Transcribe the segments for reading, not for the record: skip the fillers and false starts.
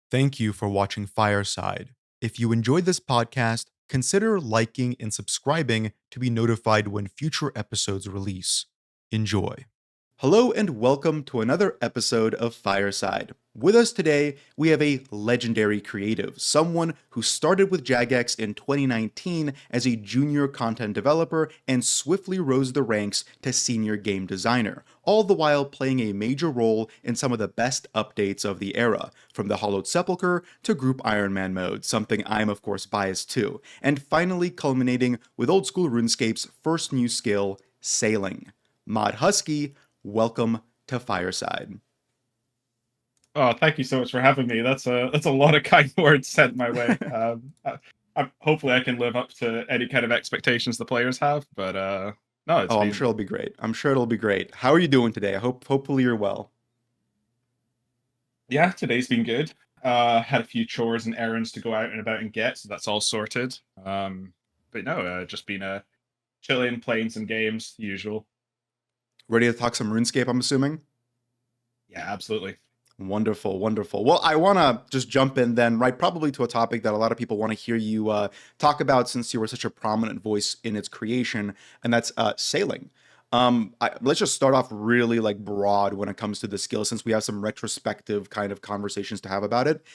Thank you for watching Fireside. If you enjoyed this podcast, consider liking and subscribing to be notified when future episodes release. Enjoy. Hello and welcome to another episode of Fireside. With us today, we have a legendary creative, someone who started with Jagex in 2019 as a junior content developer and swiftly rose the ranks to senior game designer, all the while playing a major role in some of the best updates of the era, from the Hollowed Sepulchre to Group Iron Man mode, something I'm of course biased to, and finally culminating with old school RuneScape's first new skill, sailing. Mod Husky, welcome to Fireside. Oh, thank you so much for having me. That's a lot of kind words sent my way. Hopefully, I can live up to any kind of expectations the players have. But no, it's Oh, I'm been sure it'll be great. I'm sure it'll be great. How are you doing today? Hopefully you're well. yeah, today's been good. Had a few chores and errands to go out and about and get, so that's all sorted. But no, just been chilling, playing some games, usual. Ready to talk some RuneScape, I'm assuming? Yeah, absolutely. Wonderful, wonderful. Well, I want to just jump in then, right, probably to a topic that a lot of people want to hear you talk about since you were such a prominent voice in its creation, and that's sailing. Let's just start off really like broad when it comes to the skill, since we have some retrospective kind of conversations to have about it.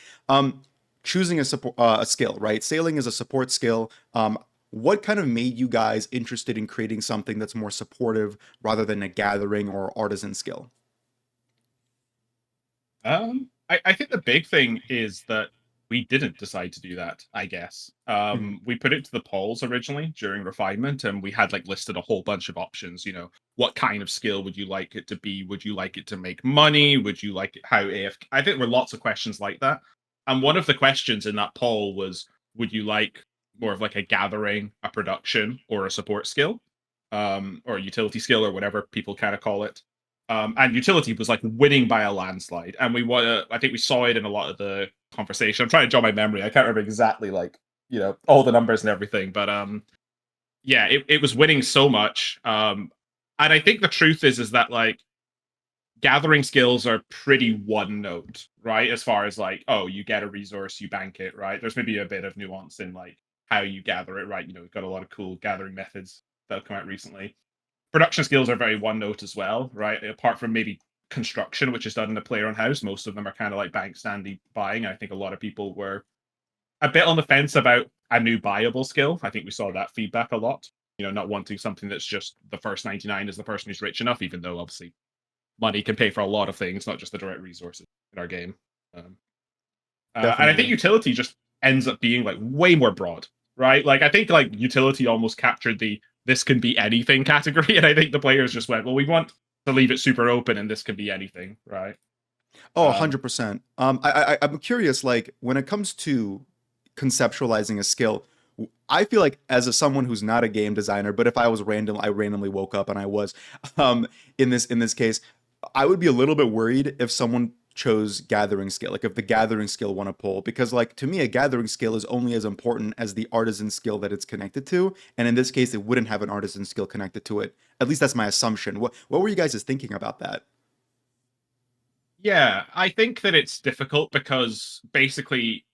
Choosing a skill, right? Sailing is a support skill. What kind of made you guys interested in creating something that's more supportive rather than a gathering or artisan skill? I think the big thing is that we didn't decide to do that, I guess. Mhm. We put it to the polls originally during refinement, and we had like listed a whole bunch of options. What kind of skill would you like it to be? Would you like it to make money? Would you like it how AFK? I think there were lots of questions like that. And one of the questions in that poll was, would you like more of like a gathering, a production, or a support skill? Or a utility skill, or whatever people kind of call it. And utility was like winning by a landslide, and I think we saw it in a lot of the conversation. I'm trying to jog my memory. I can't remember exactly like all the numbers and everything, but yeah, it was winning so much. And I think the truth is that like gathering skills are pretty one note, right? As far as like, oh, you get a resource, you bank it, right? There's maybe a bit of nuance in like how you gather it, right? We've got a lot of cool gathering methods that have come out recently. Production skills are very one note as well, right? Apart from maybe construction, which is done in a player own house, most of them are kind of like bank standy buying. I think a lot of people were a bit on the fence about a new buyable skill. I think we saw that feedback a lot. Not wanting something that's just the first 99 is the person who's rich enough, even though obviously money can pay for a lot of things, not just the direct resources in our game. Um, and I think Definitely. utility just ends up being like way more broad, right? Like I think like utility almost captured the this can be anything category, and I think the players just went, well, we want to leave it super open, and this can be anything, right? Oh, Um, 100%. I'm curious, like when it comes to conceptualizing a skill, I feel like as someone who's not a game designer, but if I randomly woke up and I was, in this case, I would be a little bit worried if someone chose gathering skill, like if the gathering skill won a poll, because like to me, a gathering skill is only as important as the artisan skill that it's connected to, and in this case, it wouldn't have an artisan skill connected to it. At least that's my assumption. What were you guys thinking about that? yeah, I think that it's difficult because basically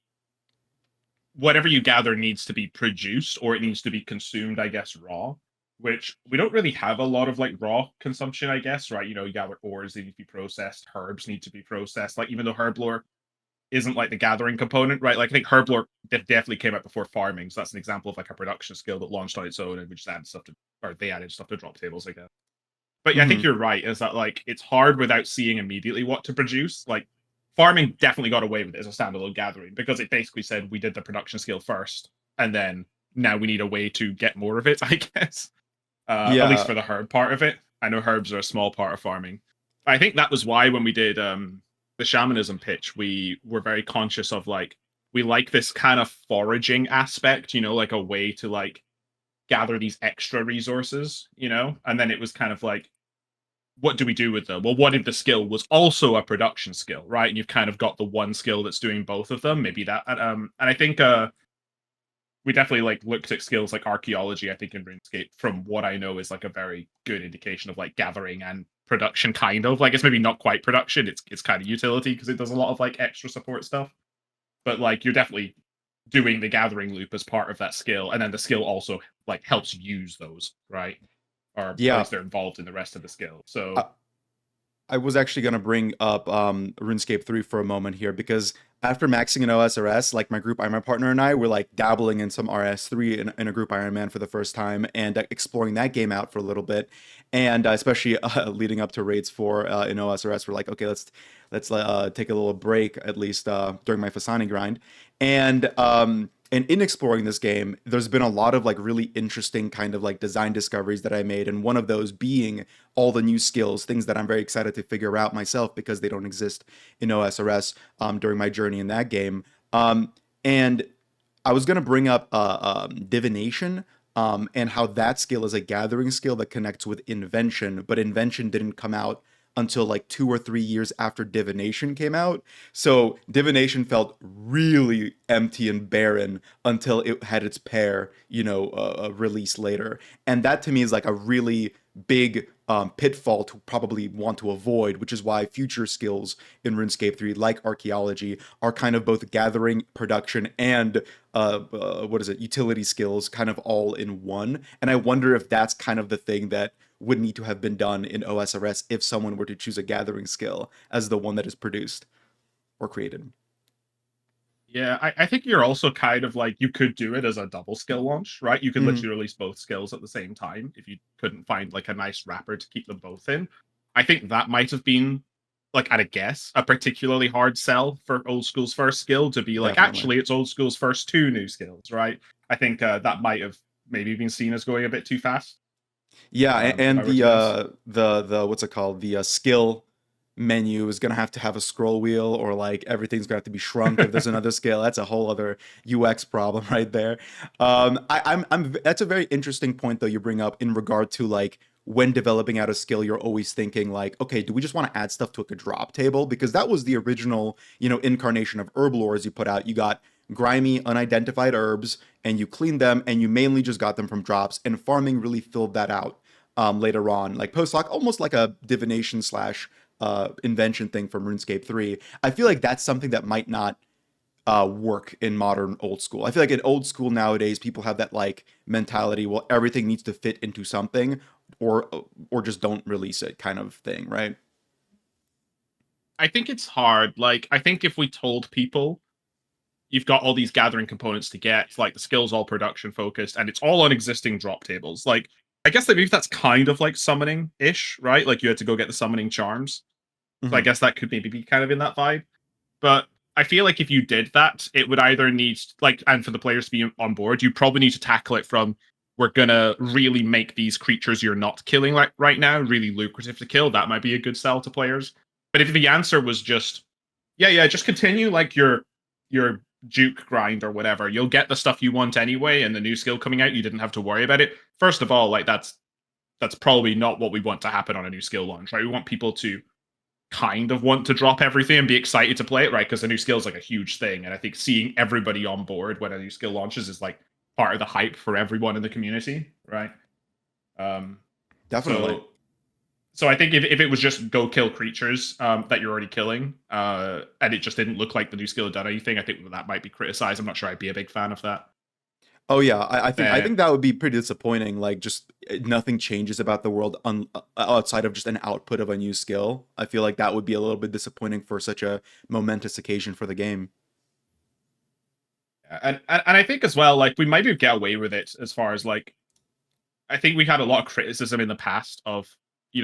whatever you gather needs to be produced or it needs to be consumed, I guess, raw. Which we don't really have a lot of like raw consumption, I guess, right? You gather ores, they need to be processed, herbs need to be processed. Like even though herb lore isn't like the gathering component, right? Like I think herblore definitely came out before farming, so that's an example of like a production skill that launched on its own, and we just added stuff to, or they added stuff to drop tables, I guess. But yeah, I think Hmm. you're right. Is that like it's hard without seeing immediately what to produce? Like farming definitely got away with it as a standalone gathering because it basically said we did the production skill first, and then now we need a way to get more of it. I guess at least Yeah. for the herb part of it. I know herbs are a small part of farming. I think that was why when we did the shamanism pitch, we were very conscious of like we like this kind of foraging aspect, like a way to like gather these extra resources, and then it was kind of like what do we do with them? Well, what if the skill was also a production skill, right? And you've kind of got the one skill that's doing both of them, maybe that. And I think we definitely like looked at skills like archaeology. I think in RuneScape, from what I know, is like a very good indication of like gathering and production, kind of like it's maybe not quite production. It's kind of utility because it does a lot of like extra support stuff. but like you're definitely doing the gathering loop as part of that skill, and then the skill also like helps use those, right? Or at Yeah. least they're involved in the rest of the skill. I, So I was actually going to bring up RuneScape 3 for a moment here because after maxing in OSRS, like my group, my partner and I were like dabbling in some RS3 in a group Ironman for the first time and exploring that game out for a little bit. And especially leading up to raids 4 in OSRS, we're like, okay, let's take a little break at least during my Fasani grind. And in exploring this game, there's been a lot of like really interesting kind of like design discoveries that I made, and one of those being all the new skills, things that I'm very excited to figure out myself because they don't exist in OSRS during my journey in that game. And I was going to bring up divination and how that skill is a gathering skill that connects with invention, but invention didn't come out until like 2 or 3 years after divination came out. So divination felt really empty and barren until it had its pair, released later. And that to me is like a really big pitfall to probably want to avoid, which is why future skills in RuneScape 3, like archaeology, are kind of both gathering, production, and utility skills, kind of all in one. And I wonder if that's kind of the thing that would need to have been done in OSRS if someone were to choose a gathering skill as the one that is produced or created. yeah, I think you're also kind of like you could do it as a double skill launch, right? You could Mhm. literally release both skills at the same time if you couldn't find like a nice wrapper to keep them both in. I think that might have been like at a guess a particularly hard sell for old school's first skill to be like Definitely. actually it's old school's first two new skills, right? I think that might have maybe been seen as going a bit too fast. Yeah, If and I were to guess. the what's it called? The skill menu is gonna have to have a scroll wheel, or like everything's gonna have to be shrunk if there's another skill. That's a whole other UX problem right there. I'm that's a very interesting point though you bring up in regard to like when developing out a skill, you're always thinking like, okay, do we just want to add stuff to like a drop table? Because that was the original, incarnation of herb lores you put out. You got grimy, unidentified herbs, and you cleaned them, and you mainly just got them from drops. And farming really filled that out later on, like post hoc, almost like a divination slash invention thing from RuneScape 3. I feel like that's something that might not work in modern old school. I feel like in old school nowadays, people have that like mentality, well, everything needs to fit into something, or just don't release it kind of thing, right? I think it's hard. Like I think if we told people you've got all these gathering components to get, like the skills all production focused, and it's all on existing drop tables. Like, I guess that maybe that's kind of like summoning ish, right? Like you had to go get the summoning charms. So I Hmm. guess that could maybe be kind of in that vibe. But I feel like if you did that, it would either need like, and for the players to be on board, you probably need to tackle it from we're gonna really make these creatures you're not killing like right now really lucrative to kill. That might be a good sell to players. But if the answer was just yeah, just continue like your Duke grind or whatever. You'll get the stuff you want anyway, and the new skill coming out, you didn't have to worry about it. First of all, like that's probably not what we want to happen on a new skill launch, right? We want people to kind of want to drop everything and be excited to play it, right? Because a new skill is like a huge thing, and I think seeing everybody on board when a new skill launches is like part of the hype for everyone in the community, right? Um, Definitely. so so I think if it was just go kill creatures that you're already killing, and it just didn't look like the new skill had done anything, I think that might be criticized. I'm not sure I'd be a big fan of that. Oh yeah, I think Then that would be pretty disappointing. Like just nothing changes about the world outside of just an output of a new skill. I feel like that would be a little bit disappointing for such a momentous occasion for the game. and I think as well, like we might be able to get away with it as far as like I think we had a lot of criticism in the past of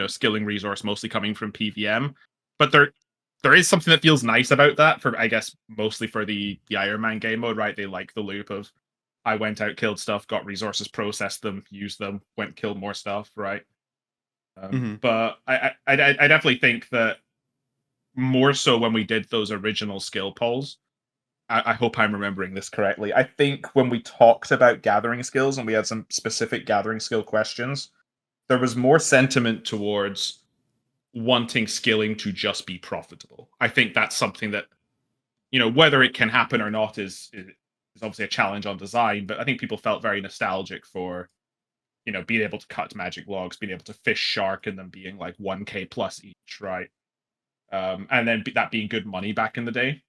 skilling resource mostly coming from PVM, but there is something that feels nice about that for I guess mostly for the Iron Man game mode, right? They like the loop of I went out, killed stuff, got resources, processed them, used them, went killed more stuff, right? Hmm. But I definitely think that more so when we did those original skill polls. I hope I'm remembering this correctly. I think when we talked about gathering skills and we had some specific gathering skill questions, there was more sentiment towards wanting skilling to just be profitable. I think that's something that whether it can happen or not is obviously a challenge on design. But I think people felt very nostalgic for being able to cut magic logs, being able to fish shark, and them being like 1K plus each, right? And then that being good money back in the day.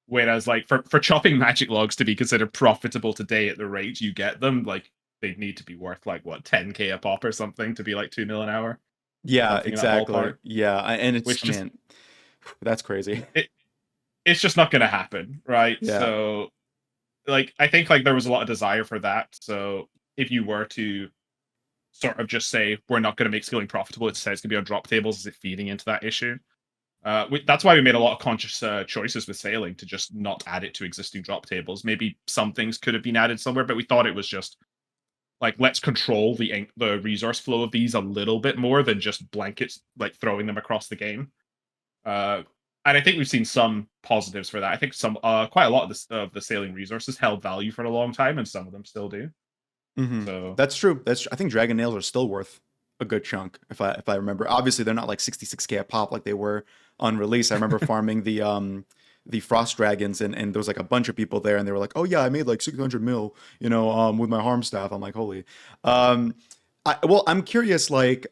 Whereas like for chopping magic logs to be considered profitable today at the rate you get them, like they'd need to be worth like what 10K a pop or something to be like 2 mil an hour, Yeah, something in that exactly. ballpark. Yeah, and it's Which just man, that's crazy. it it's just not going to happen, right? Yeah. So like I think like there was a lot of desire for that. So if you were to sort of just say we're not going to make skilling profitable, it says to be on drop tables, is it feeding into that issue? That's why we made a lot of conscious choices with sailing to just not add it to existing drop tables. Maybe some things could have been added somewhere, but we thought it was just like let's control the resource flow of these a little bit more than just blankets like throwing them across the game. Uh, and I think we've seen some positives for that. I think some quite a lot of the sailing resources held value for a long time, and some of them still do. So That's true. I think dragon nails are still worth a good chunk if I remember. Obviously, they're not like 66K a pop like they were on release. I remember farming the frost dragons and there was like a bunch of people there and they were like, "Oh yeah, I made like 600 mil, with my harm staff." I'm like, "Holy." Um I'm curious like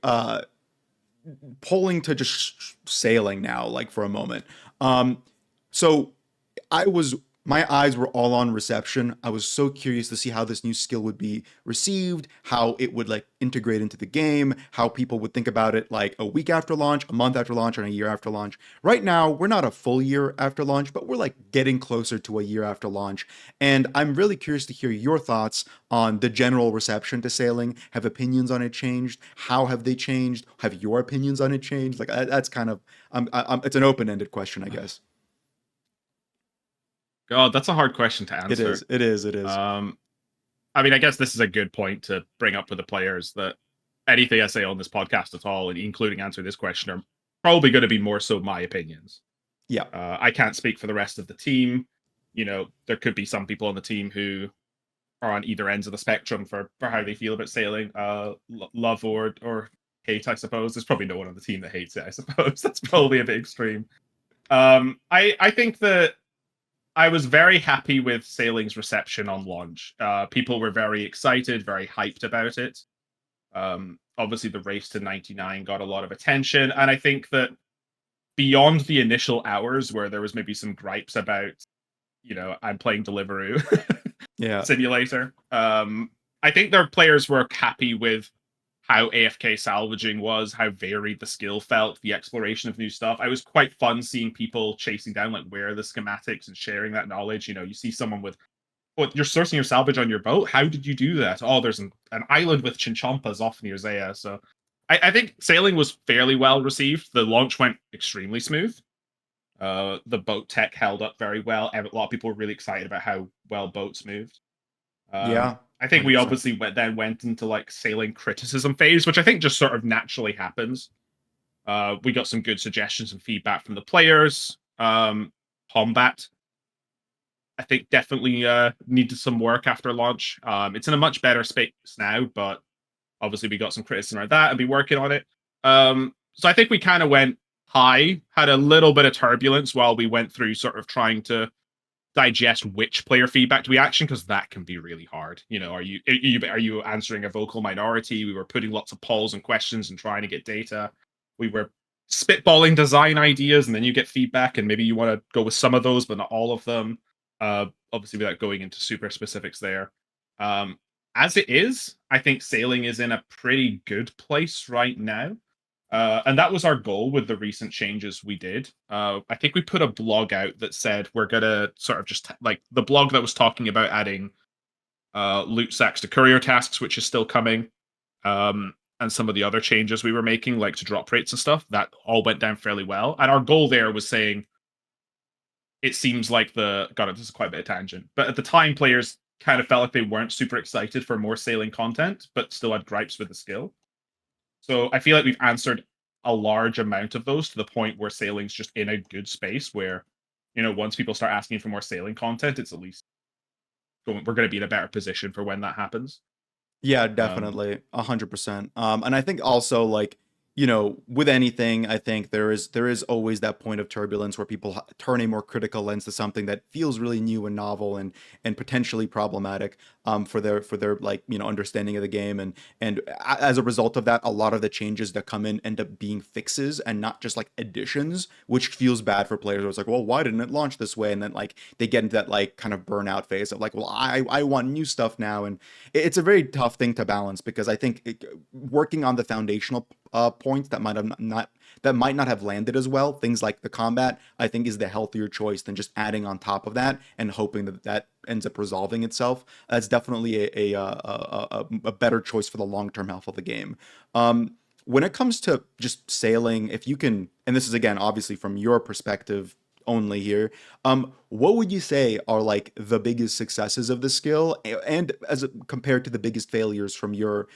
polling to just sailing now like for a moment. So I was my eyes were all on reception. I was so curious to see how this new skill would be received, how it would like integrate into the game, how people would think about it like a week after launch, a month after launch, and a year after launch. Right now, we're not a full year after launch, but we're like getting closer to a year after launch. And I'm really curious to hear your thoughts on the general reception to sailing. Have opinions on it changed? How have they changed? Have your opinions on it changed? Like that's kind of it's an open-ended question, I guess. God, that's a hard question to It is. answer. It is. It is. Um, I mean, I guess this is a good point to bring up with the players that anything I say on this podcast at all, including answering this question, are probably going to be more so my opinions. Yeah. I can't speak for the rest of the team. There could be some people on the team who are on either ends of the spectrum for how they feel about sailing. Love or hate, I suppose. There's probably no one on the team that hates it. I suppose that's probably a bit extreme. I think that I was very happy with Sailing's reception on launch. People were very excited, very hyped about it. Obviously, the race to 99 got a lot of attention, and I think that beyond the initial hours where there was maybe some gripes about, I'm playing Deliveroo Yeah. simulator. I think their players were happy with how AFK salvaging was, how varied the skill felt, the exploration of new stuff. I was quite fun seeing people chasing down like where are the schematics and sharing that knowledge. You see someone with, oh, you're sourcing your salvage on your boat. How did you do that? Oh, there's an island with chinchompas off near Zaya. So I think sailing was fairly well received. The launch went extremely smooth. The boat tech held up very well. A lot of people were really excited about how well boats moved. Yeah. I think we 100%. obviously went into like sailing criticism phase, which I think just sort of naturally happens. We got some good suggestions and feedback from the players. Combat, I think, definitely needed some work after launch. It's in a much better space now, but obviously we got some criticism around that and be working on it. So I think we kind of went high, had a little bit of turbulence while we went through sort of trying to digest which player feedback to be action, because that can be really hard. Are you answering a vocal minority? We were putting lots of polls and questions and trying to get data. We were spitballing design ideas, and then you get feedback, and maybe you want to go with some of those, but not all of them. Obviously, without going into super specifics there. Um, as it is, I think sailing is in a pretty good place right now. And that was our goal with the recent changes we did. I think we put a blog out that said we're gonna sort of just like the blog that was talking about adding loot sacks to courier tasks, which is still coming, and some of the other changes we were making, like to drop rates and stuff. That all went down fairly well. And our goal there was saying it seems like this is quite a bit of tangent, but at the time, players kind of felt like they weren't super excited for more sailing content, but still had gripes with the skill. So I feel like we've answered a large amount of those to the point where sailing's just in a good space where, once people start asking for more sailing content, it's at least we're going to be in a better position for when that happens. Yeah, Um, definitely. 100%. And I think also like with anything, I think there is always that point of turbulence where people turn a more critical lens to something that feels really new and novel and potentially problematic for their like understanding of the game, and as a result of that, a lot of the changes that come in end up being fixes and not just like additions, which feels bad for players. Where it's like, well, why didn't it launch this way? And then like they get into that like kind of burnout phase of like, well, I want new stuff now, and it's a very tough thing to balance because I think working on the foundational points that might not have landed as well. Things like the combat, I think, is the healthier choice than just adding on top of that and hoping that that ends up resolving itself. That's definitely a better choice for the long term health of the game. When it comes to just sailing, if you can, and this is again obviously from your perspective only here, what would you say are like the biggest successes of the skill, and compared to the biggest failures from your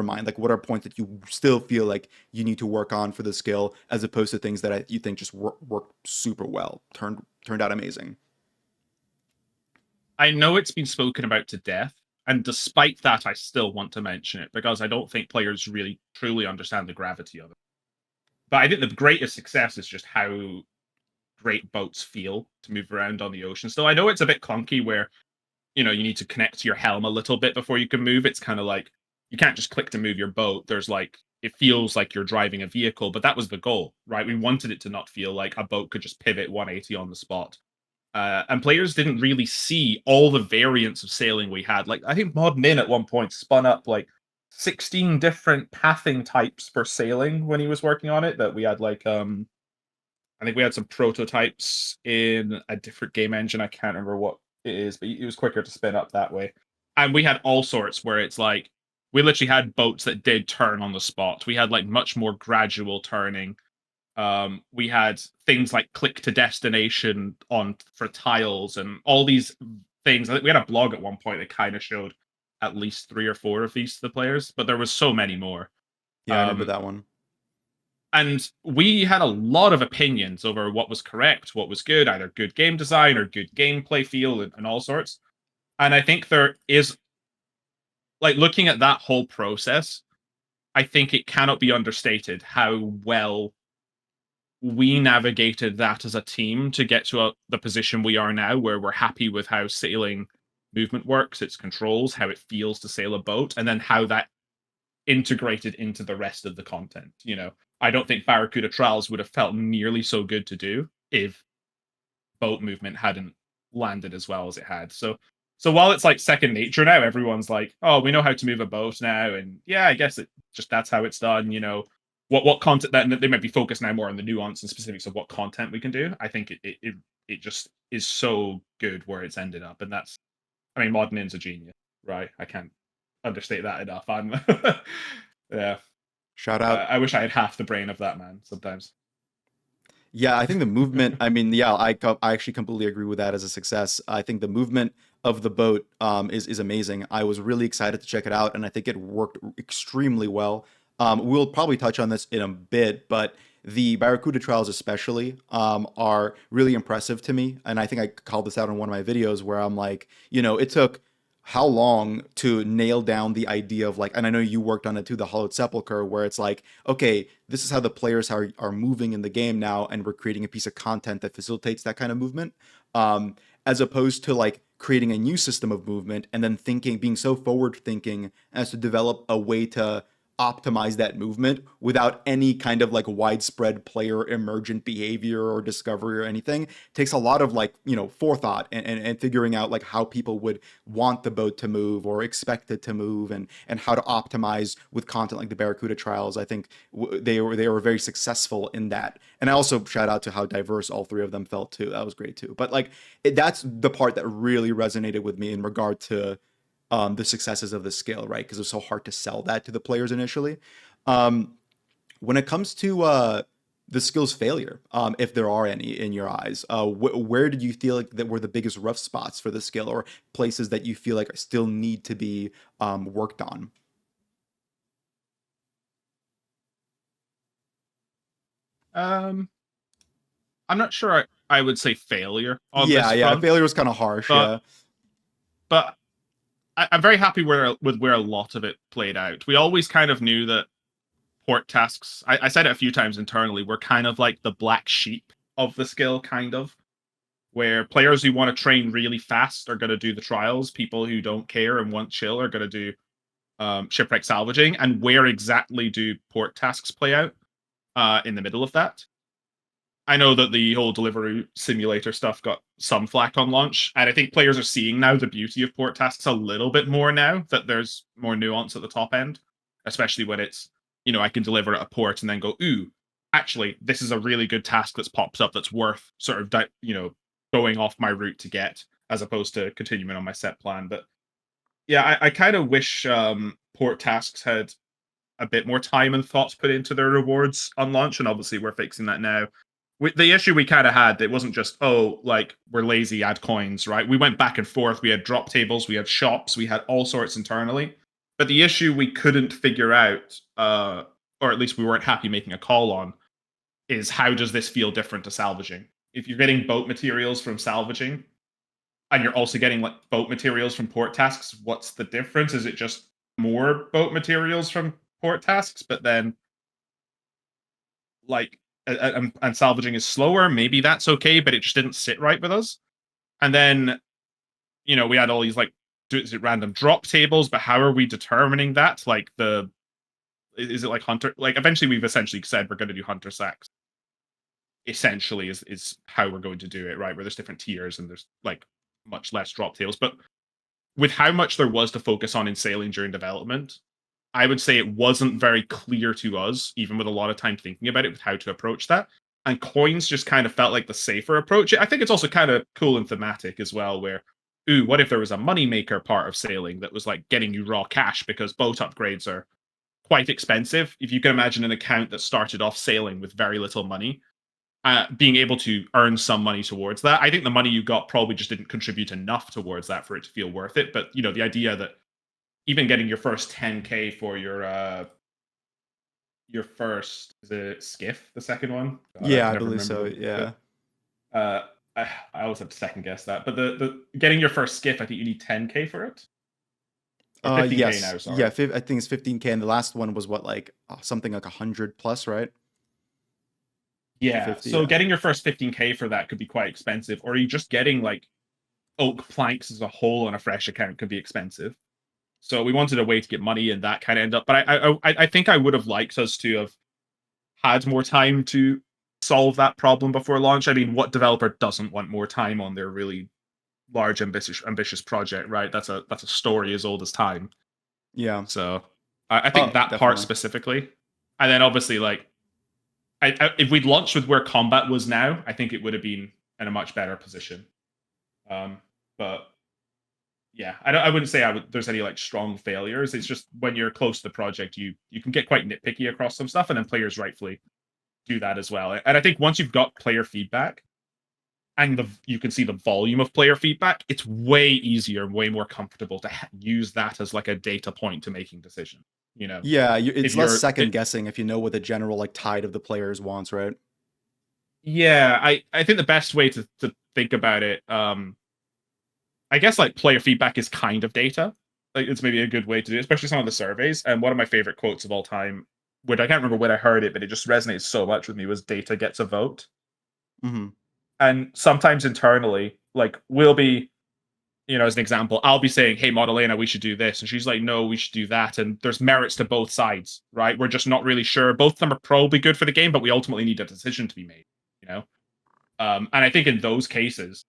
mind? Like, what are points that you still feel like you need to work on for the skill, as opposed to things that you think just worked super well, turned out amazing? I know it's been spoken about to death, and despite that, I still want to mention it because I don't think players really truly understand the gravity of it. But I think the greatest success is just how great boats feel to move around on the ocean. So I know it's a bit clunky where you need to connect to your helm a little bit before you can move. It's kind of like you can't just click to move your boat. There's like it feels like you're driving a vehicle, but that was the goal, right? We wanted it to not feel like a boat could just pivot 180 on the spot. And players didn't really see all the variants of sailing we had. Like I think Mod Min at one point spun up like 16 different pathing types for sailing when he was working on it. That we had like I think we had some prototypes in a different game engine. I can't remember what it is, but it was quicker to spin up that way. And we had all sorts where it's like we literally had boats that did turn on the spot. We had like much more gradual turning. We had things like click to destination on for tiles and all these things. I think we had a blog at one point that kind of showed at least 3 or 4 of these to the players, but there was so many more. Yeah, I remember Um, that one. and we had a lot of opinions over what was correct, what was good, either good game design or good gameplay feel and all sorts. And I think there is like looking at that whole process, I think it cannot be understated how well we navigated that as a team to get to the position we are now, where we're happy with how sailing movement works, its controls, how it feels to sail a boat, and then how that integrated into the rest of the content. I don't think Barracuda Trials would have felt nearly so good to do if boat movement hadn't landed as well as it had. So while it's like second nature now, everyone's like, "Oh, we know how to move a boat now," and yeah, I guess it just that's how it's done. What content that they might be focused now more on the nuance and specifics of what content we can do. I think it just is so good where it's ended up, and that's I mean, Modern In's a genius, right? I can't understate that enough. I'm yeah. Shout out. I wish I had half the brain of that man sometimes. Yeah, I think the movement. I mean, yeah, I actually completely agree with that as a success. I think the movement of the boat is amazing. I was really excited to check it out, and I think it worked extremely well. We'll probably touch on this in a bit, but the Barracuda trials especially are really impressive to me. And I think I called this out in one of my videos where I'm like, it took how long to nail down the idea of like, and I know you worked on it too, the Hollowed Sepulchre, where it's like, okay, this is how the players are moving in the game now, and we're creating a piece of content that facilitates that kind of movement, as opposed to like creating a new system of movement and then being so forward thinking as to develop a way to optimize that movement without any kind of like widespread player emergent behavior or discovery or anything. It takes a lot of like forethought and figuring out like how people would want the boat to move or expect it to move, and how to optimize with content like the Barracuda trials. I think they were very successful in that. And I also shout out to how diverse all three of them felt too. That was great too. But like that's the part that really resonated with me in regard to the successes of the skill, right? Because it's so hard to sell that to the players initially. Um, when it comes to the skill's failure, if there are any in your eyes, where did you feel like that were the biggest rough spots for the skill, or places that you feel like still need to be worked on? Um, I'm not sure I would say failure on Yeah, this yeah, front, failure was kind of harsh. but Yeah, but I'm very happy with where a lot of it played out. We always kind of knew that port tasks. I said it a few times internally. We're kind of like the black sheep of the skill, kind of, where players who want to train really fast are going to do the trials. People who don't care and want chill are going to do shipwreck salvaging. And where exactly do port tasks play out? In the middle of that. I know that the whole delivery simulator stuff got some flack on launch, and I think players are seeing now the beauty of port tasks a little bit more now that there's more nuance at the top end, especially when it's, I can deliver at a port and then go, ooh, actually, this is a really good task that's pops up that's worth sort of, going off my route to get, as opposed to continuing on my set plan. But yeah, I kind of wish port tasks had a bit more time and thoughts put into their rewards on launch, and obviously we're fixing that now. The issue we kind of had, it wasn't just, like, we're lazy, add coins, right? We went back and forth. We had drop tables, we had shops, we had all sorts internally. But the issue we couldn't figure out, or at least we weren't happy making a call on, is how does this feel different to salvaging? If you're getting boat materials from salvaging, and you're also getting like boat materials from port tasks, what's the difference? Is it just more boat materials from port tasks, but then like and salvaging is slower? Maybe that's okay, but it just didn't sit right with us. And then we had all these like random drop tables, but how are we determining that? Like is it like hunter? Like eventually we've essentially said we're going to do hunter sacks. Essentially is how we're going to do it, right? Where there's different tiers and there's like much less drop tails, but with how much there was to focus on in sailing during development, I would say it wasn't very clear to us, even with a lot of time thinking about it, with how to approach that. And coins just kind of felt like the safer approach. I think it's also kind of cool and thematic as well, where, ooh, what if there was a moneymaker part of sailing that was like getting you raw cash, because boat upgrades are quite expensive. If you can imagine an account that started off sailing with very little money, being able to earn some money towards that. I think the money you got probably just didn't contribute enough towards that for it to feel worth it. But the idea that even getting your first 10K for your first, is it skiff, the second one? God, Yeah, I believe so. Yeah. I always have to second guess that. But the getting your first skiff, I think you need 10K for it. Or 15K yes. now, sorry. Yeah, I think it's 15K, and the last one was what, like something like 100 plus, right? Yeah. 50, So yeah. getting your first 15K for that could be quite expensive. Or are you just getting like oak planks as a whole on a fresh account could be expensive. So we wanted a way to get money, and that kind of end up. But I think I would have liked us to have had more time to solve that problem before launch. I mean, what developer doesn't want more time on their really large, ambitious project, right? That's a story as old as time. Yeah. So I think that part Definitely. specifically, and then obviously like, if we'd launched with where combat was now, I think it would have been in a much better position. But yeah, I wouldn't say there's any like strong failures. It's just when you're close to the project, you can get quite nitpicky across some stuff, and then players rightfully do that as well. And I think once you've got player feedback, and you can see the volume of player feedback, it's way easier and way more comfortable to use that as like a data point to making decisions. Yeah, If it's less you're second guessing if you know what the general like tide of the players wants, right? Yeah, I think the best way to think about it, I guess like player feedback is kind of data. Like it's maybe a good way to do it, especially some of the surveys. And one of my favorite quotes of all time, which I can't remember when I heard it, but it just resonates so much with me, was data gets a vote. Mm-hmm. And sometimes internally, like we'll be, as an example, I'll be saying, hey, Modelena, we should do this. And she's like, no, we should do that. And there's merits to both sides, right? We're just not really sure. Both of them are probably good for the game, but we ultimately need a decision to be made, And I think in those cases,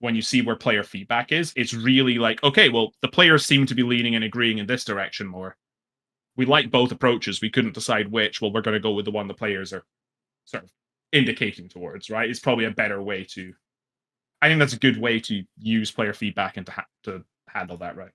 when you see where player feedback is, it's really like, okay, well, the players seem to be leaning and agreeing in this direction more. We like both approaches. We couldn't decide which. Well, we're going to go with the one the players are sort of indicating towards, right? It's probably a better way to. I think that's a good way to use player feedback and to handle that, right?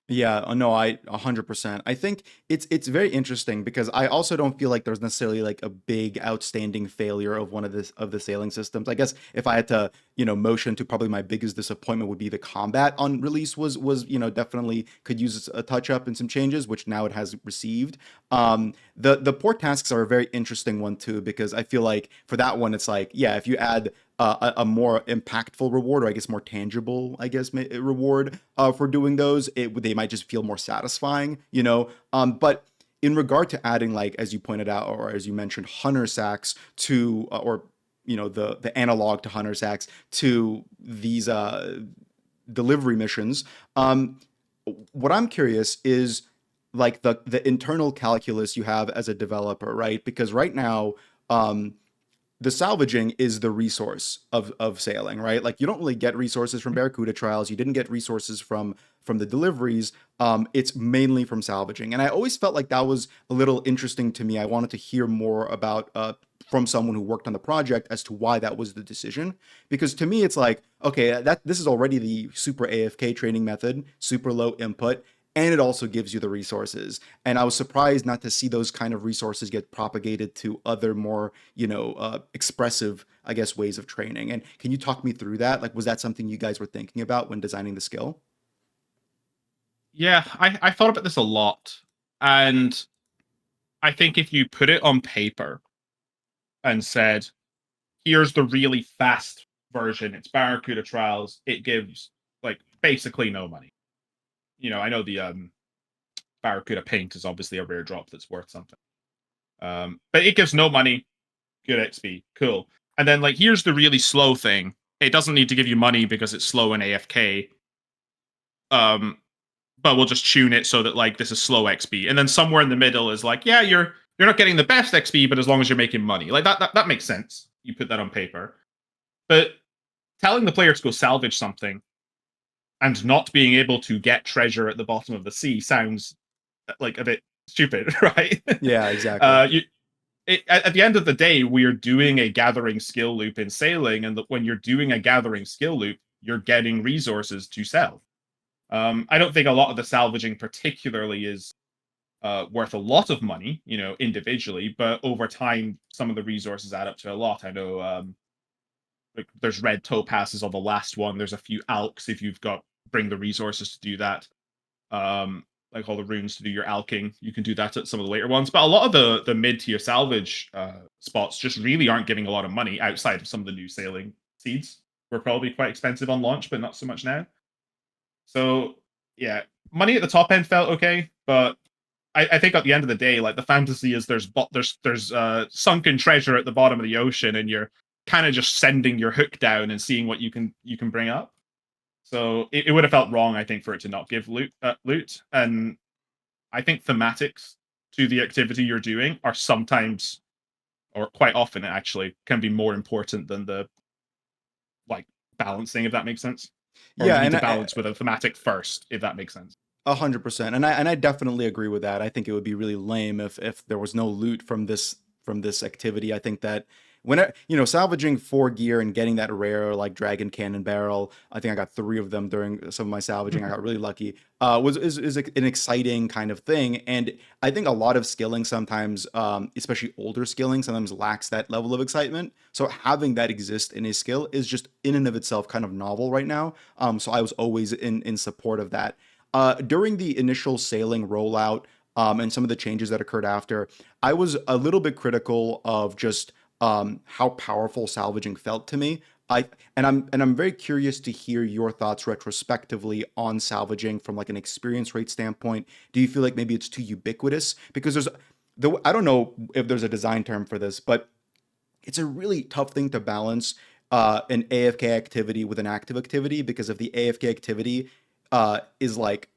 Yeah, no, I 100%. I think it's very interesting because I also don't feel like there's necessarily like a big outstanding failure of one of the sailing systems. I guess if I had to, motion to probably my biggest disappointment would be the combat on release was, definitely could use a touch up and some changes, which now it has received. The port tasks are a very interesting one too because I feel like for that one it's like, yeah, if you add a more impactful reward, or I guess more tangible, reward for doing those, they might just feel more satisfying, But in regard to adding, like, as you pointed out, or as you mentioned, hunter sacks to, or the analog to hunter sacks to these delivery missions. What I'm curious is, like, the internal calculus you have as a developer, right? Because right now, um, the salvaging is the resource of sailing, right? Like, you don't really get resources from Barracuda trials. You didn't get resources from the deliveries. It's mainly from salvaging, and I always felt like that was a little interesting to me. I wanted to hear more about from someone who worked on the project as to why that was the decision. Because to me, it's like, okay, that this is already the super AFK training method, super low input, and it also gives you the resources. And I was surprised not to see those kind of resources get propagated to other more, expressive, I guess, ways of training. And can you talk me through that? Like, was that something you guys were thinking about when designing the skill? Yeah, I thought about this a lot. And I think if you put it on paper and said, here's the really fast version, it's Barracuda Trials, it gives like basically no money. I know the Barracuda Paint is obviously a rare drop that's worth something. But it gives no money, good XP, cool. And then, like, here's the really slow thing. It doesn't need to give you money because it's slow and AFK. But we'll just tune it so that, like, this is slow XP. And then somewhere in the middle is like, yeah, you're not getting the best XP, but as long as you're making money. Like, that makes sense. You put that on paper. But telling the player to go salvage something and not being able to get treasure at the bottom of the sea sounds like a bit stupid, right? Yeah, exactly. You at the end of the day, we are doing a gathering skill loop in sailing, and when you're doing a gathering skill loop, you're getting resources to sell. I don't think a lot of the salvaging, particularly, is worth a lot of money, individually, but over time, some of the resources add up to a lot. I know, like, there's red topazes on the last one. There's a few alks if you've got bring the resources to do that. Like all the runes to do your alking, you can do that at some of the later ones. But a lot of the mid tier salvage spots just really aren't giving a lot of money outside of some of the new sailing seeds. Were probably quite expensive on launch, but not so much now. So yeah, money at the top end felt okay, but I think at the end of the day, like, the fantasy is there's sunken treasure at the bottom of the ocean, and you're kind of just sending your hook down and seeing what you can bring up. So it would have felt wrong, I think, for it to not give loot. And I think thematics to the activity you're doing are sometimes, or quite often, actually, can be more important than the, like, balancing, if that makes sense. Or you Yeah, need and to balance with a thematic first, if that makes sense. 100%, and I definitely agree with that. I think it would be really lame if there was no loot from this activity. I think that when salvaging 4 gear and getting that rare, like, dragon cannon barrel, I think I got 3 of them during some of my salvaging. I got really lucky. Was is an exciting kind of thing, and I think a lot of skilling sometimes, especially older skilling, sometimes lacks that level of excitement. So having that exist in a skill is just in and of itself kind of novel right now. So I was always in support of that. During the initial sailing rollout, and some of the changes that occurred after, I was a little bit critical of just how powerful salvaging felt to me. I'm very curious to hear your thoughts retrospectively on salvaging from, like, an experience rate standpoint. Do you feel like maybe it's too ubiquitous? Because I don't know if there's a design term for this, but it's a really tough thing to balance an AFK activity with an active activity, because if the AFK activity is, like,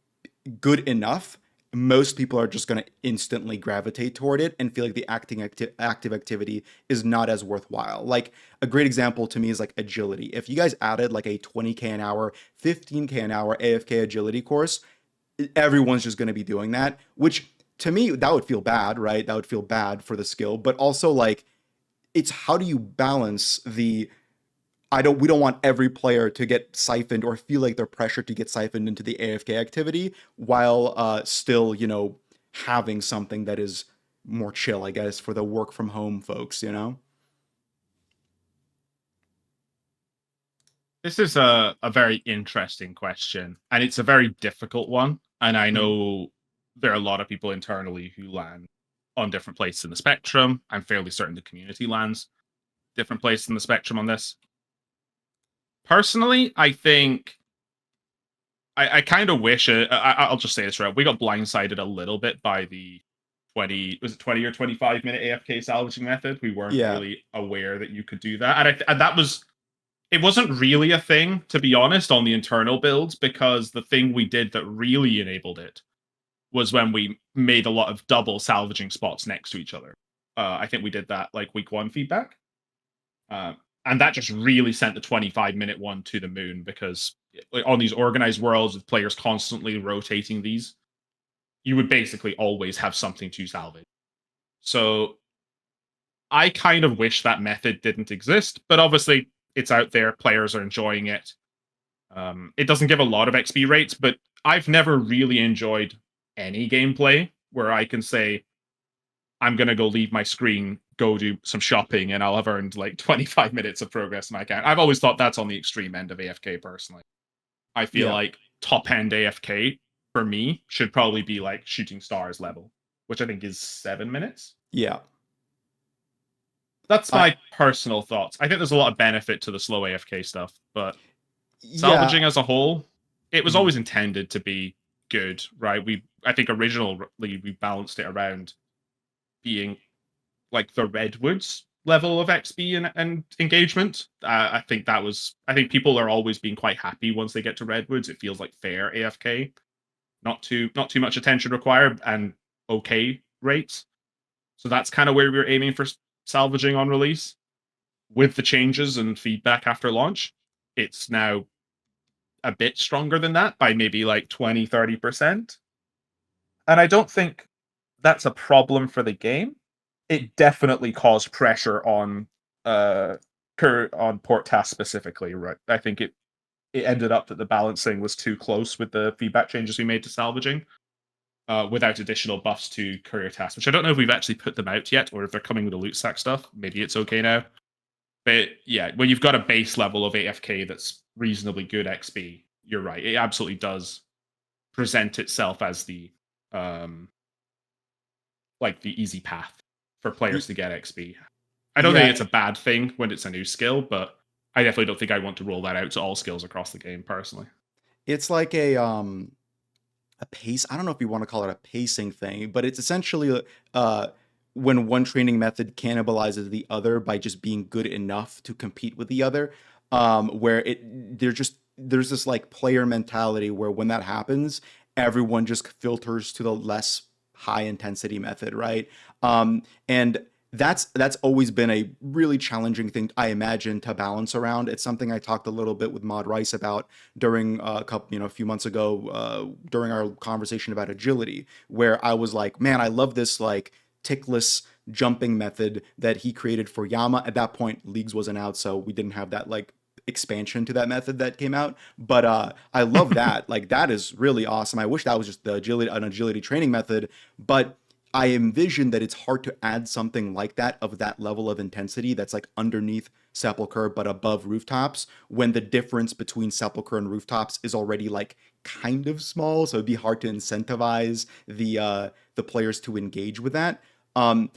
good enough, most people are just going to instantly gravitate toward it and feel like the active activity is not as worthwhile. Like, a great example to me is, like, agility. If you guys added, like, a 20k an hour, 15k an hour AFK agility course, everyone's just going to be doing that, which to me, that would feel bad, right? That would feel bad for the skill, but also, like, it's how do you balance the we don't want every player to get siphoned or feel like they're pressured to get siphoned into the AFK activity while still, having something that is more chill, I guess, for the work from home folks. This is a very interesting question, and it's a very difficult one. And I Mhm. know there are a lot of people internally who land on different places in the spectrum. I'm fairly certain the community lands different places in the spectrum on this. Personally, I think I kind of wish I'll just say this right. We got blindsided a little bit by the 20 or 25-minute AFK salvaging method. We weren't Yeah. really aware that you could do that. And that was it wasn't really a thing, to be honest, on the internal builds, because the thing we did that really enabled it was when we made a lot of double salvaging spots next to each other. I think we did that like week one feedback. Uh, and that just really sent the 25-minute one to the moon, because on these organized worlds with players constantly rotating these, you would basically always have something to salvage. So I kind of wish that method didn't exist, but obviously it's out there. Players are enjoying it. It doesn't give a lot of XP rates, but I've never really enjoyed any gameplay where I can say, I'm going to go leave my screen, go do some shopping, and I'll have earned like 25 minutes of progress in my account. I've always thought that's on the extreme end of AFK, personally. I feel Yeah. like top end AFK for me should probably be like shooting stars level, which I think is 7 minutes. Yeah. That's I my personal thoughts. I think there's a lot of benefit to the slow AFK stuff, but yeah. salvaging as a whole, it was Mhm. always intended to be good, right? I think originally we balanced it around being like the redwoods level of XP and engagement. I think people are always being quite happy once they get to redwoods. It feels like fair AFK, not too much attention required, and okay rates. So that's kind of where we were aiming for salvaging on release. With the changes and feedback after launch, it's now a bit stronger than that by maybe like 20-30%. And I don't think that's a problem for the game. It definitely caused pressure on uh on port task specifically, right? I think it ended up that the balancing was too close with the feedback changes we made to salvaging, without additional buffs to courier tasks, which I don't know if we've actually put them out yet, or if they're coming with the loot sack stuff. Maybe it's okay now. But yeah, when you've got a base level of AFK that's reasonably good XP, you're right. It absolutely does present itself as the um like the easy path for Y- players to get XP. I don't think yeah. it's a bad thing when it's a new skill, but I definitely don't think I want to roll that out to all skills across the game personally. It's like a pace. I don't know if you want to call it a pacing thing, but it's essentially uh when one training method cannibalizes the other by just being good enough to compete with the other. Where there's this like player mentality where when that happens, everyone just filters to the less high intensity method, right? And that's always been a really challenging thing, I imagine, to balance around. It's something I talked a little bit with Mod Rice about during a couple, a few months ago, during our conversation about agility, where I was like, man, I love this like tickless jumping method that he created for Yama. At that point, Leagues wasn't out, so we didn't have that like expansion to that method that came out. But I love that. Like that is really awesome. I wish that was just an agility training method, but I envision that it's hard to add something like that of that level of intensity that's like underneath Sepulchre but above rooftops when the difference between Sepulchre and rooftops is already like kind of small, so it'd be hard to incentivize the players to engage with that. Um,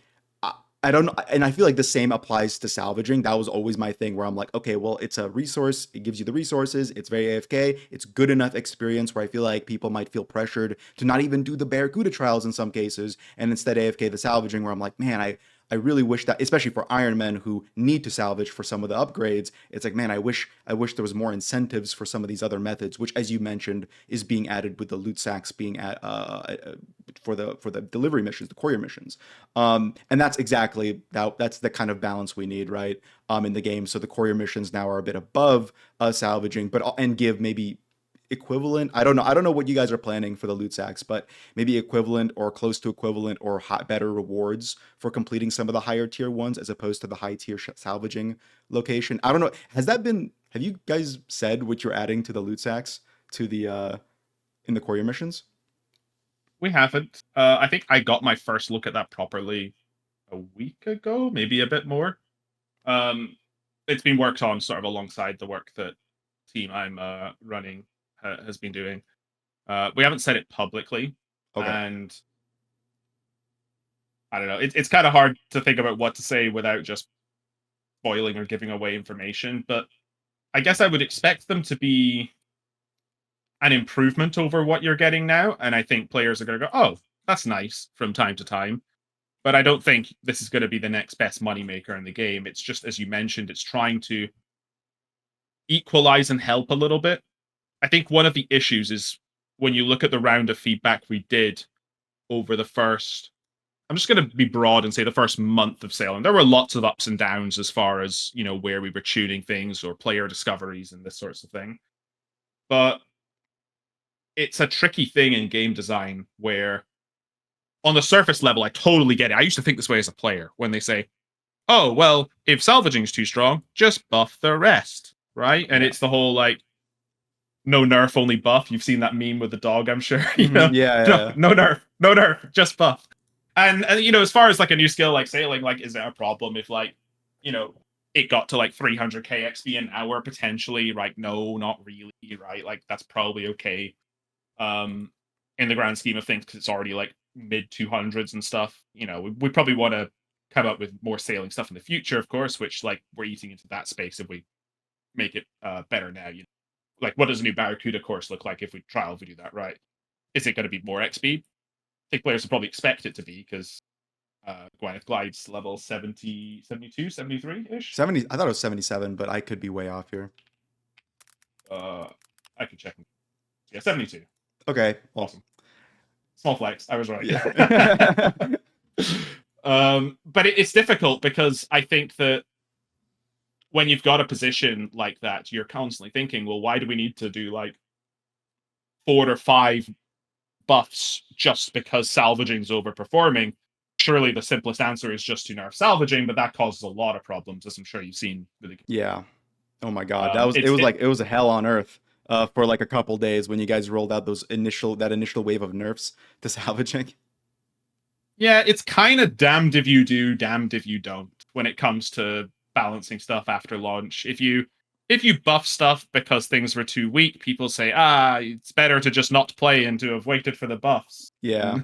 I don't know, and I feel like the same applies to salvaging. That was always my thing where I'm like, okay, well, it's a resource. It gives you the resources. It's very AFK. It's good enough experience where I feel like people might feel pressured to not even do the Barracuda trials in some cases, and instead AFK the salvaging. Where I'm like, man, I really wish that, especially for Iron Men who need to salvage for some of the upgrades. It's like, man, I wish there was more incentives for some of these other methods, which, as you mentioned, is being added with the loot sacks being at for the delivery missions, the courier missions. And that's exactly that's the kind of balance we need, right? In the game. So the courier missions now are a bit above salvaging, but and give maybe equivalent. I don't know what you guys are planning for the loot sacks, but maybe equivalent or close to equivalent or better rewards for completing some of the higher tier ones as opposed to the high tier salvaging location. I don't know. Have you guys said what you're adding to the loot sacks to the in the courier missions? We haven't. I think I got my first look at that properly a week ago, maybe a bit more. Um, it's been worked on sort of alongside the work that team I'm running has been doing. We haven't said it publicly, Okay. and I don't know. It's kind of hard to think about what to say without just spoiling or giving away information. But I guess I would expect them to be an improvement over what you're getting now, and I think players are going to go, "Oh, that's nice" from time to time. But I don't think this is going to be the next best moneymaker in the game. It's just, as you mentioned, it's trying to equalize and help a little bit. I think one of the issues is when you look at the round of feedback we did over the first, I'm just going to be broad and say the first month of sailing, there were lots of ups and downs as far as, where we were tuning things or player discoveries and this sorts of thing. But it's a tricky thing in game design where on the surface level, I totally get it. I used to think this way as a player when they say, oh, well, if salvaging is too strong, just buff the rest, right? And it's the whole like, no nerf, only buff. You've seen that meme with the dog, I'm sure. Yeah. No nerf, no nerf, just buff. And as far as like a new skill like sailing, like, is it a problem if like, it got to like 300k XP an hour potentially? Right? No, not really. Right? Like that's probably okay. In the grand scheme of things, because it's already like mid 200s and stuff. We probably want to come up with more sailing stuff in the future, of course, which like we're eating into that space if we make it better now. Like what does a new Barracuda course look like if we do that, right? Is it going to be more XP? I think players will probably expect it to be because Gwyneth Glide's level 70, 72, 73-ish. 70. I thought it was 77, but I could be way off here. I could check. Yeah, 72. Okay. Awesome. Small flex. I was right. Yeah. But it's difficult because I think that when you've got a position like that, you're constantly thinking, well, why do we need to do like 4 or 5 buffs just because salvaging's overperforming? Surely the simplest answer is just to nerf salvaging, but that causes a lot of problems, as I'm sure you've seen with the game. Yeah. Oh my god, it was a hell on earth for like a couple days when you guys rolled out that initial wave of nerfs to salvaging. Yeah, it's kind of damned if you do, damned if you don't when it comes to balancing stuff after launch. If you buff stuff because things were too weak, people say, it's better to just not play and to have waited for the buffs. Yeah.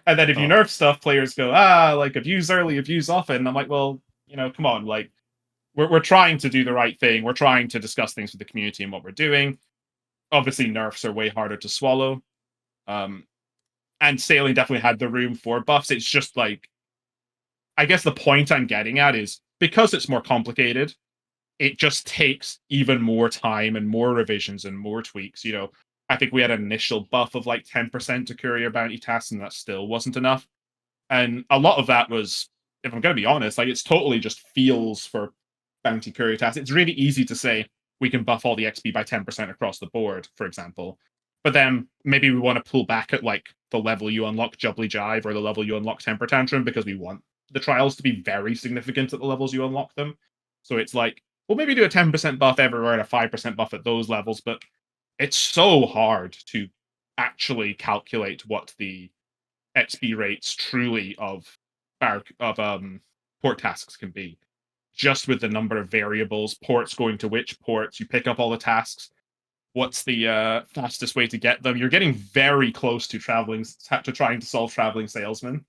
And then if you nerf stuff, players go, like abuse early, abuse often. And I'm like, well, come on, like we're trying to do the right thing. We're trying to discuss things with the community and what we're doing. Obviously, nerfs are way harder to swallow. And sailing definitely had the room for buffs. It's just like, I guess the point I'm getting at is because it's more complicated, it just takes even more time and more revisions and more tweaks. I think we had an initial buff of like 10% to courier bounty tasks, and that still wasn't enough. And a lot of that was, if I'm going to be honest, like it's totally just feels for bounty courier tasks. It's really easy to say we can buff all the XP by 10% across the board, for example. But then maybe we want to pull back at like the level you unlock Jubbly Jive or the level you unlock Temper Tantrum because we want the trials to be very significant at the levels you unlock them. So it's like, we'll maybe do a 10% buff everywhere and a 5% buff at those levels, but it's so hard to actually calculate what the XP rates truly of port tasks can be. Just with the number of variables, ports going to which ports, you pick up all the tasks. What's the fastest way to get them? You're getting very close to trying to solve traveling salesman.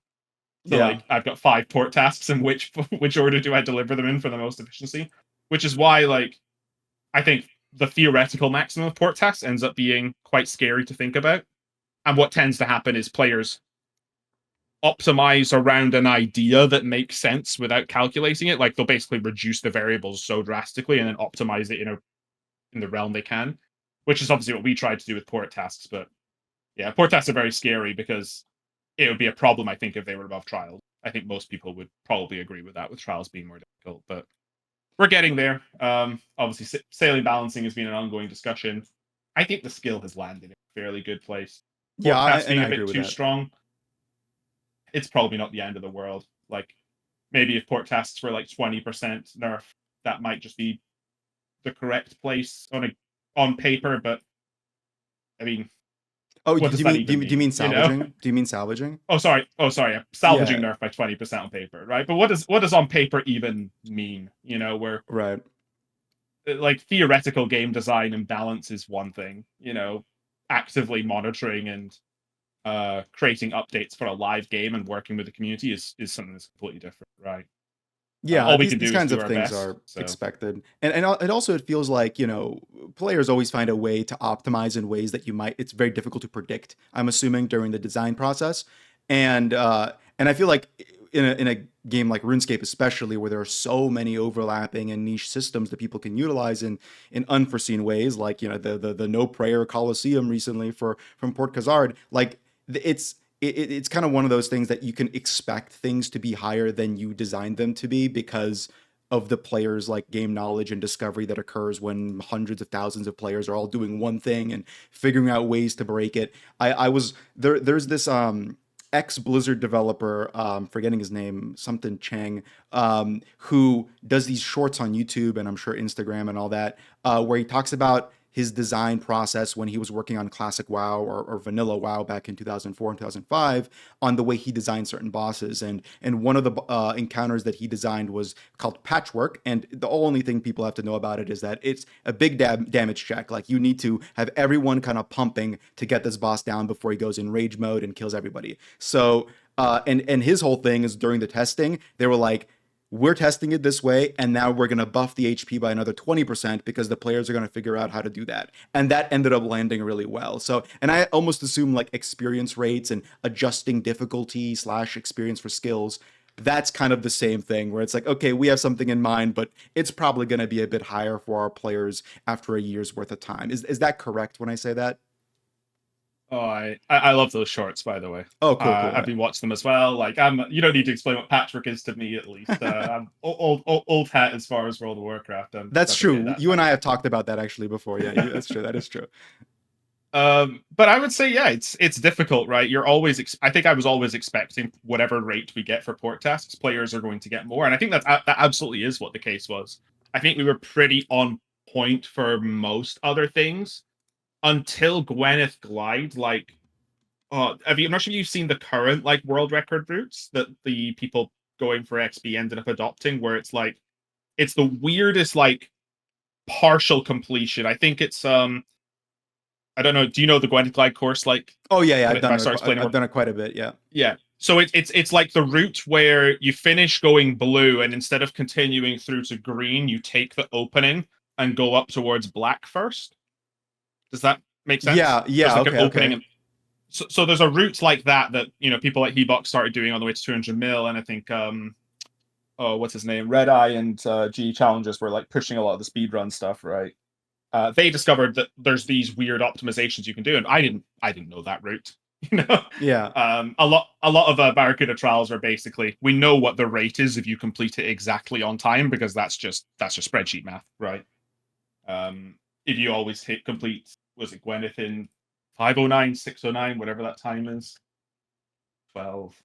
So like I've got 5 port tasks, and which order do I deliver them in for the most efficiency? Which is why like I think the theoretical maximum of port tasks ends up being quite scary to think about. And what tends to happen is players optimize around an idea that makes sense without calculating it. Like they'll basically reduce the variables so drastically and then optimize it in the realm they can, which is obviously what we tried to do with port tasks. But yeah, port tasks are very scary because it would be a problem, I think, if they were above trials. I think most people would probably agree with that, with trials being more difficult. But we're getting there. Obviously, sailing balancing has been an ongoing discussion. I think the skill has landed in a fairly good place. Yeah, Port being I a bit agree with too that. strong, it's probably not the end of the world. Like maybe if port tasks were like 20% nerf, that might just be the correct place on paper. But I mean, Oh, what do does you that mean even do you mean mean? salvaging? Do you mean salvaging? Oh, sorry. Salvaging Yeah. nerf by 20% on paper, right? But what does on paper even mean? Where Right. like theoretical game design and balance is one thing. Actively monitoring and creating updates for a live game and working with the community is something that's completely different, right? Yeah, All we can these do is kinds do of our things best. are So expected, and it also it feels like players always find a way to optimize in ways that it's very difficult to predict. I'm assuming during the design process, and I feel like in a game like RuneScape, especially where there are so many overlapping and niche systems that people can utilize in unforeseen ways, like the No Prayer Coliseum recently from Port Khazard. Like it's kind of one of those things that you can expect things to be higher than you designed them to be because of the players' like game knowledge and discovery that occurs when hundreds of thousands of players are all doing one thing and figuring out ways to break it. I was there. There's this ex Blizzard developer, forgetting his name, something Chang, who does these shorts on YouTube and I'm sure Instagram and all that, where he talks about his design process when he was working on classic WoW or vanilla WoW back in 2004 and 2005 on the way he designed certain bosses. And one of the encounters that he designed was called Patchwork. And the only thing people have to know about it is that it's a big damage check. Like you need to have everyone kind of pumping to get this boss down before he goes in rage mode and kills everybody. So and his whole thing is during the testing, they were like, we're testing it this way, and now we're going to buff the HP by another 20% because the players are going to figure out how to do that. And that ended up landing really well. So, and I almost assume like experience rates and adjusting difficulty / experience for skills, that's kind of the same thing where it's like, okay, we have something in mind, but it's probably going to be a bit higher for our players after a year's worth of time. Is that correct when I say that? Oh, I love those shorts, by the way. Oh, cool. I've been watching them as well. Like, you don't need to explain what Patchwork is to me, at least. I'm old hat as far as World of Warcraft. That's true. You and I have talked about that actually before. Yeah, that's true. That is true. But I would say, yeah, it's difficult, right? You're always. I think I was always expecting whatever rate we get for port tasks, players are going to get more, and I think that absolutely is what the case was. I think we were pretty on point for most other things until Gwyneth Glide. Like, I'm not sure if you've seen the current like world record routes that the people going for XP ended up adopting, where it's like it's the weirdest like partial completion. I think it's I don't know. Do you know the Gwyneth Glide course? Like, oh yeah, I've done it quite a bit. Yeah. Yeah. So it's like the route where you finish going blue, and instead of continuing through to green, you take the opening and go up towards black first. Does that make sense? Yeah. There's like Okay. an opening. Okay. So there's a route like that people like Hebox started doing on the way to 200 mil, and I think what's his name, Red Eye and G Challenges were like pushing a lot of the speedrun stuff, right? They discovered that there's these weird optimizations you can do, and I didn't know that route. Yeah. A lot of Barracuda trials are basically, we know what the rate is if you complete it exactly on time, because that's just spreadsheet math, right? If you always hit complete, was it Gwyneth in 509, 609, whatever that time is, 12.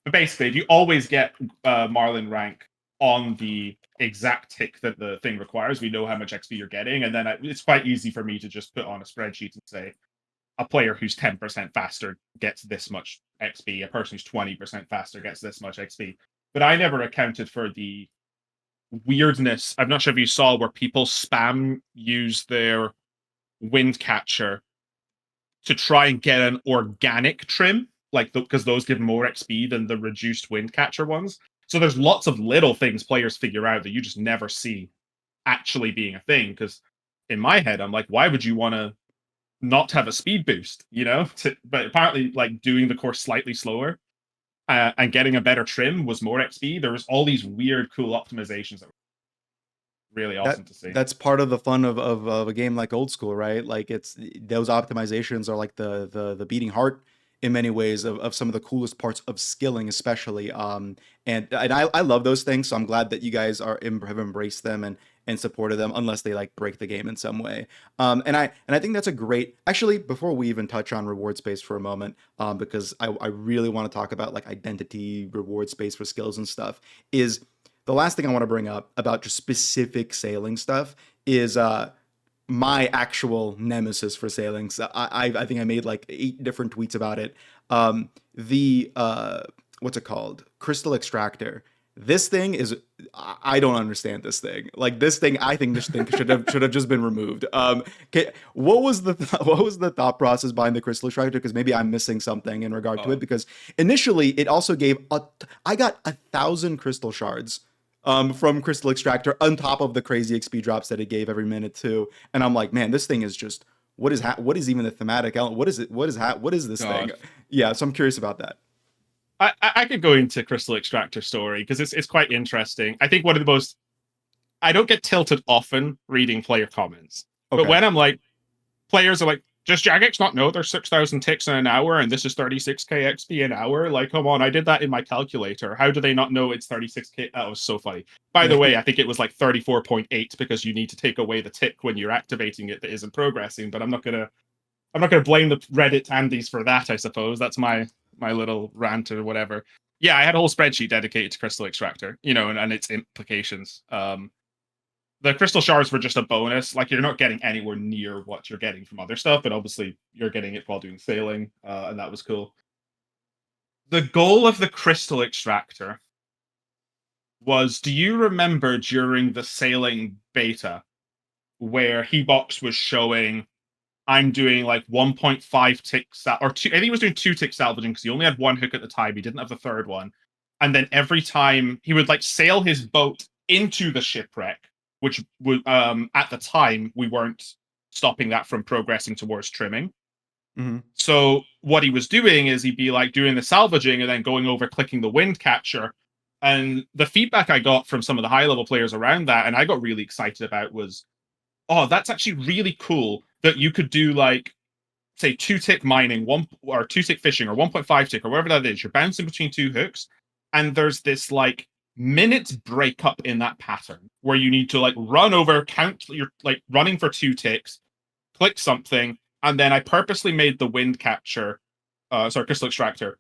But basically, if you always get Marlin rank on the exact tick that the thing requires, we know how much XP you're getting, and then it's quite easy for me to just put on a spreadsheet and say a player who's 10% faster gets this much XP, a person who's 20% faster gets this much XP. But I never accounted for the weirdness. I'm not sure if you saw where people spam use their wind catcher to try and get an organic trim, like because those give more XP than the reduced wind catcher ones. So there's lots of little things players figure out that you just never see actually being a thing. Because in my head, I'm like, why would you want to not have a speed boost? But apparently, like doing the course slightly slower and getting a better trim was more XP. There was all these weird, cool optimizations that were really awesome to see. That's part of the fun of a game like Old School, right? Like it's those optimizations are like the beating heart in many ways of some of the coolest parts of skilling, especially. And I love those things, so I'm glad that you guys have embraced them and supported them, unless they like break the game in some way. And I think that's a great. Actually, before we even touch on reward space for a moment, because I really want to talk about like identity, reward space for skills and stuff, is the last thing I want to bring up about just specific sailing stuff is my actual nemesis for sailing. So I think I made like 8 different tweets about it. The what's it called? Crystal Extractor. This thing is, I don't understand this thing. Like this thing, I think this thing should have just been removed. What was the thought process behind the Crystal Extractor? Because maybe I'm missing something in regard to it. Because initially, it also gave I got 1,000 crystal shards from Crystal Extractor on top of the crazy XP drops that it gave every minute too. And I'm like, man, this thing is just what is even the thematic element? What is it? What is this thing? Yeah, so I'm curious about that. I could go into Crystal Extractor story because it's quite interesting. I think one of the most I don't get tilted often reading player comments, but Okay. when I'm like, players are like, does Jagex not know there's 6,000 ticks in an hour and this is 36k XP an hour? Like, come on, I did that in my calculator. How do they not know it's 36k? That was so funny. By the way, I think it was like 34.8 because you need to take away the tick when you're activating it that isn't progressing. But I'm not gonna blame the Reddit Andes for that. I suppose that's my little rant or whatever. Yeah, I had a whole spreadsheet dedicated to Crystal Extractor, and its implications. The crystal shards were just a bonus. Like, you're not getting anywhere near what you're getting from other stuff, but obviously you're getting it while doing sailing, and that was cool. The goal of the crystal extractor was, do you remember during the sailing beta where Hebox was showing I'm doing like 1.5 tick or two, I think he was doing 2 tick salvaging because he only had one hook at the time. He didn't have the third one. And then every time he would like sail his boat into the shipwreck, which would at the time we weren't stopping that from progressing towards trimming. Mm-hmm. So what he was doing is he'd be like doing the salvaging and then going over clicking the wind catcher. And the feedback I got from some of the high level players around that, and I got really excited about, was, oh, that's actually really cool that you could do like, say, 2 tick mining, 2 tick fishing, or 1.5 tick, or whatever that is. You're bouncing between 2 hooks, and there's this like minutes breakup in that pattern where you need to like run over, count, you're like running for 2 ticks, click something, and then I purposely made the wind catcher, crystal extractor,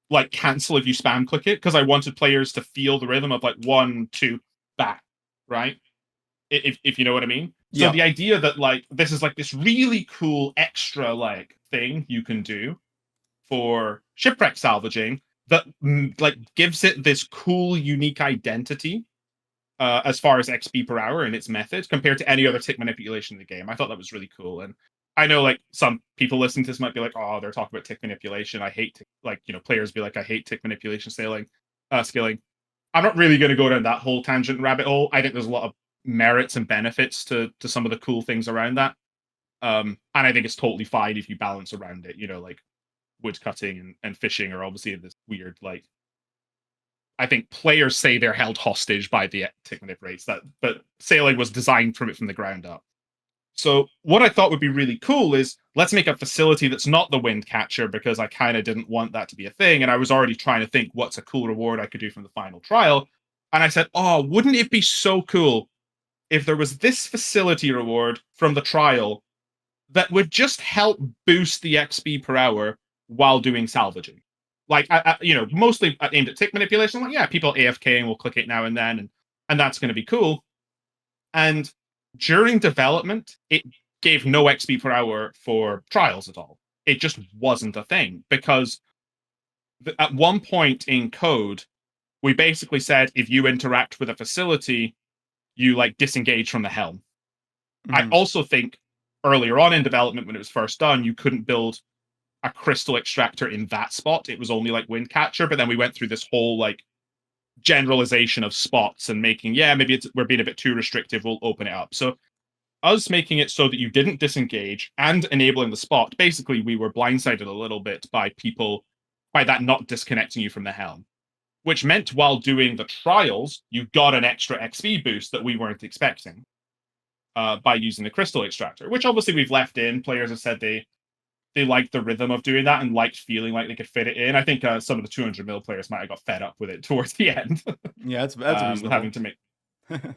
like cancel if you spam click it because I wanted players to feel the rhythm of like 1, 2, back, right? If you know what I mean. So Yeah. the idea that like this is like this really cool extra like thing you can do for shipwreck salvaging that like gives it this cool unique identity as far as XP per hour and its method compared to any other tick manipulation in the game. I thought that was really cool. And I know like some people listening to this might be like, oh, they're talking about tick manipulation. I hate tick, like, players be like, I hate tick manipulation skilling. I'm not really going to go down that whole tangent rabbit hole. I think there's a lot of merits and benefits to some of the cool things around that. And I think it's totally fine if you balance around it. Like wood cutting and fishing are obviously this weird, like, I think players say they're held hostage by the tick manip rates, but sailing was designed from the ground up. So what I thought would be really cool is, let's make a facility that's not the wind catcher, because I kind of didn't want that to be a thing. And I was already trying to think what's a cool reward I could do from the final trial. And I said, oh, wouldn't it be so cool if there was this facility reward from the trial that would just help boost the XP per hour while doing salvaging? Like, mostly aimed at tick manipulation. Like, yeah, people AFKing will click it now and then, and that's going to be cool. And during development, it gave no XP per hour for trials at all. It just wasn't a thing, because at one point in code, we basically said if you interact with a facility, you like disengage from the helm. I also think earlier on in development, when it was first done, you couldn't build a crystal extractor in that spot. It was only like wind catcher. But then we went through this whole like generalization of spots and making, maybe we're being a bit too restrictive, we'll open it up. So us making it so that you didn't disengage and enabling the spot, basically we were blindsided a little bit by that not disconnecting you from the helm, which meant while doing the trials, you got an extra XP boost that we weren't expecting by using the crystal extractor, which obviously we've left in. Players have said they liked the rhythm of doing that and liked feeling like they could fit it in. I think some of the 200 mil players might have got fed up with it towards the end. Yeah, that's reasonable. Having to make.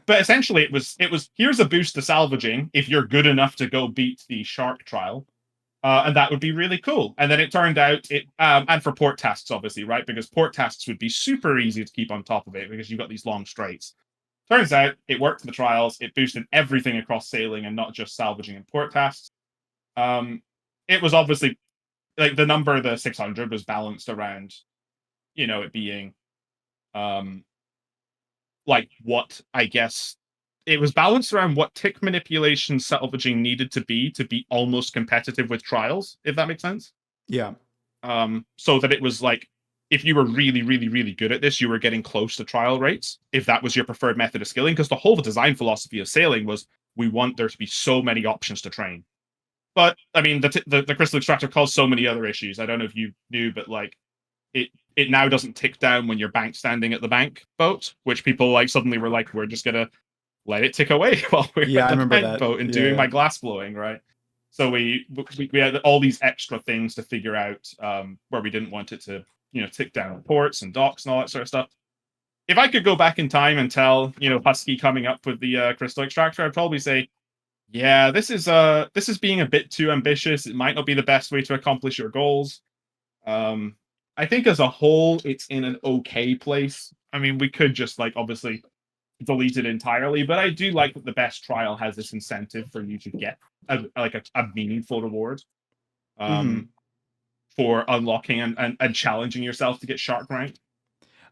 But essentially, it was here's a boost to salvaging if you're good enough to go beat the shark trial, and that would be really cool. And then it turned out and for port tasks, obviously, right? Because port tasks would be super easy to keep on top of it because you've got these long straights. Turns out it worked for the trials. It boosted everything across sailing and not just salvaging and port tasks. It was obviously like the 600 was balanced around, it being like what I guess it was balanced around what tick manipulation salvaging needed to be almost competitive with trials, if that makes sense. Yeah. So that it was like, if you were really, really, really good at this, you were getting close to trial rates, if that was your preferred method of skilling. Because the whole design philosophy of sailing was, we want there to be so many options to train. But I mean, the crystal extractor caused so many other issues. I don't know if you knew, but like, it it now doesn't tick down when you're bank standing at the bank boat, which people like suddenly were like, we're just gonna let it tick away while we're Yeah, at I the remember bank that. boat and doing Yeah. my glass blowing, right? So we had all these extra things to figure out where we didn't want it to, tick down ports and docks and all that sort of stuff. If I could go back in time and tell, Husky coming up with the crystal extractor, I'd probably say, yeah, this is being a bit too ambitious. It might not be the best way to accomplish your goals. Um, I think as a whole, it's in an okay place. I mean, we could just like obviously delete it entirely, but I do like that the best trial has this incentive for you to get a meaningful reward Hmm. um, for unlocking and challenging yourself to get shark rank.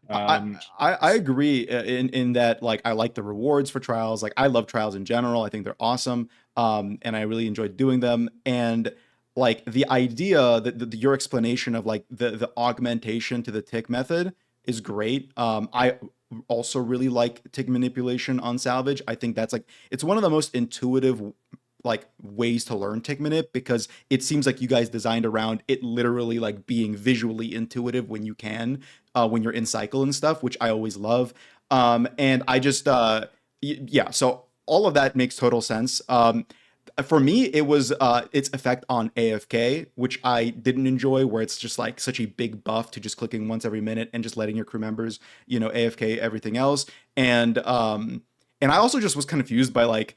I, Um, I agree in that, like, I like the rewards for trials. Like, I love trials in general. I think they're awesome. And I really enjoyed doing them. And like the idea that your explanation of like the augmentation to the tick method is great. I also really like tick manipulation on salvage. I think that's like it's one of the most intuitive like ways to learn tick manip, because it seems like you guys designed around it literally like being visually intuitive when you can, when you're in cycle and stuff, which I always love. And I just yeah, so all of that makes total sense. For me, it was its effect on AFK, which I didn't enjoy, where it's just like such a big buff to just clicking once every minute and just letting your crew members, AFK everything else. And I also just was confused by like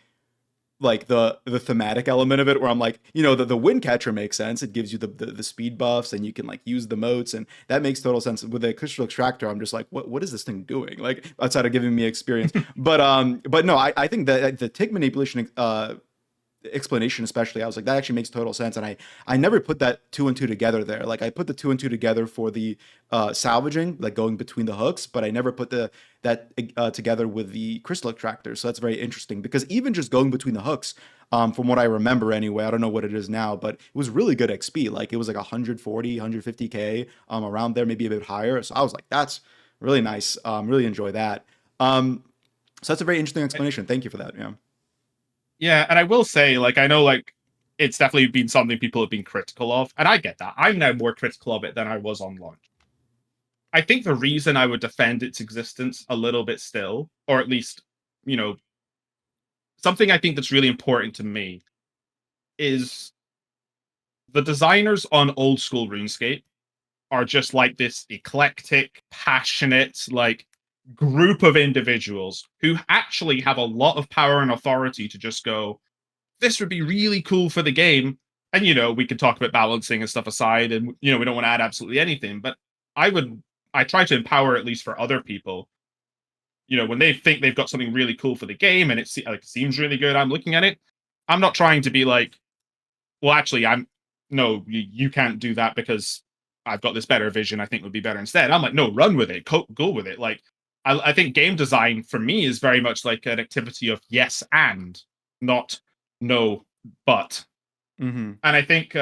the thematic element of it, where I'm like, the wind catcher makes sense. It gives you the speed buffs, and you can like use the motes, and that makes total sense. With the crystal extractor, I'm just like, what is this thing doing, like, outside of giving me experience? But no, I think that the tick manipulation explanation, especially, I was like, that actually makes total sense. And I never put that two and two together there. Like, I put the two and two together for the salvaging, like going between the hooks, but I never put that together with the crystal extractor. So that's very interesting, because even just going between the hooks, from what I remember anyway, I don't know what it is now, but it was really good XP. Like, it was like 140 150k, around there, maybe a bit higher. So I was like, that's really nice. Really enjoy that. So that's a very interesting explanation. Thank you for that. Yeah. yeah, and I will say, like, I know, like, it's definitely been something people have been critical of, and I get that. I'm now more critical of it than I was on launch. I think the reason I would defend its existence a little bit still, or at least, you know, something I think that's really important to me is the designers on old school RuneScape are just like this eclectic, passionate, like group of individuals who actually have a lot of power and authority to just go, this would be really cool for the game. And we can talk about balancing and stuff aside, and we don't want to add absolutely anything, but I would I try to empower at least for other people. When they think they've got something really cool for the game and it seems really good, I'm looking at it. I'm not trying to be like, well, actually, no, you can't do that because I've got this better vision. I think would be better instead. I'm like, no, run with it, go with it. Like, I think game design for me is very much like an activity of yes and, not no but. Mm-hmm. And I think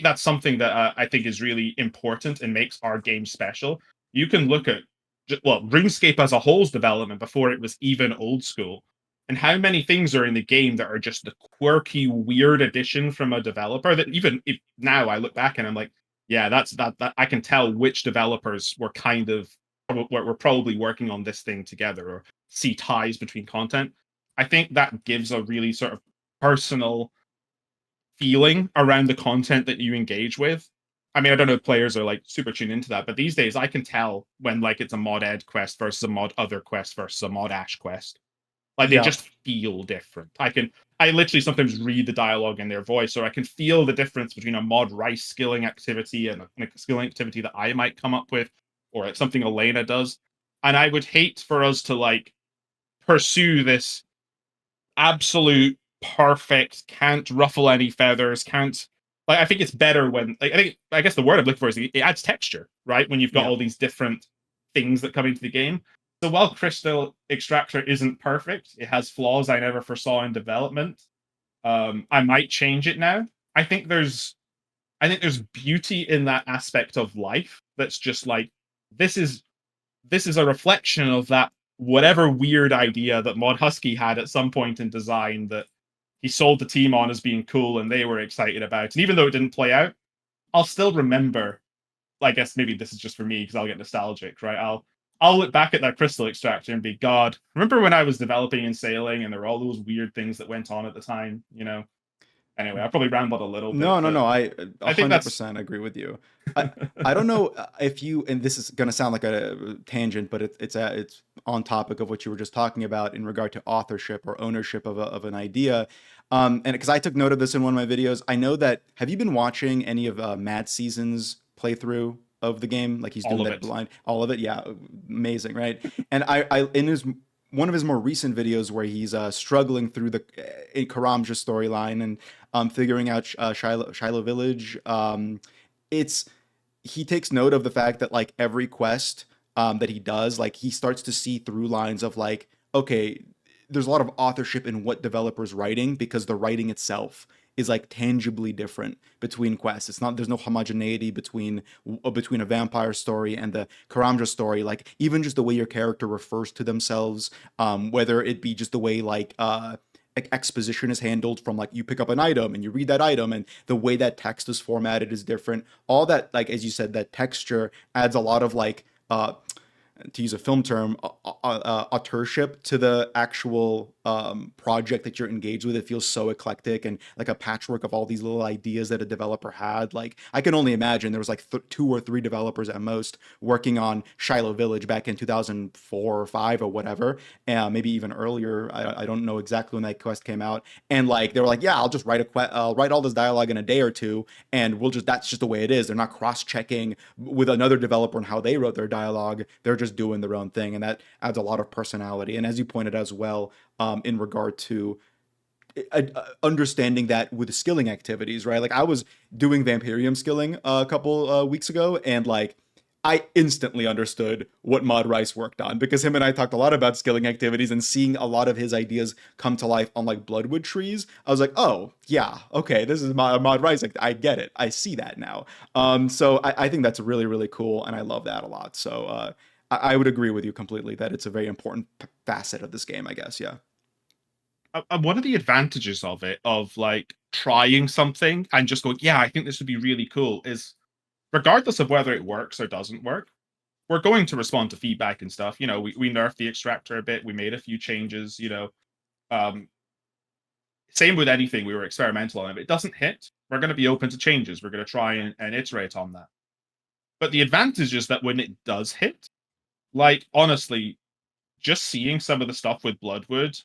that's something that I think is really important and makes our game special. You can look at RuneScape as a whole's development before it was even old school, and how many things are in the game that are just the quirky, weird addition from a developer that even if now I look back and I'm like, yeah, that I can tell which developers were were probably working on this thing together or see ties between content. I think that gives a really sort of personal feeling around the content that you engage with. I mean, I don't know if players are like super tuned into that, but these days I can tell when like it's a mod ed quest versus a mod other quest versus a mod ash quest. Like they Yeah. just feel different. I literally sometimes read the dialogue in their voice, or I can feel the difference between a mod rice skilling activity and a skilling activity that I might come up with, or like something Elena does. And I would hate for us to like pursue this absolute perfect, can't ruffle any feathers, can't like I think it's better when like I guess the word I'm looking for is it adds texture, right? When you've got Yeah. all these different things that come into the game. So while Crystal Extractor isn't perfect, it has flaws I never foresaw in development. I might change it now. I think there's beauty in that aspect of life that's just like this is this is a reflection of that whatever weird idea that Mod Husky had at some point in design that he sold the team on as being cool and they were excited about. And even though it didn't play out, I'll still remember I guess maybe this is just for me because I'll get nostalgic, right? I'll look back at that crystal extractor and be, God, remember when I was developing and sailing and there were all those weird things that went on at the time, you know? Anyway, I probably rambled a little bit, No, no, but no. I I think that's 100% agree with you. I I don't know if you, and this is gonna sound like a tangent, but it's on topic of what you were just talking about in regard to authorship or ownership of an idea. And because I took note of this in one of my videos, I know that. Have you been watching any of Matt Season's playthrough of the game? Like he's all doing of that it. blind, all of it. Yeah, amazing, right? And I in his one of his more recent videos where he's struggling through the Karamja storyline and figuring out Shiloh Village. It's He takes note of the fact that like every quest that he does, like he starts to see through lines of like, okay, there's a lot of authorship in what developers writing because the writing itself is like tangibly different between quests. It's not There's no homogeneity between a vampire story and the Karamja story. Like even just the way your character refers to themselves, whether it be just the way like exposition is handled from like you pick up an item and you read that item and the way that text is formatted is different. All that, like as you said, that texture adds a lot of like to use a film term, authorship to the actual project that you're engaged with. It feels so eclectic and like a patchwork of all these little ideas that a developer had. Like I can only imagine there was like two or three developers at most working on Shiloh Village back in 2004 or five or whatever, and maybe even earlier. I don't know exactly when that quest came out. And like they were like, yeah, I'll just I'll write all this dialogue in a day or two, and that's just the way it is. They're not cross checking with another developer on how they wrote their dialogue. They're just doing their own thing, and that adds a lot of personality. And as you pointed as well, in regard to understanding that with skilling activities, right? Like I was doing Vampirium skilling a couple weeks ago, and like I instantly understood what Mod Rice worked on because him and I talked a lot about skilling activities and seeing a lot of his ideas come to life on like Bloodwood trees. I was like, oh yeah, okay, this is Mod Rice. I get it. I see that now. So I think that's really really cool, and I love that a lot. So I would agree with you completely that it's a very important facet of this game, I guess. Yeah. One of the advantages of it, of like trying something and just going, yeah, I think this would be really cool, is regardless of whether it works or doesn't work, we're going to respond to feedback and stuff. You know, we nerfed the extractor a bit, we made a few changes, you know. Um, Same with anything we were experimental on. If it doesn't hit, we're going to be open to changes. We're going to try and iterate on that. But the advantage is that when it does hit, like honestly, just seeing some of the stuff with Bloodwood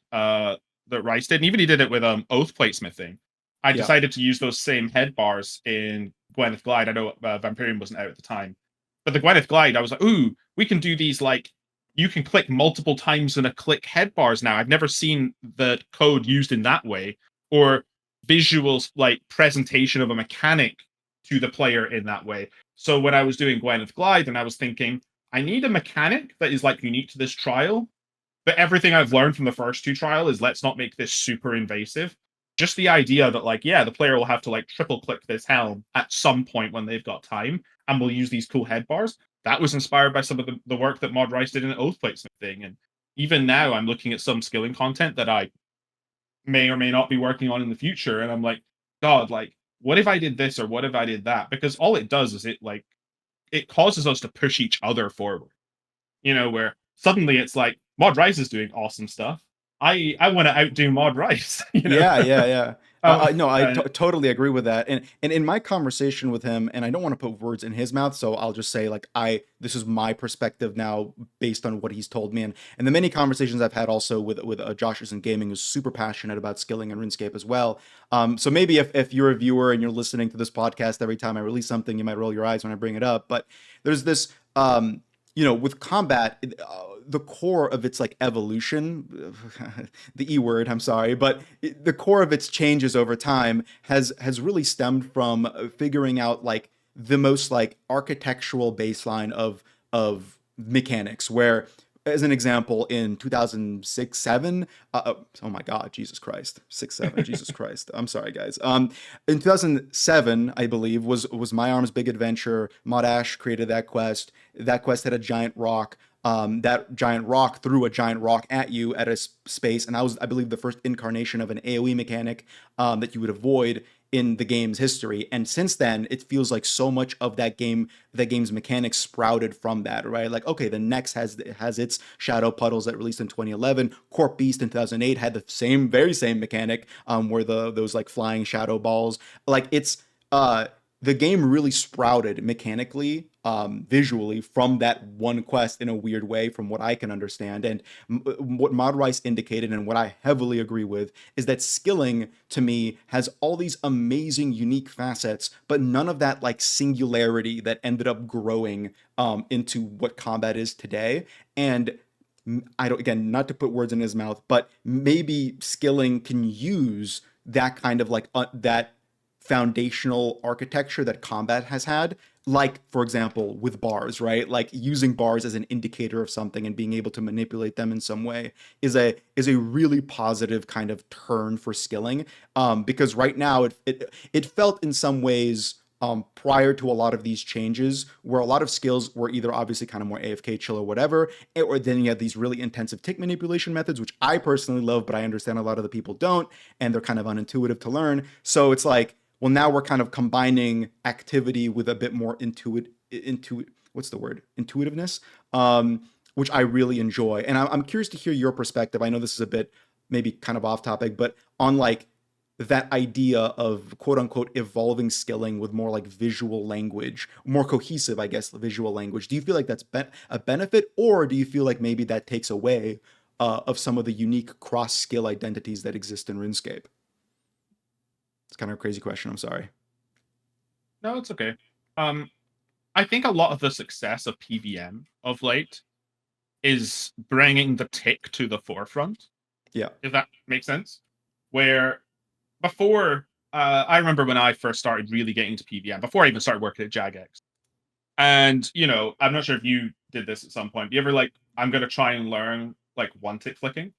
that Rice did, and even he did it with Oath Platesmithing. I Yeah. decided to use those same head bars in Gwyneth Glide. I know Vampirium wasn't out at the time, but the Gwyneth Glide, I was like, ooh, we can do these like you can click multiple times in a click head bars now. I've never seen the code used in that way, or visuals like presentation of a mechanic to the player in that way. So when I was doing Gwyneth Glide, and I was thinking, I need a mechanic that is like unique to this trial, but everything I've learned from the first two trial is let's not make this super invasive. Just the idea that like, yeah, the player will have to like triple click this helm at some point when they've got time, and we'll use these cool head bars. That was inspired by some of the work that Mod Rice did in Oath Platesmithing. And even now I'm looking at some skilling content that I may or may not be working on in the future. And I'm like, God, like, what if I did this or what if I did that? Because all it does is it causes us to push each other forward. You know, where suddenly it's like Mod Rice is doing awesome stuff. I want to outdo Mod Rice. You know. Yeah, yeah, yeah. No, I And totally agree with that. And in my conversation with him, and I don't want to put words in his mouth, so I'll just say like this is my perspective now based on what he's told me, and the many conversations I've had also with Josh isn't gaming, who's super passionate about skilling and RuneScape as well. So maybe if you're a viewer and you're listening to this podcast every time I release something, you might roll your eyes when I bring it up. But there's this with combat, the core of its like evolution, the E word, I'm sorry, but the core of its changes over time has really stemmed from figuring out like the most like architectural baseline of mechanics. Where, as an example, in 2006, seven, oh my God, Jesus Christ, 6, 7, Jesus Christ, I'm sorry, guys. In 2007, I believe was My Arm's big adventure. Mod Ash created that quest. That quest had a giant rock. That giant rock threw a giant rock at you at a space, and that was, I believe, the first incarnation of an AOE mechanic that you would avoid. in the game's history. And since then, it feels like so much of that game's mechanics sprouted from that, right? Like, okay, the next has its shadow puddles that released in 2011. Corp Beast in 2008 had the very same mechanic, where those like flying shadow balls. Like the game really sprouted mechanically, visually from that one quest in a weird way, from what I can understand. And what Mod Rice indicated, and what I heavily agree with, is that skilling to me has all these amazing, unique facets, but none of that like singularity that ended up growing into what combat is today. And I don't, again, not to put words in his mouth, but maybe skilling can use that kind of like that foundational architecture that combat has had, like for example with bars, right? Like using bars as an indicator of something and being able to manipulate them in some way is a really positive kind of turn for skilling, because right now it felt in some ways, prior to a lot of these changes, where a lot of skills were either obviously kind of more AFK chill or whatever, or then you have these really intensive tick manipulation methods, which I personally love, but I understand a lot of the people don't, and they're kind of unintuitive to learn. So it's like, well, now we're kind of combining activity with a bit more what's the word? Intuitiveness, which I really enjoy. And I'm curious to hear your perspective. I know this is a bit maybe kind of off topic, but on like that idea of quote unquote evolving skilling with more like visual language, more cohesive, I guess, visual language. Do you feel like that's a benefit, or do you feel like maybe that takes away of some of the unique cross skill identities that exist in RuneScape? It's kind of a crazy question. I'm sorry. No, it's okay. I think a lot of the success of PVM of late is bringing the tick to the forefront, Yeah. if that makes sense. Where before, I remember when I first started really getting into PVM, before I even started working at Jagex. And, I'm not sure if you did this at some point. You ever like, I'm going to try and learn like one tick flicking?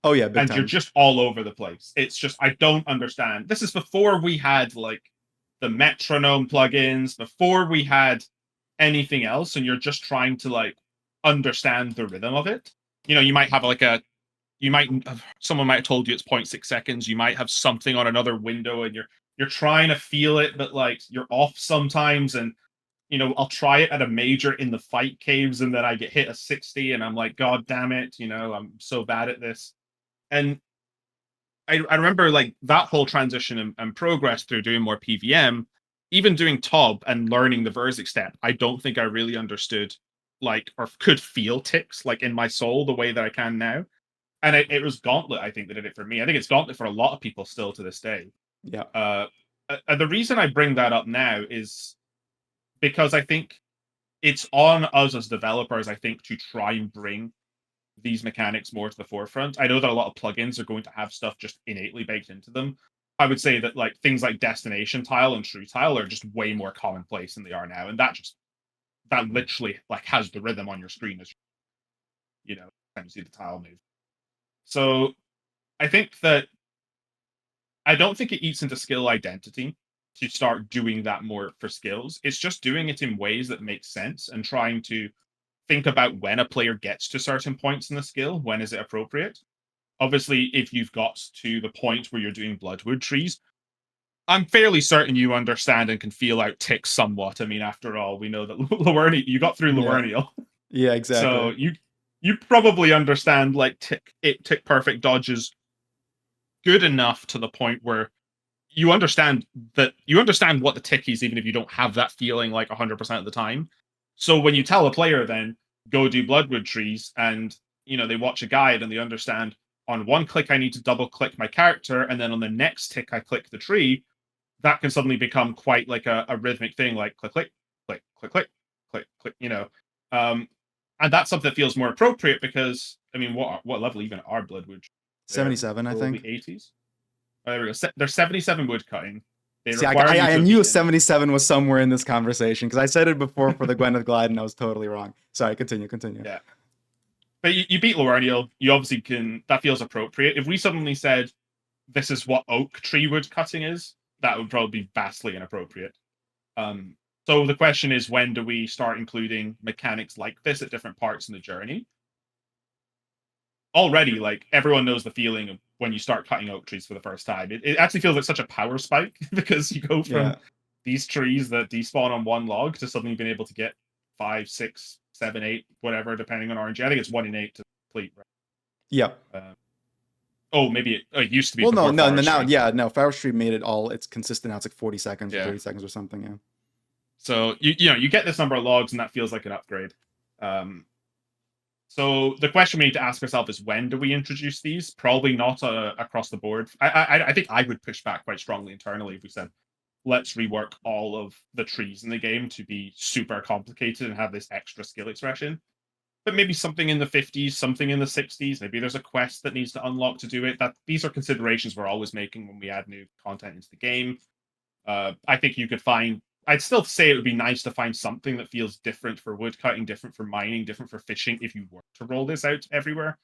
Oh yeah, big And you're time. just all over the place. It's just, I don't understand. This is before we had like the metronome plugins, before we had anything else, and you're just trying to like understand the rhythm of it. You might have like someone might have told you it's 0.6 seconds. You might have something on another window, and you're trying to feel it, but like you're off sometimes. And I'll try it at a major in the fight caves, and then I get hit a 60, and I'm like, God damn it, I'm so bad at this. And I remember like that whole transition and progress through doing more PVM, even doing TOB and learning the Verzic step. I don't think I really understood like, or could feel ticks like in my soul the way that I can now. And it was Gauntlet, I think, that did it for me. I think it's Gauntlet for a lot of people still to this day. Yeah. The reason I bring that up now is because I think it's on us as developers, I think, to try and bring these mechanics more to the forefront. I know that a lot of plugins are going to have stuff just innately baked into them. I would say that like things like Destination Tile and True Tile are just way more commonplace than they are now, and that literally like has the rhythm on your screen as time you see the tile move. So I think that I don't think it eats into skill identity to start doing that more for skills. It's just doing it in ways that make sense and trying to think about when a player gets to certain points in the skill, when is it appropriate. Obviously, if you've got to the point where you're doing Bloodwood trees, I'm fairly certain you understand and can feel out ticks somewhat. I mean, after all, we know that you got through Yeah. Livernial. Yeah, So exactly. you probably understand like tick perfect dodges good enough to the point where you understand what the tick is, even if you don't have that feeling like 100% of the time. So when you tell a player then go do Bloodwood trees, and they watch a guide and they understand on one click I need to double click my character, and then on the next tick I click the tree, that can suddenly become quite like a rhythmic thing, like click click click click click click click. Um, and that's something that feels more appropriate because I mean, what level even are Bloodwood? They're 77, I probably think. 80s. Oh, there we go. There's 77 wood cutting. They See, require you I to have knew beaten. 77 was somewhere in this conversation because I said it before for the Gwyneth Glide and I was totally wrong. Sorry, continue. Yeah. But you beat Lorniel, you obviously can. That feels appropriate. If we suddenly said this is what oak tree wood cutting is, that would probably be vastly inappropriate. Um, so the question is, when do we start including mechanics like this at different parts in the journey? Already, like everyone knows the feeling of when you start cutting oak trees for the first time. It actually feels like such a power spike because you go Yeah. from these trees that despawn on one log to suddenly being able to get 5, 6, 7, 8, whatever, depending on RNG. I think it's 1 in 8 to complete. Yeah. Right? Oh, maybe it used to be Well, no, before no, no, now, forestry. yeah, no. Forestry made it all. It's consistent now. It's like 40 seconds or Yeah. 30 seconds or something. Yeah. So you get this number of logs, and that feels like an upgrade. Um, so the question we need to ask ourselves is, when do we introduce these? Probably not across the board. I think I would push back quite strongly internally if we said, let's rework all of the trees in the game to be super complicated and have this extra skill expression. But maybe something in the 50s, something in the 60s. Maybe there's a quest that needs to unlock to do it. That these are considerations we're always making when we add new content into the game. I think you could find. I'd still say it would be nice to find something that feels different for woodcutting, different for mining, different for fishing if you were to roll this out everywhere.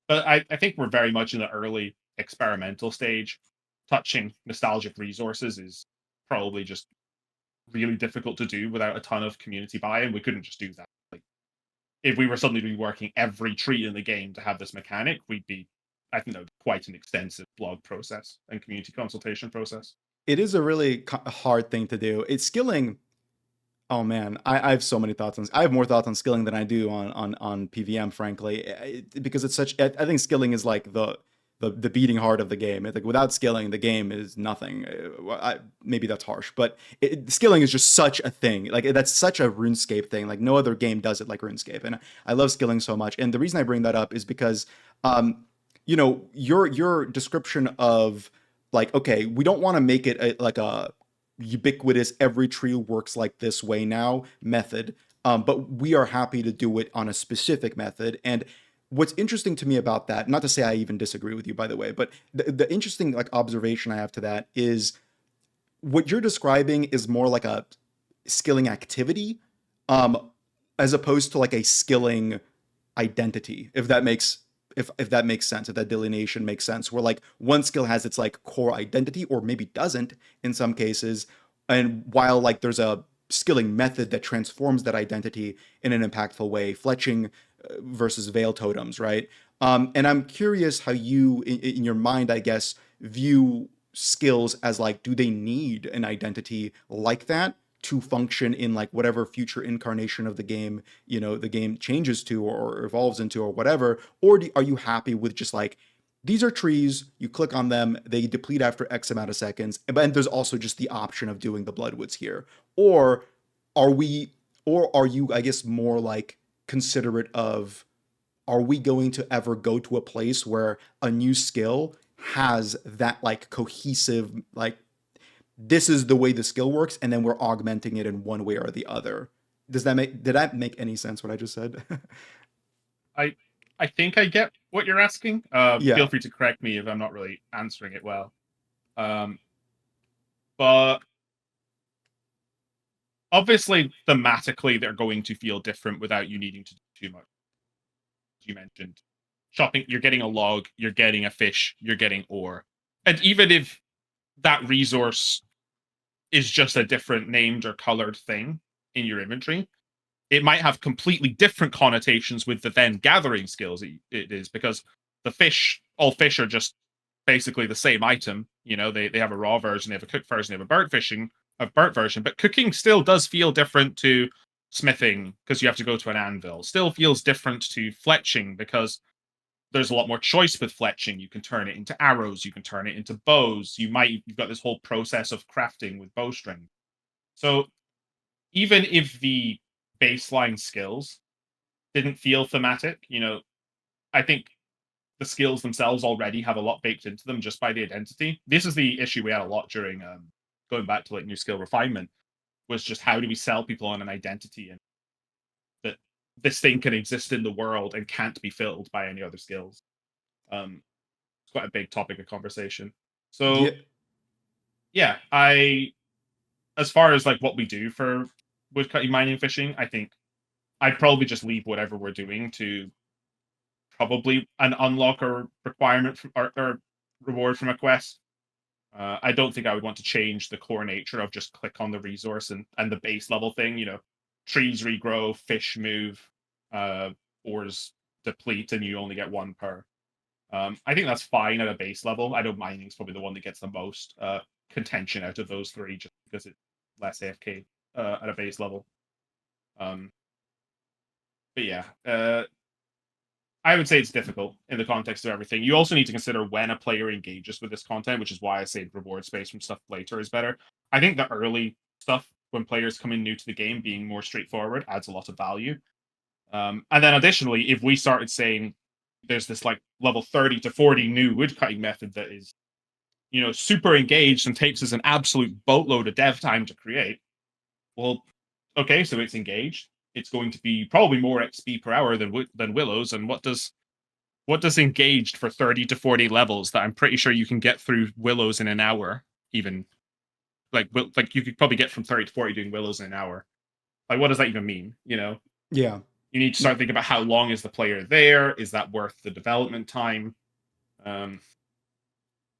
But I think we're very much in the early experimental stage. Touching nostalgic resources is probably just really difficult to do without a ton of community buy-in. We couldn't just do that. Like, if we were suddenly reworking every tree in the game to have this mechanic, we'd be, I think that would be quite an extensive blog process and community consultation process. It is a really hard thing to do. It's skilling. Oh man, I have so many thoughts on. I have more thoughts on skilling than I do on PVM, frankly, because it's such. I think skilling is like the beating heart of the game. It's like without skilling, the game is nothing. Maybe that's harsh, but skilling is just such a thing. Like that's such a RuneScape thing. Like no other game does it like RuneScape, and I love skilling so much. And the reason I bring that up is because, your description of like, okay, we don't want to make it like a ubiquitous every tree works like this way now method, but we are happy to do it on a specific method. And what's interesting to me about that, not to say I even disagree with you, by the way, but the interesting like observation I have to that is what you're describing is more like a skilling activity, um, as opposed to like a skilling identity, if that makes sense, if that delineation makes sense, where like one skill has its like core identity or maybe doesn't in some cases, and while like there's a skilling method that transforms that identity in an impactful way, fletching versus veil totems, right? And I'm curious how you in your mind, I guess, view skills as like, do they need an identity like that to function in like whatever future incarnation of the game, the game changes to or evolves into or whatever? Or are you happy with just like, these are trees, you click on them, they deplete after X amount of seconds, but there's also just the option of doing the bloodwoods here? Or are we, or are you, I guess, more like considerate of, are we going to ever go to a place where a new skill has that like cohesive, like, this is the way the skill works, and then we're augmenting it in one way or the other? Did that make any sense what I just said? I I think I get what you're asking. Feel Yeah. free to correct me if I'm not really answering it well. Um, but obviously, thematically, they're going to feel different without you needing to do too much. As you mentioned, shopping, you're getting a log, you're getting a fish, you're getting ore, and even if that resource is just a different named or colored thing in your inventory, it might have completely different connotations with the then gathering skills it is, because all fish are just basically the same item. They have a raw version, they have a cooked version, they have a burnt version, but cooking still does feel different to smithing because you have to go to an anvil. Still feels different to fletching because there's a lot more choice with fletching. You can turn it into arrows, you can turn it into bows. You've got this whole process of crafting with bowstring. So even if the baseline skills didn't feel thematic, I think the skills themselves already have a lot baked into them just by the identity. This is the issue we had a lot during going back to like new skill refinement, was just how do we sell people on an identity, and that this thing can exist in the world and can't be filled by any other skills. It's quite a big topic of conversation. Yeah. So yeah, as far as like what we do for woodcutting, mining, fishing, I think I'd probably just leave whatever we're doing to probably an unlock or requirement or reward from a quest. I don't think I would want to change the core nature of just click on the resource and the base level thing. Trees regrow, fish move, ores deplete, and you only get one per. I think that's fine at a base level. I know mining's probably the one that gets the most contention out of those three, just because it's less AFK at a base level. But yeah, I would say it's difficult in the context of everything. You also need to consider when a player engages with this content, which is why I say reward space from stuff later is better. I think the early stuff, when players come in new to the game, being more straightforward adds a lot of value. And then additionally, if we started saying there's this like level 30 to 40 new woodcutting method that is, super engaged and takes us an absolute boatload of dev time to create, well, okay, so it's engaged. It's going to be probably more XP per hour than Willows. And what does engaged for 30 to 40 levels that I'm pretty sure you can get through Willows in an hour, even like you could probably get from 30 to 40 doing Willows in an hour. Like, what does that even mean? Yeah. You need to start thinking about how long is the player there? Is that worth the development time?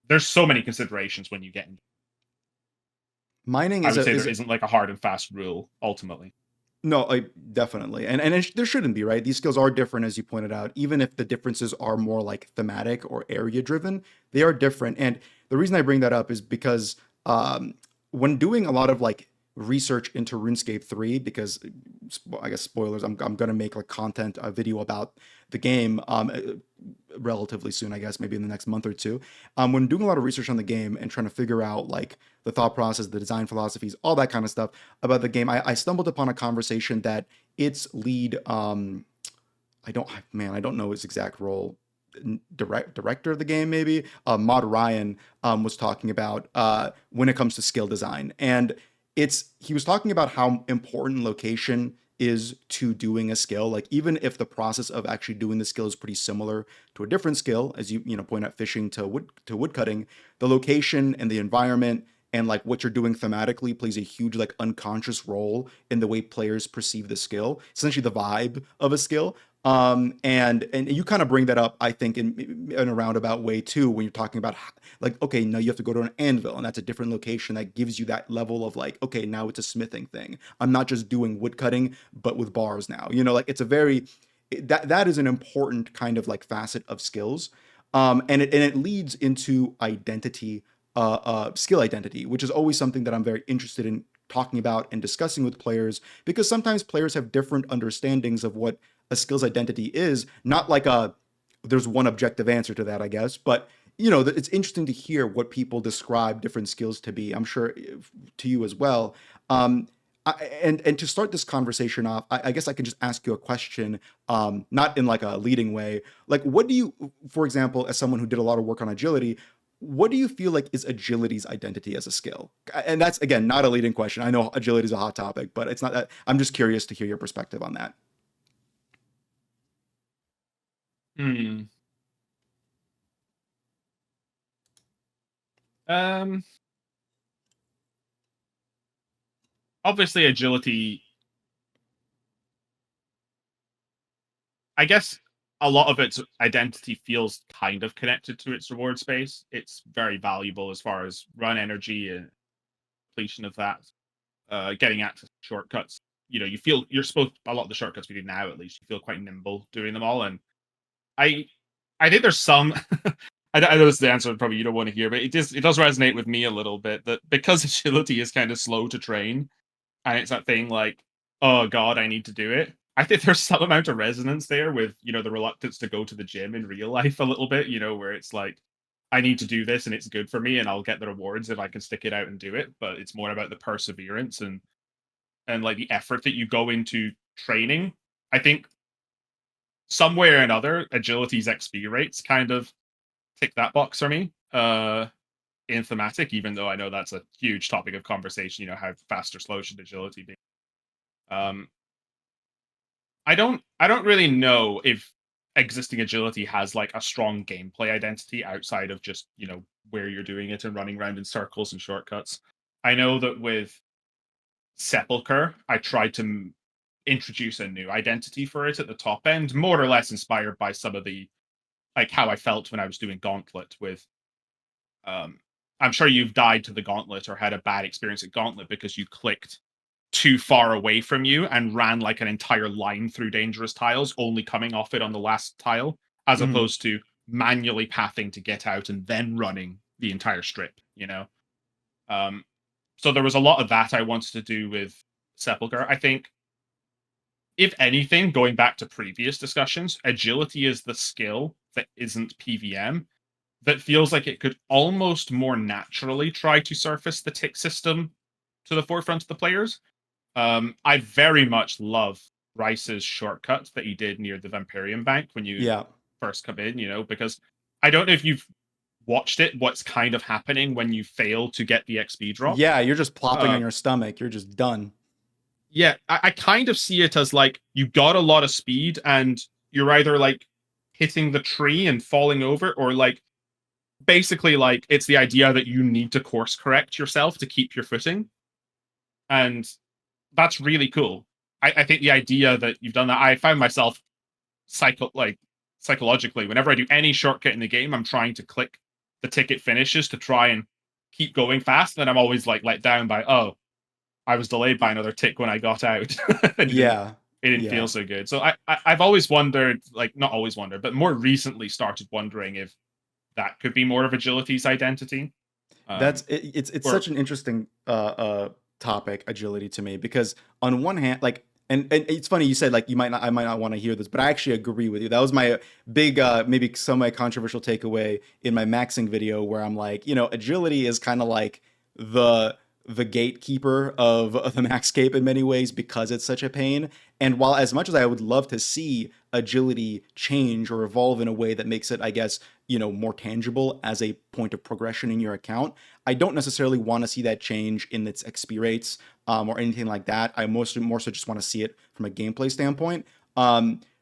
There's so many considerations when you get in. Mining I is would say there isn't like a hard and fast rule ultimately. No, definitely, and there shouldn't be, right? These skills are different, as you pointed out. Even if the differences are more like thematic or area driven, they are different. And the reason I bring that up is because when doing a lot of like research into RuneScape 3, because I guess spoilers, I'm gonna make like content, a video about the game relatively soon, I guess maybe in the next month or two. When doing a lot of research on the game and trying to figure out like the thought process, the design philosophies, all that kind of stuff about the game, I stumbled upon a conversation that its lead, I don't know his exact role, director of the game, maybe Mod Ryan, was talking about when it comes to skill design. And he was talking about how important location is to doing a skill. Like, even if the process of actually doing the skill is pretty similar to a different skill, as you point out, fishing to wood cutting, the location and the environment and like what you're doing thematically plays a huge like unconscious role in the way players perceive the skill, essentially the vibe of a skill. And you kind of bring that up, I think, in a roundabout way too, when you're talking about like, okay, now you have to go to an anvil, and that's a different location that gives you that level of like, okay, now it's a smithing thing. I'm not just doing wood cutting, but with bars now. Like it's a very that is an important kind of like facet of skills, and it leads into identity, skill identity, which is always something that I'm very interested in talking about and discussing with players, because sometimes players have different understandings of what a skill's identity is. Not like there's one objective answer to that, I guess, but it's interesting to hear what people describe different skills to be. I'm sure to you as well. And to start this conversation off, I guess I can just ask you a question, not in like a leading way. Like, what do you, for example, as someone who did a lot of work on agility, what do you feel like is agility's identity as a skill? And that's, again, not a leading question. I know agility is a hot topic, but it's not that. I'm just curious to hear your perspective on that. Hmm. Obviously, agility, I guess a lot of its identity feels kind of connected to its reward space. It's very valuable as far as run energy and completion of that, getting access to shortcuts. You're supposed, a lot of the shortcuts we do now, at least, you feel quite nimble doing them all. And I I think there's some. I know this is the answer probably you don't want to hear, but it does resonate with me a little bit that because agility is kind of slow to train, and it's that thing like, oh god, I need to do it. I think there's some amount of resonance there with the reluctance to go to the gym in real life a little bit, where it's like, I need to do this and it's good for me and I'll get the rewards if I can stick it out and do it. But it's more about the perseverance and like the effort that you go into training. I think somewhere or another, agility's XP rates kind of tick that box for me. In thematic, even though I know that's a huge topic of conversation, how fast or slow should agility be? Um, I don't really know if existing agility has like a strong gameplay identity outside of just, where you're doing it and running around in circles and shortcuts. I know that with Sepulchre, I tried to introduce a new identity for it at the top end, more or less inspired by some of the like how I felt when I was doing Gauntlet with I'm sure you've died to the Gauntlet or had a bad experience at Gauntlet because you clicked too far away from you and ran like an entire line through dangerous tiles, only coming off it on the last tile, as Mhm. opposed to manually pathing to get out and then running the entire strip, you know? So there was a lot of that I wanted to do with Sepulchre. I think, if anything, going back to previous discussions, agility is the skill that isn't PVM that feels like it could almost more naturally try to surface the tick system to the forefront of the players. I very much love Rice's shortcut that he did near the Vampirium Bank when you Yeah. first come in, because I don't know if you've watched it, what's kind of happening when you fail to get the XP drop. Yeah, you're just plopping on Uh, your stomach. You're just done. yeah, I kind of see it as like you got a lot of speed and you're either like hitting the tree and falling over, or like basically like it's the idea that you need to course correct yourself to keep your footing. And that's really cool. I think the idea that you've done that, I found myself psychologically, whenever I do any shortcut in the game, I'm trying to click the ticket finishes to try and keep going fast. And I'm always like let down by, oh, I was delayed by another tick when I got out. And Yeah. it didn't Yeah. feel so good. So I've always wondered, like not always wondered, but more recently started wondering if that could be more of agility's identity. It's Or such an interesting topic, agility, to me, because on one hand, like, and it's funny you said, like, I might not want to hear this, but I actually agree with you. That was my big maybe semi controversial takeaway in my maxing video, where I'm like, agility is kind of like the the gatekeeper of the Maxscape in many ways, because it's such a pain. And while, as much as I would love to see agility change or evolve in a way that makes it, I guess, more tangible as a point of progression in your account, I don't necessarily want to see that change in its XP rates, or anything like that. I more so just want to see it from a gameplay standpoint.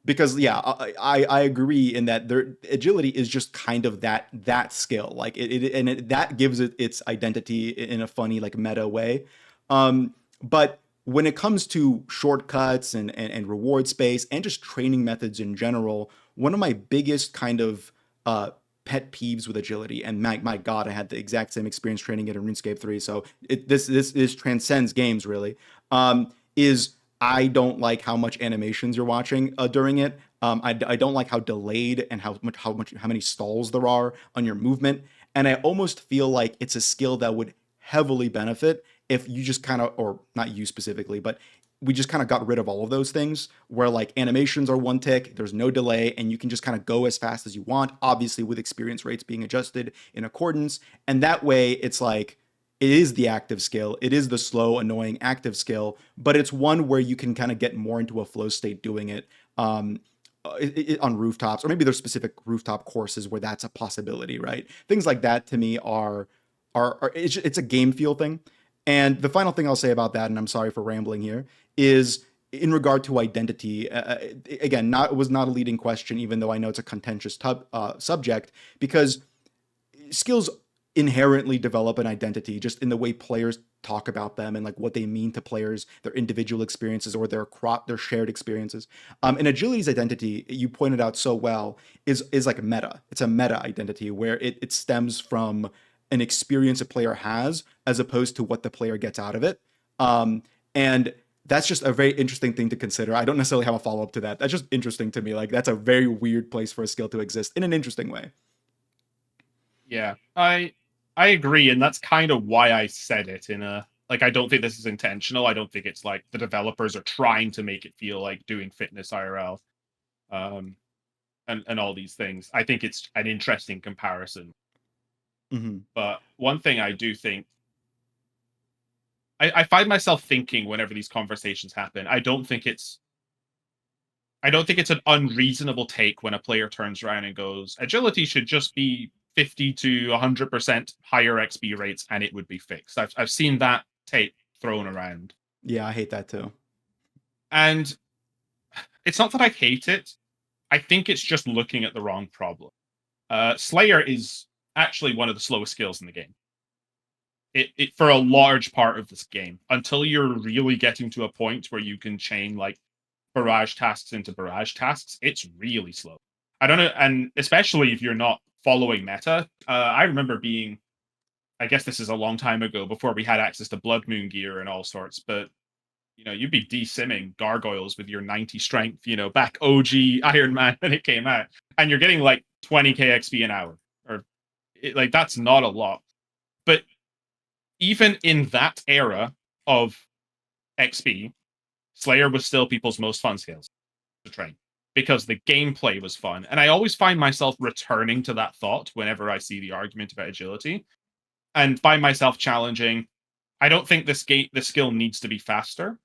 Because yeah, I agree in that agility is just kind of that skill, like that gives it its identity in a funny, like, meta way. But when it comes to shortcuts and reward space and just training methods in general, one of my biggest kind of pet peeves with agility, and my God, I had the exact same experience training it in RuneScape 3, so this transcends games, really, is I don't like how much animations you're watching during it. I don't like how delayed and how many stalls there are on your movement, and I almost feel like it's a skill that would heavily benefit if you just kind of, or not you specifically, but we just kind of got rid of all of those things, where like animations are one tick, there's no delay, and you can just kind of go as fast as you want, obviously with experience rates being adjusted in accordance. And that way it's like, it is the active skill, it is the slow, annoying active skill, but it's one where you can kind of get more into a flow state doing it. On rooftops, or maybe there's specific rooftop courses where that's a possibility, right? Things like that to me are it's a game feel thing. And the final thing I'll say about that, and I'm sorry for rambling here, is in regard to identity. Again, it was not a leading question, even though I know it's a contentious subject, because skills inherently develop an identity just in the way players talk about them and like what they mean to players, their individual experiences, or their shared experiences. And agility's identity, you pointed out so well, is like meta. It's a meta identity where it stems from an experience a player has as opposed to what the player gets out of it. And that's just a very interesting thing to consider. I don't necessarily have a follow up to that. That's just interesting to me. Like, that's a very weird place for a skill to exist in an interesting way. yeah, I agree, and that's kind of why I said it in a like. I don't think this is intentional. I don't think it's like the developers are trying to make it feel like doing fitness IRL, um, and all these things. I think it's an interesting comparison. Mm-hmm. But one thing I do think, I find myself thinking whenever these conversations happen, I don't think it's an unreasonable take when a player turns around and goes, agility should just be 50 to 100% higher XP rates and it would be fixed. I've seen that take thrown around. Yeah, I hate that too. And it's not that I hate it, I think it's just looking at the wrong problem. Slayer is actually one of the slowest skills in the game. It for a large part of this game, until you're really getting to a point where you can chain like barrage tasks into barrage tasks, it's really slow. I don't know, and especially if you're not following meta. I remember being, I guess this is a long time ago, before we had access to Blood Moon gear and all sorts, but you'd be de-simming gargoyles with your 90 strength, back OG Iron Man when it came out, and you're getting like 20k XP an hour, or like that's not a lot. But even in that era of XP, Slayer was still people's most fun skills to train because the gameplay was fun. And I always find myself returning to that thought whenever I see the argument about agility and find myself challenging. I don't think the skill needs to be faster.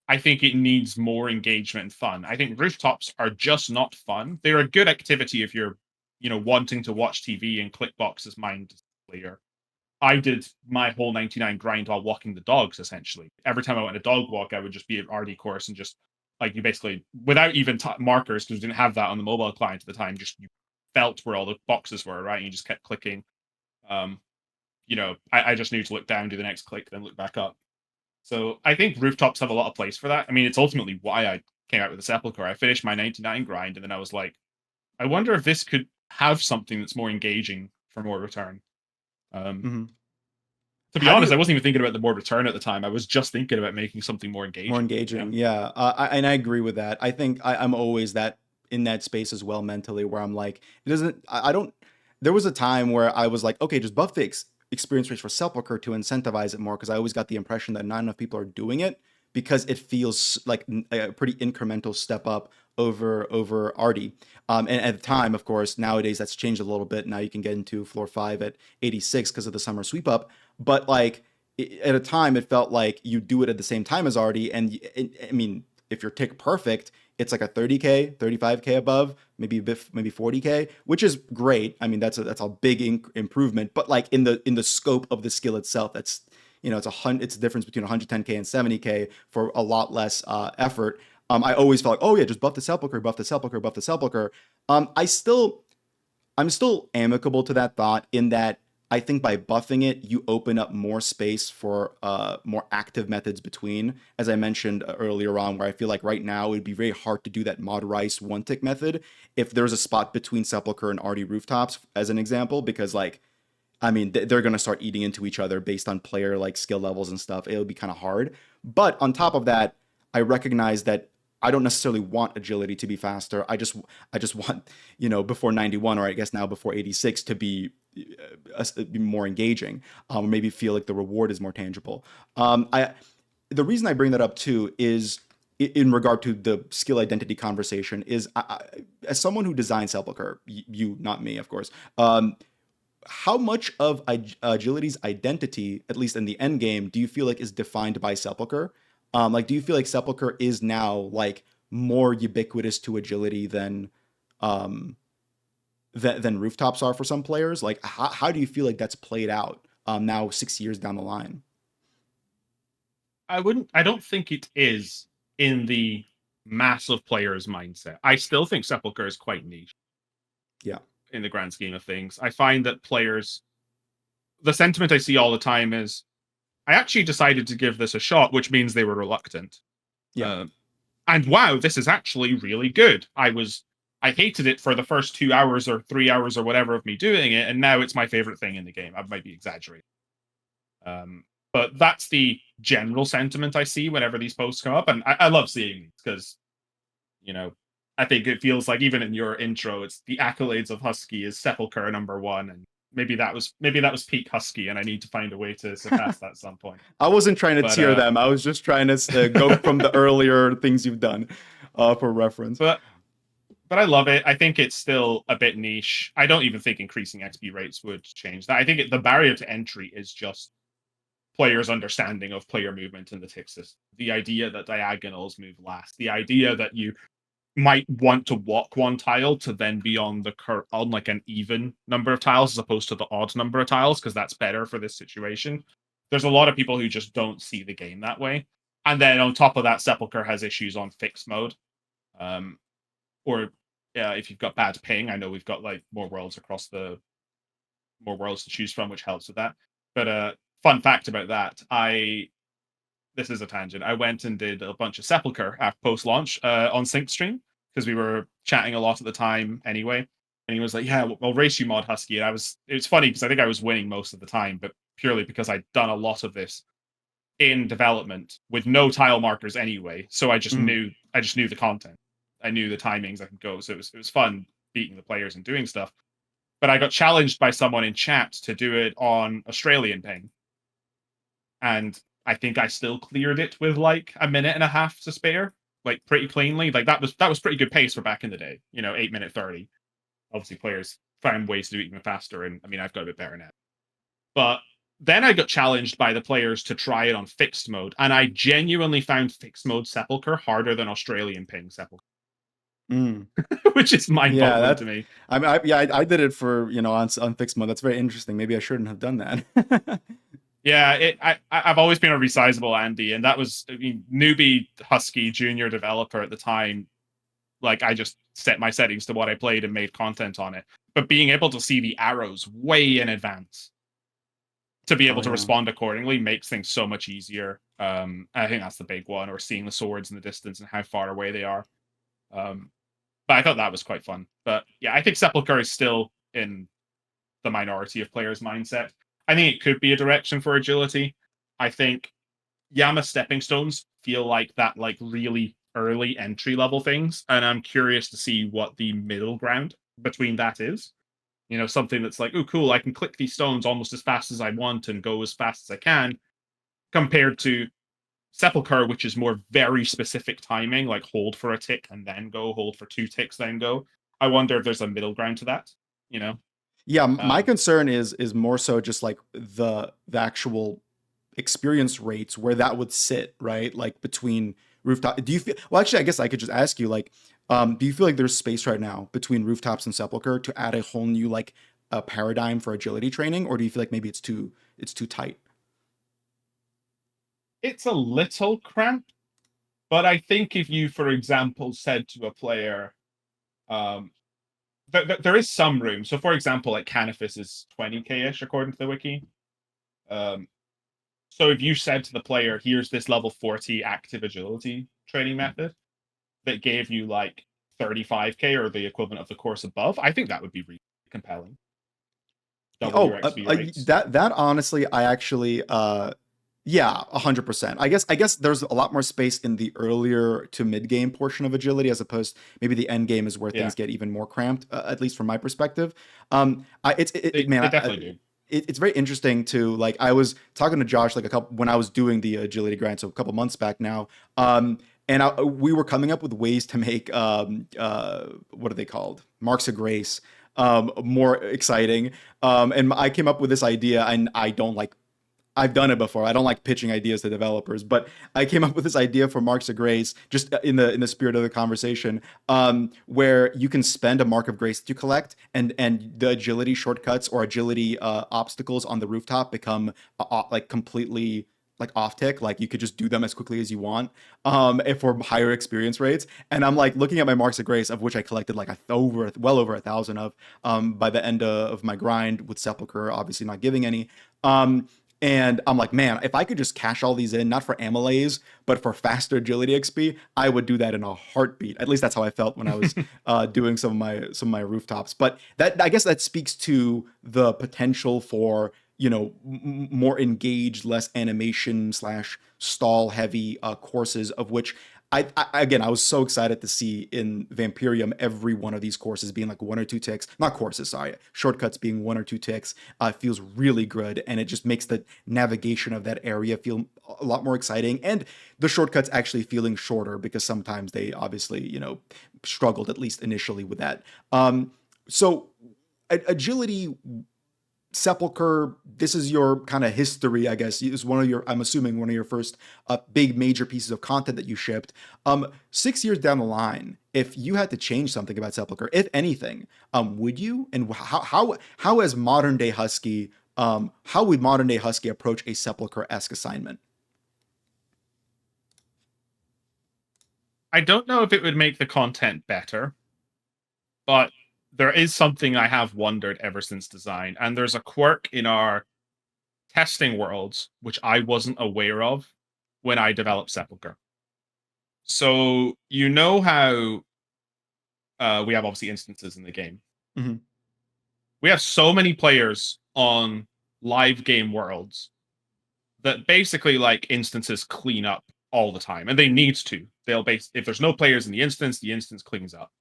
I think it needs more engagement and fun. I think rooftops are just not fun. They're a good activity if you're, wanting to watch TV and click boxes mindlessly. I did my whole 99 grind while walking the dogs, essentially. Every time I went a dog walk, I would just be at RD course and just, like, you basically, without even markers, because we didn't have that on the mobile client at the time, just you felt where all the boxes were, right? And you just kept clicking. I just knew to look down, do the next click, then look back up. So I think rooftops have a lot of place for that. I mean, it's ultimately why I came out with the Sepulchre. I finished my 99 grind, and then I was like, I wonder if this could have something that's more engaging for more return. Mm-hmm. To be honest, I wasn't even thinking about the more return at the time. I was just thinking about making something more engaging. More engaging, yeah. And I agree with that. I think I'm always that in that space as well mentally, where I'm like, it doesn't. I don't. There was a time where I was like, okay, just buff the experience rates for Sepulchre to incentivize it more, because I always got the impression that not enough people are doing it because it feels like a pretty incremental step up over Artie. And at the time, of course, nowadays that's changed a little bit. Now you can get into floor 5 at 86 because of the summer sweep up. But like at a time, it felt like you do it at the same time as Artie. And I mean, if you're tick perfect, it's like a 30k, 35k above, maybe 40k, which is great. I mean, that's a big improvement. But like in the scope of the skill itself, that's it's a difference between 110k and 70k for a lot less effort. I always felt like, oh yeah, just buff the Sepulchre, buff the Sepulchre, buff the Sepulchre. I'm still amicable to that thought, in that I think by buffing it, you open up more space for more active methods between, as I mentioned earlier on, where I feel like right now it would be very hard to do that mod rice one tick method if there's a spot between Sepulchre and Artie rooftops, as an example, because like, I mean, they're going to start eating into each other based on player like skill levels and stuff. It'll be kind of hard. But on top of that, I recognize that I don't necessarily want agility to be faster. I just want, before 91, or I guess now before 86, to be more engaging, or maybe feel like the reward is more tangible. The reason I bring that up too is in regard to the skill identity conversation is as someone who designed Sepulchre, you, not me, of course. How much of agility's identity, at least in the end game, do you feel like is defined by Sepulchre? Like, do you feel like Sepulchre is now like more ubiquitous to agility than rooftops are for some players? Like, how do you feel like that's played out now 6 years down the line? I don't think it is in the mass of players' mindset. I still think Sepulchre is quite niche. Yeah. In the grand scheme of things, I find that the sentiment I see all the time is, I actually decided to give this a shot, which means they were reluctant. Yeah. And wow, this is actually really good. I hated it for the first 2 hours or 3 hours or whatever of me doing it, and now it's my favorite thing in the game. I might be exaggerating. But that's the general sentiment I see whenever these posts come up. And I love seeing these because, I think it feels like, even in your intro, it's the accolades of Husky is Sepulchre #1. And maybe that was peak Husky, and I need to find a way to surpass that at some point. I wasn't trying to tier them. I was just trying to go from the earlier things you've done for reference. But I love it. I think it's still a bit niche. I don't even think increasing XP rates would change that. I think the barrier to entry is just players' understanding of player movement in the tick system. The idea that diagonals move last. The idea that you might want to walk one tile to then be on like an even number of tiles as opposed to the odd number of tiles, because that's better for this situation. There's a lot of people who just don't see the game that way. And then on top of that, Sepulchre has issues on fixed mode. Or if you've got bad ping, I know we've got like more worlds to choose from, which helps with that. But fun fact about that, this is a tangent. I went and did a bunch of Sepulchre after post-launch on Sync Stream, because we were chatting a lot at the time anyway. And he was like, "Yeah, we'll race you, Mod Husky." And it was funny because I think I was winning most of the time, but purely because I'd done a lot of this in development with no tile markers anyway. So I just knew the content. I knew the timings I could go. So it was fun beating the players and doing stuff. But I got challenged by someone in chat to do it on Australian ping. And I think I still cleared it with like a minute and a half to spare, like pretty cleanly. Like that was pretty good pace for back in the day, 8-minute 30. Obviously players found ways to do it even faster, and I mean I've got a bit better now. But then I got challenged by the players to try it on fixed mode, and I genuinely found fixed mode Sepulchre harder than Australian ping Sepulchre. Which is mind-boggling to me. I did it for on fixed mode. That's very interesting. Maybe I shouldn't have done that. Yeah, I've always been a resizable Andy, and that was newbie Husky junior developer at the time. Like I just set my settings to what I played and made content on it. But being able to see the arrows way in advance to be able to respond accordingly makes things so much easier. I think that's the big one, or seeing the swords in the distance and how far away they are. But I thought that was quite fun. But yeah, I think Sepulchre is still in the minority of players' mindset. I think it could be a direction for agility. I think Yama stepping stones feel like that, like really early entry level things, and I'm curious to see what the middle ground between that is. Something that's like, oh, cool, I can click these stones almost as fast as I want and go as fast as I can, compared to Sepulchre, which is more very specific timing, like hold for a tick and then go, hold for 2 ticks, then go. I wonder if there's a middle ground to that, Yeah, my concern is more so just like the actual experience rates where that would sit, right? Like between rooftop. Do you feel, well, actually, I guess I could just ask you, like, do you feel like there's space right now between rooftops and Sepulchre to add a whole new like a paradigm for agility training, or do you feel like maybe it's too tight? It's a little cramped, but I think if you, for example, said to a player, there is some room. So, for example, like Canifis is 20k-ish according to the wiki. So if you said to the player, here's this level 40 active agility training method that gave you like 35k or the equivalent of the course above, I think that would be really compelling. Double your XP rates. That honestly, I actually, yeah, 100%. I guess there's a lot more space in the earlier to mid game portion of agility, as opposed maybe the end game is where things get even more cramped, at least from my perspective. They definitely do. It's very interesting to, like, I was talking to Josh like when I was doing the agility grind, so a couple months back now. And we were coming up with ways to make what are they called? Marks of Grace more exciting. And I came up with this idea, and I've done it before. I don't like pitching ideas to developers, but I came up with this idea for Marks of Grace, just in the spirit of the conversation, where you can spend a Mark of Grace that you collect, and the agility shortcuts or agility obstacles on the rooftop become like completely like off tick. Like you could just do them as quickly as you want, for higher experience rates. And I'm like looking at my Marks of Grace, of which I collected like well over 1,000 of by the end of my grind, with Sepulchre obviously not giving any. And I'm like, man, if I could just cash all these in, not for amylase, but for faster agility XP, I would do that in a heartbeat. At least that's how I felt when I was doing some of my rooftops. But I guess that speaks to the potential for more engaged, less animation / stall heavy courses, of which I was so excited to see in Vampirium every one of these courses being like 1 or 2 ticks, not courses, sorry, shortcuts being 1 or 2 ticks. Feels really good, and it just makes the navigation of that area feel a lot more exciting, and the shortcuts actually feeling shorter, because sometimes they obviously struggled, at least initially, with that. So agility, Sepulchre, this is your kind of history, I guess. It's I'm assuming one of your first big major pieces of content that you shipped. 6 years down the line, if you had to change something about Sepulchre, if anything, would you? And how as modern day Husky, how would modern day Husky approach a Sepulchre-esque assignment? I don't know if it would make the content better, but there is something I have wondered ever since design, and there's a quirk in our testing worlds which I wasn't aware of when I developed Sepulchre. So how we have obviously instances in the game. Mm-hmm. We have so many players on live game worlds that basically like instances clean up all the time, and they need to. They'll if there's no players in the instance cleans up,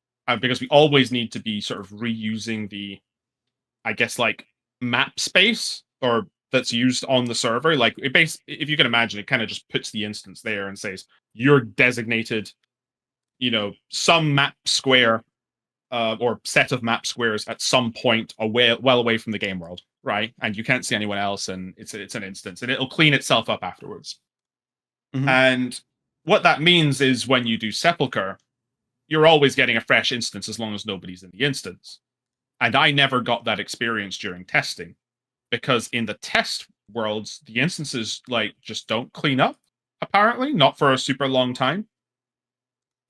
because we always need to be sort of reusing the, I guess, like map space or that's used on the server. Like if you can imagine, it kind of just puts the instance there and says you're designated, some map square or set of map squares at some point well away from the game world, right? And you can't see anyone else, and it's an instance, and it'll clean itself up afterwards. Mhm. And what that means is when you do Sepulchre, you're always getting a fresh instance as long as nobody's in the instance. And I never got that experience during testing, because in the test worlds, the instances like just don't clean up, apparently, not for a super long time.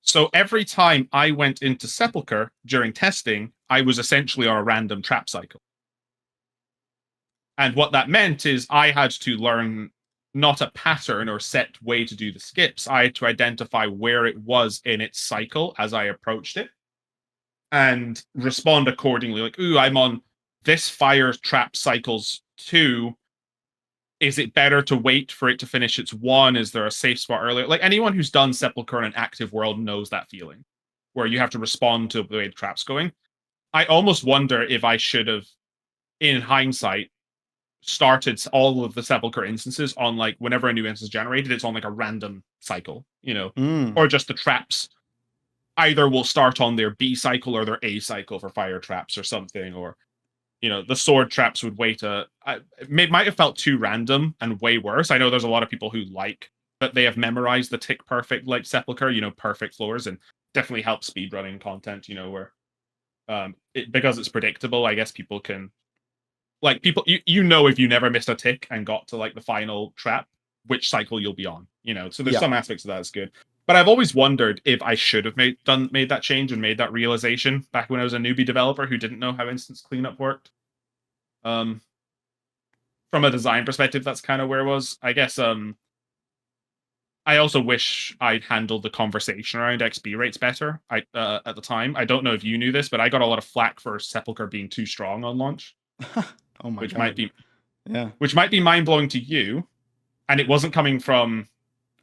So every time I went into Sepulchre during testing, I was essentially on a random trap cycle. And what that meant is I had to learn not a pattern or set way to do the skips. I had to identify where it was in its cycle as I approached it and respond accordingly. Like, ooh, I'm on this fire trap cycles 2. Is it better to wait for it to finish its 1? Is there a safe spot earlier? Like, anyone who's done Sepulchre in an active world knows that feeling, where you have to respond to the way the trap's going. I almost wonder if I should have, in hindsight, started all of the Sepulchre instances on, like, whenever a new instance generated, it's on like a random cycle, Mm. or just the traps either will start on their B cycle or their A cycle for fire traps or something, or the sword traps would wait it might have felt too random and way worse. I know there's a lot of people who like that they have memorized the tick perfect like Sepulchre, perfect floors, and definitely helps speedrunning content, where because it's predictable, I guess people can, like, people, if you never missed a tick and got to like the final trap, which cycle you'll be on, so there's Yeah. some aspects of that that's good. But I've always wondered if I should have made that change and made that realization back when I was a newbie developer who didn't know how instance cleanup worked. From a design perspective, that's kind of where it was. I guess I also wish I'd handled the conversation around XP rates better. At the time, I don't know if you knew this, but I got a lot of flack for Sepulchre being too strong on launch, Oh my which god. Yeah. might be mind blowing to you, and it wasn't coming from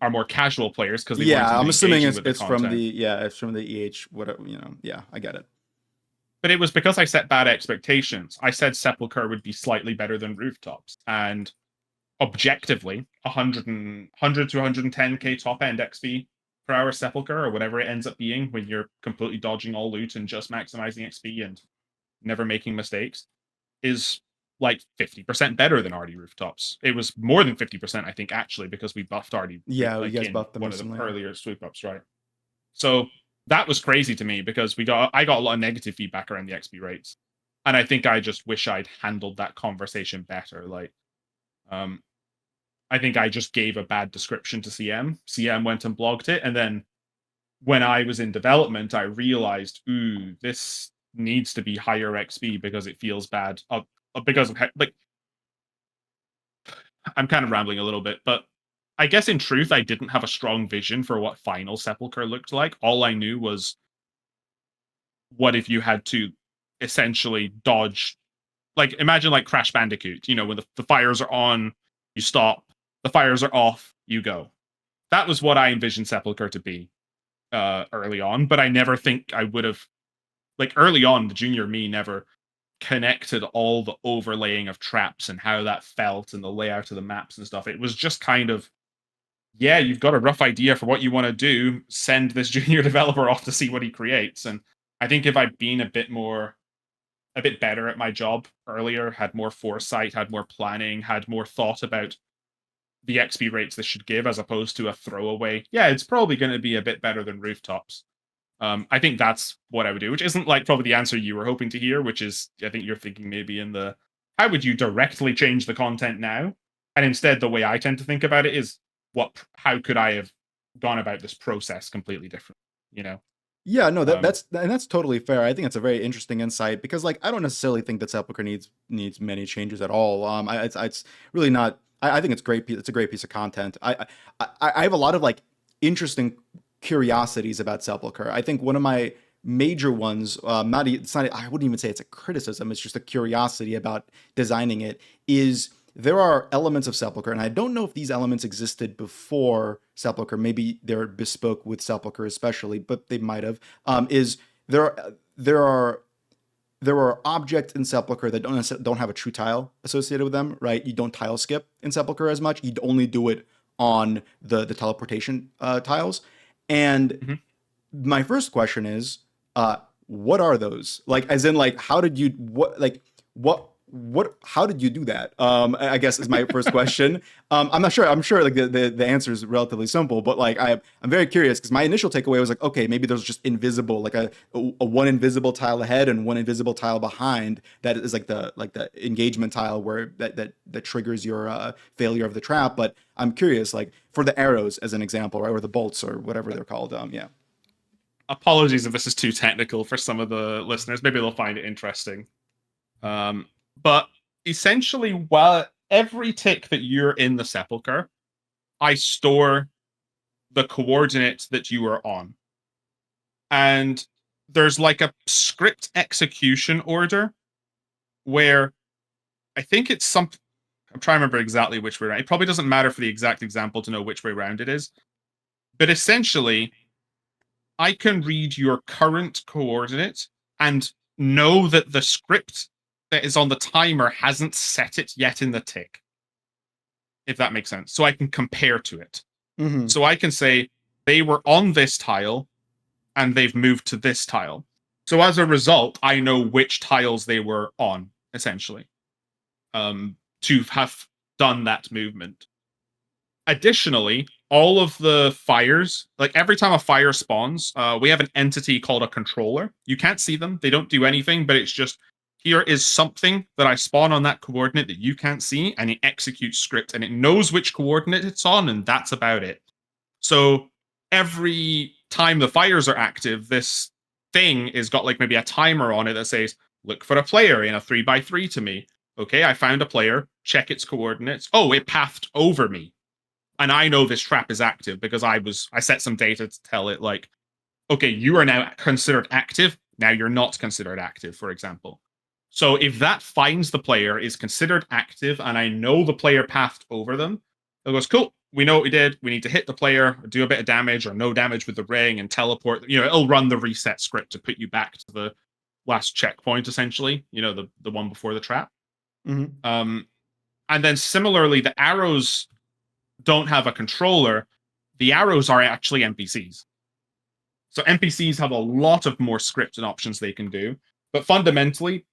our more casual players because they weren't Yeah, even I'm assuming engaging with the it's from content. it's from the EH whatever, Yeah, I get it. But it was because I set bad expectations. I said Sepulchre would be slightly better than Rooftops, and objectively 100 to 110k top end XP per hour Sepulchre, or whatever it ends up being when you're completely dodging all loot and just maximizing XP and never making mistakes, is like 50% better than Arty Rooftops. It was more than 50%, I think, actually, because we buffed Arty Yeah, you like guys in buffed them one of the recently. earlier sweep ups, right? So that was crazy to me because I got a lot of negative feedback around the XP rates. And I think I just wish I'd handled that conversation better. Like, I think I just gave a bad description to CM. CM went and blogged it, and then when I was in development, I realized, ooh, this needs to be higher XP because it feels bad. Because of like, I'm kind of rambling a little bit, but I guess in truth, I didn't have a strong vision for what final Sepulchre looked like. All I knew was, what if you had to essentially dodge, like, imagine like Crash Bandicoot, when the fires are on, you stop, the fires are off, you go. That was what I envisioned Sepulchre to be early on, but I never think I would have, like, early on, the junior me never connected all the overlaying of traps and how that felt and the layout of the maps and stuff. It was just kind of, yeah, you've got a rough idea for what you want to do, send this junior developer off to see what he creates. And I think if I'd been a bit better at my job earlier, had more foresight, had more planning, had more thought about the XP rates this should give, as opposed to a throwaway, yeah, it's probably going to be a bit better than Rooftops. I think that's what I would do, which isn't like probably the answer you were hoping to hear, which is, I think you're thinking maybe in the, how would you directly change the content now? And instead, the way I tend to think about it is, how could I have gone about this process completely different? You know? Yeah, no, Um, that's totally fair. I think it's a very interesting insight because, like, I don't necessarily think that Sepulchre needs many changes at all. It's really not. I think it's great. It's a great piece of content. I have a lot of like interesting curiosities about Sepulchre. I think one of my major ones, it's not. I wouldn't even say it's a criticism. It's just a curiosity about designing it. Is there are elements of Sepulchre, and I don't know if these elements existed before Sepulchre. Maybe they're bespoke with Sepulchre especially, but they might have. Is there are there are objects in Sepulchre that don't have a true tile associated with them, right? You don't tile skip in Sepulchre as much. You only do it on the teleportation tiles. And Mhm. my first question is, what are those? Like, as in, like, how did you how did you do that? I guess is my first question. I'm not sure. I'm sure like the answer is relatively simple, but like I'm very curious because my initial takeaway was like, okay, maybe there's just invisible, like a one invisible tile ahead and one invisible tile behind that is like the engagement tile where that triggers your failure of the trap. But I'm curious, like for the arrows as an example, right, or the bolts or whatever they're called. Yeah. Apologies if this is too technical for some of the listeners. Maybe they'll find it interesting. But essentially, while every tick that you're in the Sepulchre, I store the coordinates that you are on. And there's like a script execution order where I think it's some. I'm trying to remember exactly which way around. It probably doesn't matter for the exact example to know which way around it is. But essentially, I can read your current coordinate and know that the script that is on the timer hasn't set it yet in the tick, if that makes sense. So I can compare to it. Mm-hmm. So I can say they were on this tile and they've moved to this tile. So as a result, I know which tiles they were on, essentially, to have done that movement. Additionally, all of the fires, like every time a fire spawns, we have an entity called a controller. You can't see them, they don't do anything, but it's just here is something that I spawn on that coordinate that you can't see, and it executes script and it knows which coordinate it's on, and that's about it. So every time the fires are active, this thing is got like maybe a timer on it that says, look for a player in a 3x3 to me. Okay, I found a player, check its coordinates. Oh, it pathed over me. And I know this trap is active because I set some data to tell it like, okay, you are now considered active. Now you're not considered active, for example. So if that finds the player is considered active and I know the player pathed over them, it goes, cool, we know what we did. We need to hit the player, or do a bit of damage or no damage with the ring and teleport. You know, it'll run the reset script to put you back to the last checkpoint, essentially, you know, the one before the trap. Mm-hmm. And then similarly, the arrows don't have a controller. The arrows are actually NPCs. So NPCs have a lot of more script and options they can do. But fundamentally,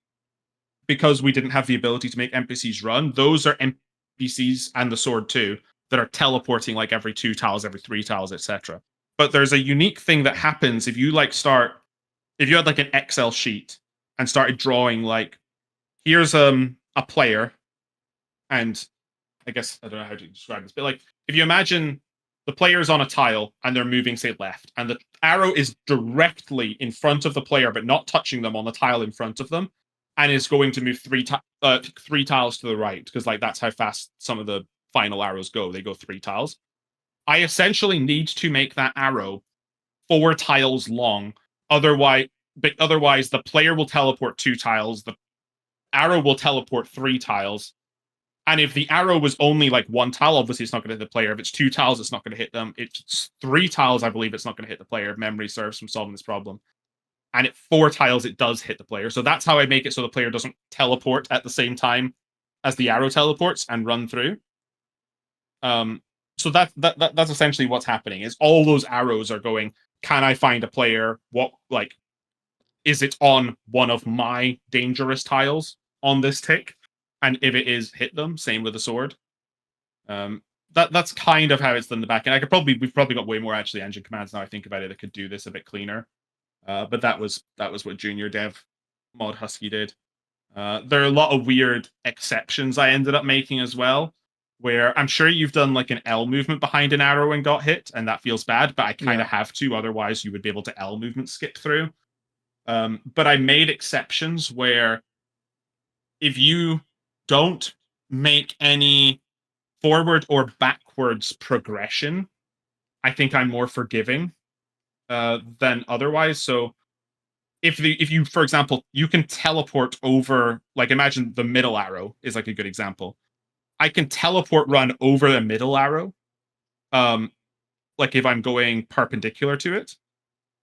because we didn't have the ability to make NPCs run, those are NPCs and the sword too that are teleporting like every 2 tiles, every 3 tiles, etc. But there's a unique thing that happens if you like if you had like an Excel sheet and started drawing like here's a player, and I guess I don't know how to describe this, but like if you imagine the player's on a tile and they're moving, say, left, and the arrow is directly in front of the player but not touching them on the tile in front of them, and is going to move 3 tiles to the right, because like that's how fast some of the final arrows go. They go 3 tiles. I essentially need to make that arrow 4 tiles long. Otherwise, the player will teleport 2 tiles. The arrow will teleport 3 tiles. And if the arrow was only like 1 tile, obviously it's not going to hit the player. If it's 2 tiles, it's not going to hit them. It's 3 tiles, I believe it's not going to hit the player, if memory serves from solving this problem. And at 4 tiles, it does hit the player. So that's how I make it so the player doesn't teleport at the same time as the arrow teleports and run through. So that's essentially what's happening. Is all those arrows are going, can I find a player? What, like, is it on one of my dangerous tiles on this tick? And if it is, hit them. Same with the sword. That's kind of how it's done in the back end. We've probably got way more actually engine commands now I think about it that could do this a bit cleaner. But that was what junior dev Mod Husky did. There are a lot of weird exceptions I ended up making as well, where I'm sure you've done like an L movement behind an arrow and got hit, and that feels bad, but I kind of have to, otherwise you would be able to L movement skip through. But I made exceptions where if you don't make any forward or backwards progression, I think I'm more forgiving than otherwise. So if you, for example, you can teleport over, like imagine the middle arrow is like a good example. I can teleport run over the middle arrow. Um, like if I'm going perpendicular to it,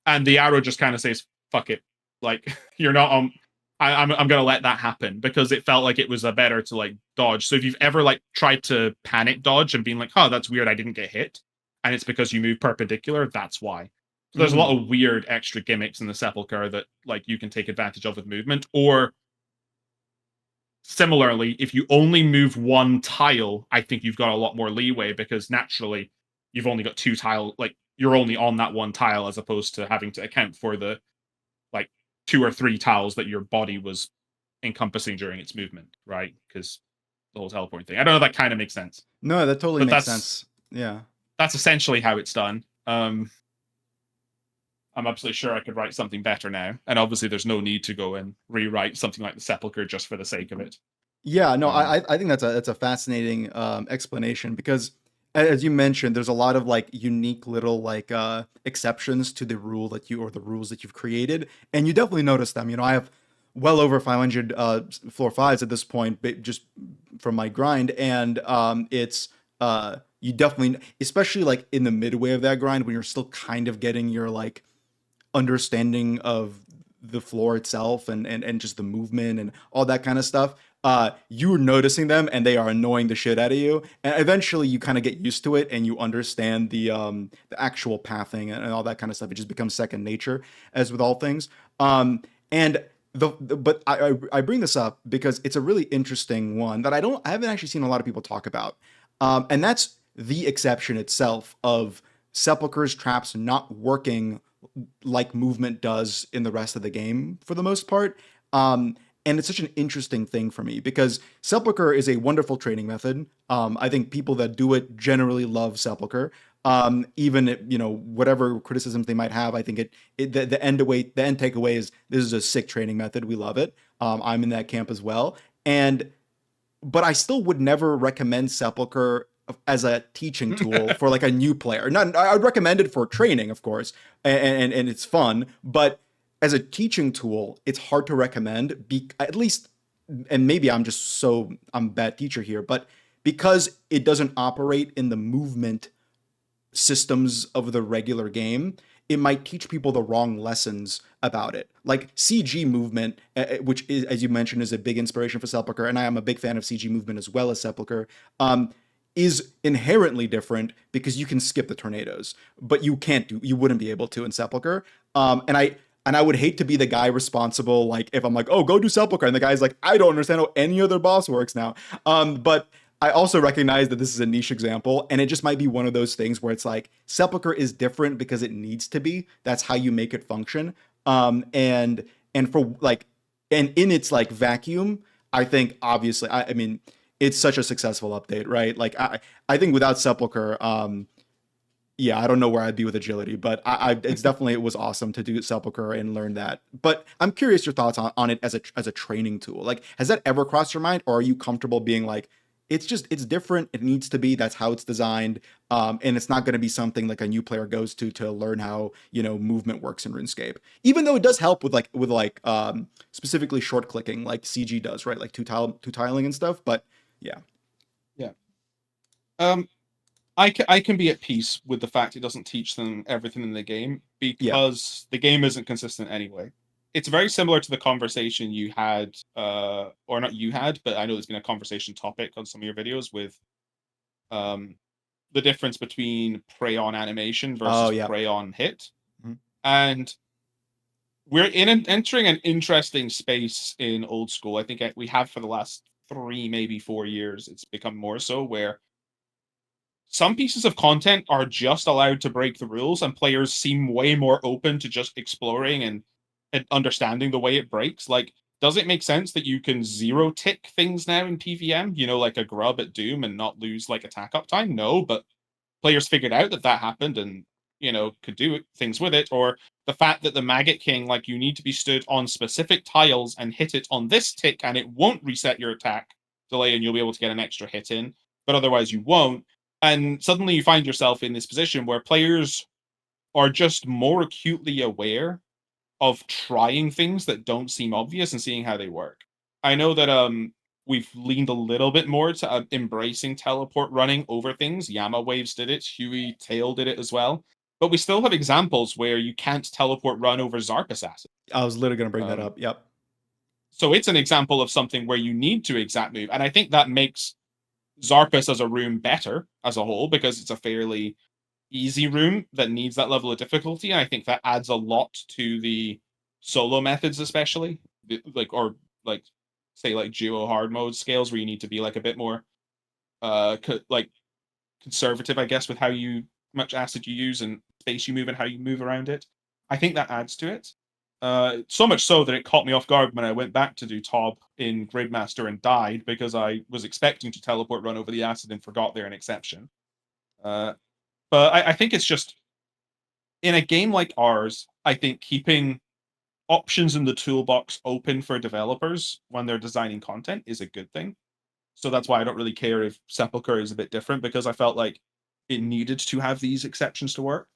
and the arrow just kind of says "fuck it," like you're not on. I'm gonna let that happen because it felt like it was a better to like dodge. So if you've ever like tried to panic dodge and been like, "Oh, that's weird, I didn't get hit," and it's because you move perpendicular, that's why. So there's a lot of weird extra gimmicks in the Sepulchre that like you can take advantage of with movement. Or similarly, if you only move one tile, I think you've got a lot more leeway because naturally you've only got two tile, like you're only on that one tile as opposed to having to account for the like two or three tiles that your body was encompassing during its movement, right? Because the whole teleporting thing. I don't know if that kind of makes sense. No, that totally But makes sense. Yeah. that's essentially how it's done. I'm absolutely sure I could write something better now. And obviously there's no need to go and rewrite something like the Sepulchre just for the sake of it. Yeah, no, I think that's a fascinating explanation because as you mentioned, there's a lot of like unique little like exceptions to the rule that you or the rules that you've created, and you definitely notice them. You know, I have well over 500 floor fives at this point, just from my grind, and it's you definitely, especially like in the midway of that grind when you're still kind of getting your like understanding of the floor itself and just the movement and all that kind of stuff, you're noticing them and they are annoying the shit out of you. And eventually you kind of get used to it and you understand the actual pathing and all that kind of stuff. It just becomes second nature, as with all things. And but I bring this up because it's a really interesting one that I haven't actually seen a lot of people talk about. And that's the exception itself of Sepulchre's traps not working like movement does in the rest of the game for the most part. And it's such an interesting thing for me because Sepulchre is a wonderful training method. I think people that do it generally love Sepulchre. Even you know whatever criticisms they might have, I think the end takeaway is this is a sick training method. We love it. I'm in that camp as well. And but I still would never recommend Sepulchre as a teaching tool for like a new player. Not, I would recommend it for training, of course, and it's fun. But as a teaching tool, it's hard to recommend. At least, and maybe I'm a bad teacher here, but because it doesn't operate in the movement systems of the regular game, it might teach people the wrong lessons about it. Like CG movement, which is, as you mentioned, is a big inspiration for Sepulchre, and I am a big fan of CG movement as well as Sepulchre, is inherently different because you can skip the tornadoes, but you wouldn't be able to in Sepulchre. And I would hate to be the guy responsible, like if I'm like, oh, go do Sepulchre, and the guy's like, I don't understand how any other boss works now. But I also recognize that this is a niche example, and it just might be one of those things where it's like Sepulchre is different because it needs to be. That's how you make it function. And for like, and in its like vacuum, I think obviously, I mean, it's such a successful update, right? Like I think without Sepulchre, yeah, I don't know where I'd be with agility, but it's definitely it was awesome to do Sepulchre and learn that. But I'm curious your thoughts on it as a training tool. Like, has that ever crossed your mind, or are you comfortable being like, it's different. It needs to be. That's how it's designed. And it's not going to be something like a new player goes to learn how movement works in RuneScape. Even though it does help with specifically short clicking, like CG does, right? Like two tiling and stuff. But yeah, Yeah. I can be at peace with the fact it doesn't teach them everything in the game yeah, because the game isn't consistent anyway. It's very similar to the conversation you had, or not you had, but I know there's been a conversation topic on some of your videos with the difference between prey on animation oh versus yeah, prey on hit. Mhm. And we're entering an interesting space in old school. I think we have for the last 3, maybe 4 years. It's become more so where some pieces of content are just allowed to break the rules, and players seem way more open to just exploring and understanding the way it breaks. Like, does it make sense that you can zero tick things now in PVM, like a grub at Doom, and not lose like attack uptime? No, but players figured out that happened and could do things with it. Or the fact that the Maggot King, like, you need to be stood on specific tiles and hit it on this tick, and it won't reset your attack delay, and you'll be able to get an extra hit in, but otherwise you won't. And suddenly you find yourself in this position where players are just more acutely aware of trying things that don't seem obvious and seeing how they work. I know that we've leaned a little bit more to embracing teleport running over things. Yama Waves did it, Huey Tail did it as well. But we still have examples where you can't teleport run over Zarkus acid. I was literally going to bring that Um, up. Yep. so it's an example of something where you need to exact move. And I think that makes Zarkus as a room better as a whole, because it's a fairly easy room that needs that level of difficulty. And I think that adds a lot to the solo methods, especially like, or like say like duo hard mode scales where you need to be like a bit more like conservative, I guess, with how you much acid you use and space you move and how you move around it. I think that adds to it. So much so that it caught me off guard when I went back to do Tob in Gridmaster and died, because I was expecting to teleport run over the acid and forgot they're an exception. But I think it's just, in a game like ours, I think keeping options in the toolbox open for developers when they're designing content is a good thing. So that's why I don't really care if Sepulchre is a bit different, because I felt like it needed to have these exceptions to work.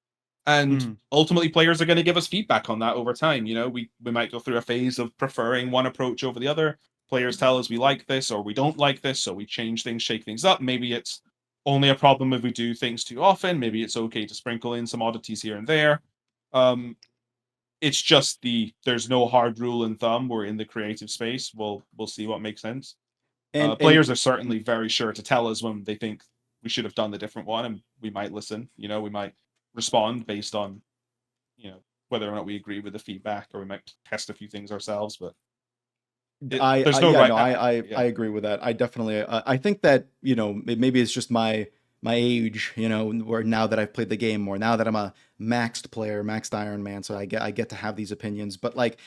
And Mm. ultimately, players are going to give us feedback on that over time. You know, we might go through a phase of preferring one approach over the other. Players tell us we like this or we don't like this, so we change things, shake things up. Maybe it's only a problem if we do things too often. Maybe it's okay to sprinkle in some oddities here and there. It's just there's no hard rule and thumb. We're in the creative space. We'll see what makes sense. And Players are certainly very sure to tell us when they think we should have done the different one, and we might listen. You know, we might respond based on, you know, whether or not we agree with the feedback, or we might test a few things ourselves. But there's no yeah, right. no, I Yeah, agree with that. I definitely, I think that, maybe it's just my age, where now that I've played the game more, now that I'm a maxed player, maxed Iron Man, so I get to have these opinions. But like,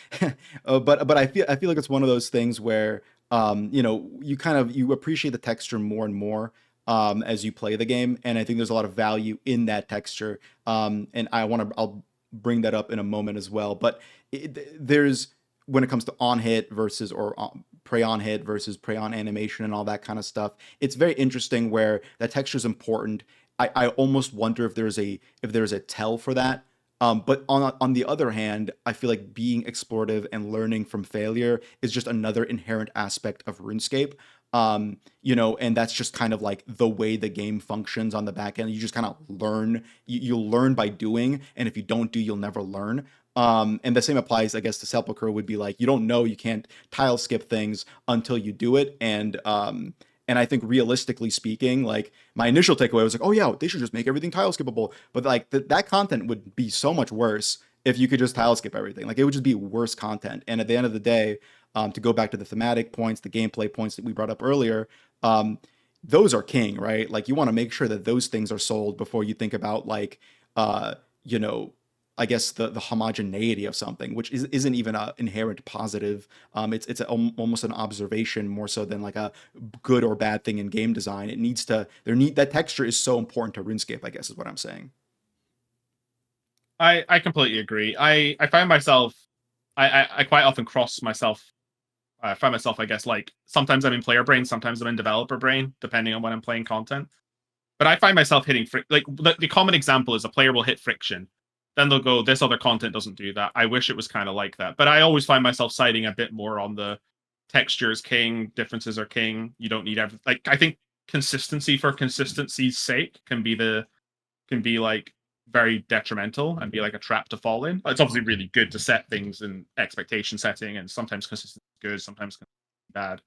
but I feel like it's one of those things where, you appreciate the texture more and more. As you play the game, and I think there's a lot of value in that texture. And I'll bring that up in a moment as well. But there's, when it comes to on hit versus, or prey on hit versus prey on animation and all that kind of stuff, it's very interesting where that texture is important. I almost wonder if there's a tell for that. But on the other hand, I feel like being explorative and learning from failure is just another inherent aspect of RuneScape. And that's just kind of like the way the game functions on the back end. You just kind of learn. You'll learn by doing, and if you don't do, you'll never learn. And the same applies, I guess, to Sepulchre. Would be like, you don't know, you can't tile skip things until you do it. And I think, realistically speaking, like, my initial takeaway was like, oh yeah, they should just make everything tile skippable. But like, that content would be so much worse if you could just tile skip everything. Like, it would just be worse content. And at the end of the day, to go back to the thematic points, the gameplay points that we brought up earlier, those are king, right? Like, you want to make sure that those things are sold before you think about, like, uh, you know, I guess the homogeneity of something, which isn't even an inherent positive. Almost an observation more so than like a good or bad thing in game design. It needs to that texture is so important to RuneScape, I guess, is what I'm saying. I completely agree. I find myself, I quite often cross myself. I find myself, I guess, like sometimes I'm in player brain, sometimes I'm in developer brain, depending on when I'm playing content. But I find myself hitting like the common example is a player will hit friction, then they'll go, "This other content doesn't do that. I wish it was kind of like that." But I always find myself siding a bit more on the textures king, differences are king. You don't need everything. Like, I think consistency for consistency's sake can be like very detrimental and be like a trap to fall in. It's obviously really good to set things in expectation setting, and sometimes consistency is good, sometimes bad.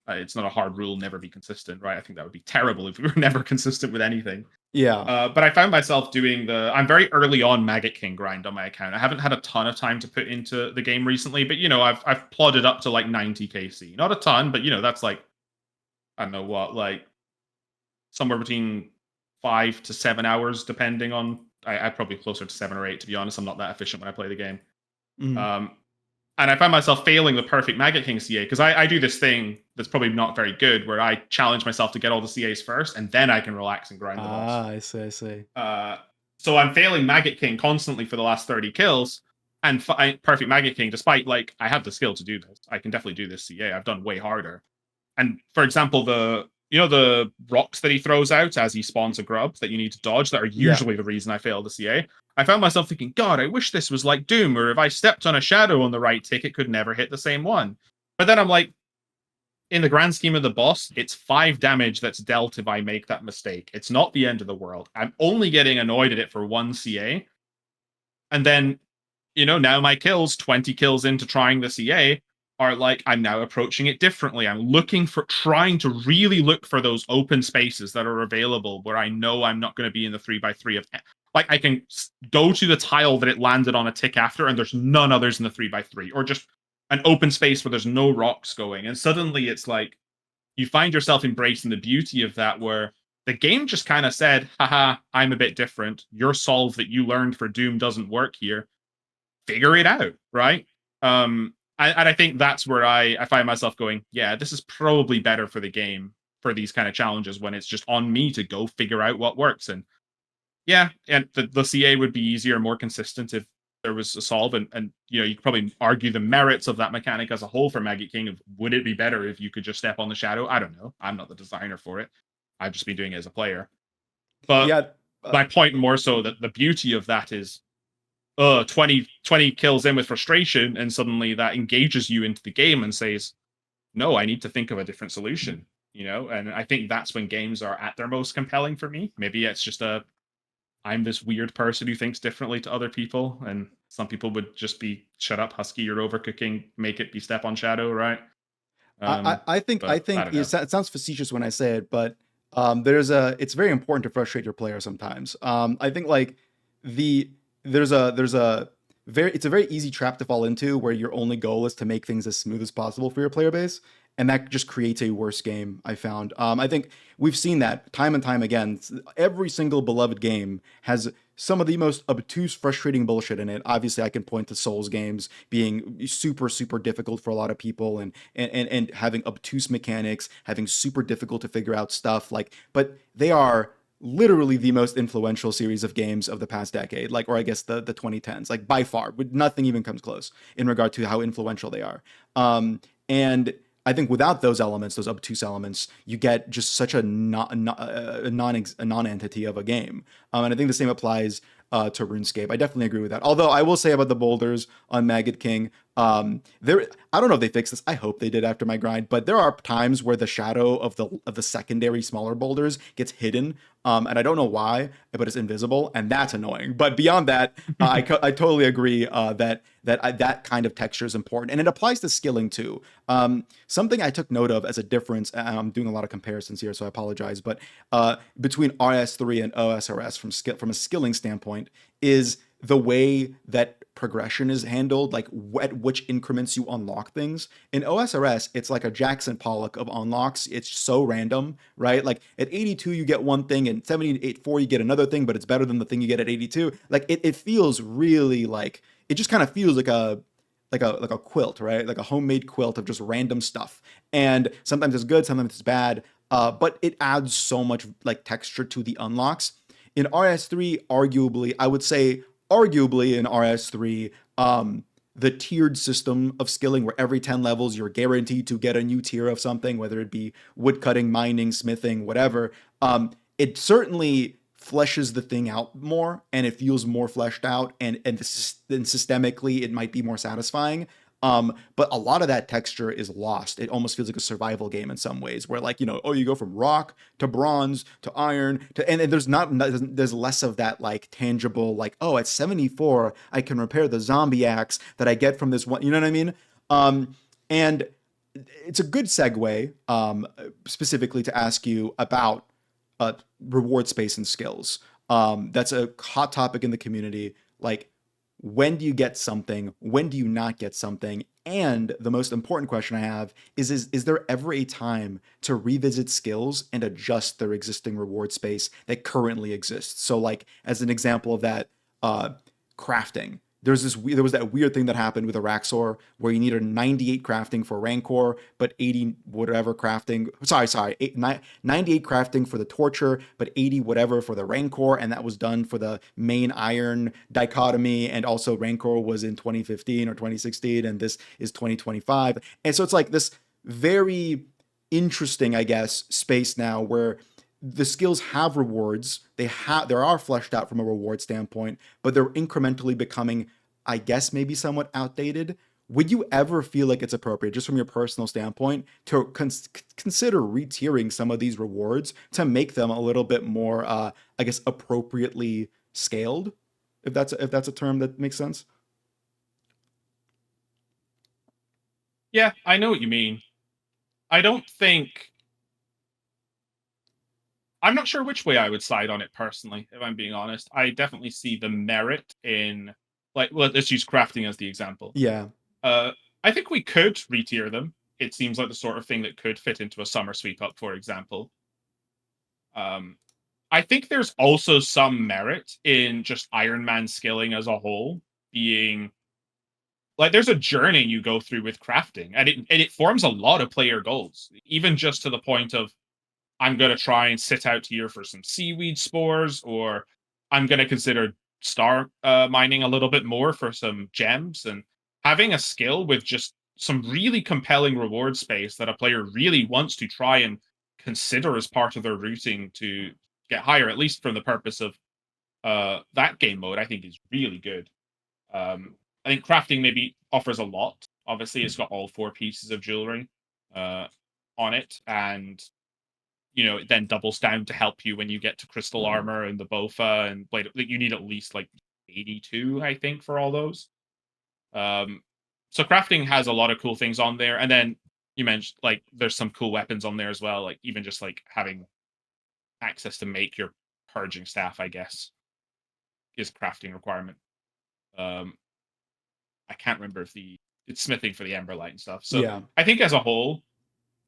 It's not a hard rule, never be consistent, right? I think that would be terrible if we were never consistent with anything. Yeah. But I found myself doing I'm very early on Maggot King grind on my account. I haven't had a ton of time to put into the game recently, but I've plodded up to like 90 KC. Not a ton, but that's like, I don't know what, like somewhere between 5 to 7 hours, depending on. I'm probably closer to 7 or 8, to be honest. I'm not that efficient when I play the game. Mhm. Um, and I find myself failing the perfect Maggot King CA, because I do this thing that's probably not very good, where I challenge myself to get all the CAs first, and then I can relax and grind the boss. I see. I see. So I'm failing Maggot King constantly for the last 30 kills, and perfect Maggot King, despite like I have the skill to do this. I can definitely do this CA. I've done way harder. And for example, the rocks that he throws out as he spawns a grub that you need to dodge, that are Yeah. usually the reason I fail the CA. I found myself thinking, God, I wish this was like Doom, or if I stepped on a shadow on the right tick, it could never hit the same one. But then I'm like, in the grand scheme of the boss, it's 5 damage that's dealt if I make that mistake. It's not the end of the world. I'm only getting annoyed at it for 1 CA. And then, now my kills, 20 kills into trying the CA, are like, I'm now approaching it differently. I'm trying to really look for those open spaces that are available where I know I'm not going to be in the 3x3 of. Like, I can go to the tile that it landed on a tick after, and there's none others in the 3x3, or just an open space where there's no rocks going. And suddenly it's like, you find yourself embracing the beauty of that, where the game just kind of said, haha, I'm a bit different. Your solve that you learned for Doom doesn't work here. Figure it out, right? And I think that's where I find myself going, yeah, this is probably better for the game for these kind of challenges, when it's just on me to go figure out what works. And yeah, and the CA would be easier, more consistent if there was a solve. And you could probably argue the merits of that mechanic as a whole for Maggot King of, would it be better if you could just step on the shadow? I don't know. I'm not the designer for it. I've just been doing it as a player. But Yeah, my point more so that the beauty of that is 20 kills in with frustration, and suddenly that engages you into the game and says, no, I need to think of a different solution. And I think that's when games are at their most compelling for me. Maybe it's just I'm this weird person who thinks differently to other people, and some people would just be, shut up, Husky, you're overcooking, make it be step on shadow, right? I think But I don't know. it sounds facetious when I say it, but it's very important to frustrate your player sometimes. I think like there's a it's a very easy trap to fall into, where your only goal is to make things as smooth as possible for your player base, and that just creates a worse game, I found. I think we've seen that time and time again. Every single beloved game has some of the most obtuse, frustrating bullshit in it. Obviously, I can point to Souls games being super, super difficult for a lot of people, and having obtuse mechanics, having super difficult to figure out stuff. But they are literally the most influential series of games of the past decade, or I guess the 2010s, like by far, but nothing even comes close in regard to how influential they are. And I think without those elements, those obtuse elements, you get just such a non-entity of a game. And I think the same applies to RuneScape. I definitely agree with that. Although I will say about the boulders on Maggot King, I don't know if they fixed this. I hope they did after my grind, but there are times where the shadow of the secondary smaller boulders gets hidden, and I don't know why, but it's invisible, and that's annoying. But beyond that, I totally agree that kind of texture is important, and it applies to skilling too. Something I took note of as a difference, and I'm doing a lot of comparisons here, so I apologize, but between RS3 and OSRS from a skilling standpoint, is the way that progression is handled, like at which increments you unlock things. In OSRS, it's like a Jackson Pollock of unlocks. It's so random, right? Like at 82, you get one thing, and 78.4, you get another thing, but it's better than the thing you get at 82. Like it feels really like, it just kind of feels like a quilt, right? Like a homemade quilt of just random stuff. And sometimes it's good, sometimes it's bad. But it adds so much like texture to the unlocks. In RS3, arguably, I would say arguably in RS3, the tiered system of skilling, where every 10 levels you're guaranteed to get a new tier of something, whether it be woodcutting, mining, smithing, whatever, it certainly fleshes the thing out more, and it feels more fleshed out, and systemically it might be more satisfying. But a lot of that texture is lost. It almost feels like a survival game in some ways, where you go from rock to bronze to iron and there's less of that like tangible, like, oh, at 74 I can repair the zombie axe that I get from this one. You know what I mean? And it's a good segue, specifically to ask you about reward space and skills. That's a hot topic in the community. Like, when do you get something? When do you not get something? And the most important question I have is there ever a time to revisit skills and adjust their existing reward space that currently exists? So, like, as an example of that, crafting. There was that weird thing that happened with Araxor, where you needed 98 crafting for Rancor, but 80 whatever crafting. Sorry, 98 crafting for the Torture, but 80 whatever for the Rancor, and that was done for the main iron dichotomy. And also, Rancor was in 2015 or 2016, and this is 2025. And so it's like this very interesting, I guess, space now where the skills have rewards. They are fleshed out from a reward standpoint, but they're incrementally becoming, I guess, maybe somewhat outdated. would you ever feel like it's appropriate, just from your personal standpoint, to consider retiering some of these rewards to make them a little bit more, I guess, appropriately scaled? If that's a term that makes sense. Yeah, I know what you mean. I don't think I'm not sure which way I would side on it personally, if I'm being honest. I definitely see the merit in, like, well, let's use crafting as the example. Yeah. Uh, I think we could retier them. It seems like the sort of thing that could fit into a summer sweep up, for example. Um, I think there's also some merit in just Iron Man skilling as a whole being like there's a journey you go through with crafting, and it forms a lot of player goals, even just to the point of I'm going to try and sit out here for some seaweed spores, or I'm going to consider star mining a little bit more for some gems. And having a skill with just some really compelling reward space that a player really wants to try and consider as part of their routing to get higher, at least from the purpose of that game mode, I think is really good. I think crafting maybe offers a lot. Obviously, it's got all four pieces of jewelry uh, on it, and it then doubles down to help you when you get to crystal armor and the bofa and blade. Like, you need at least like 82, I think, for all those. Um, so crafting has a lot of cool things on there, and then you mentioned like there's some cool weapons on there as well. Like even just like having access to make your purging staff, I guess, is a crafting requirement. Um, I can't remember if it's smithing for the emberlight and stuff. So Yeah. I think as a whole,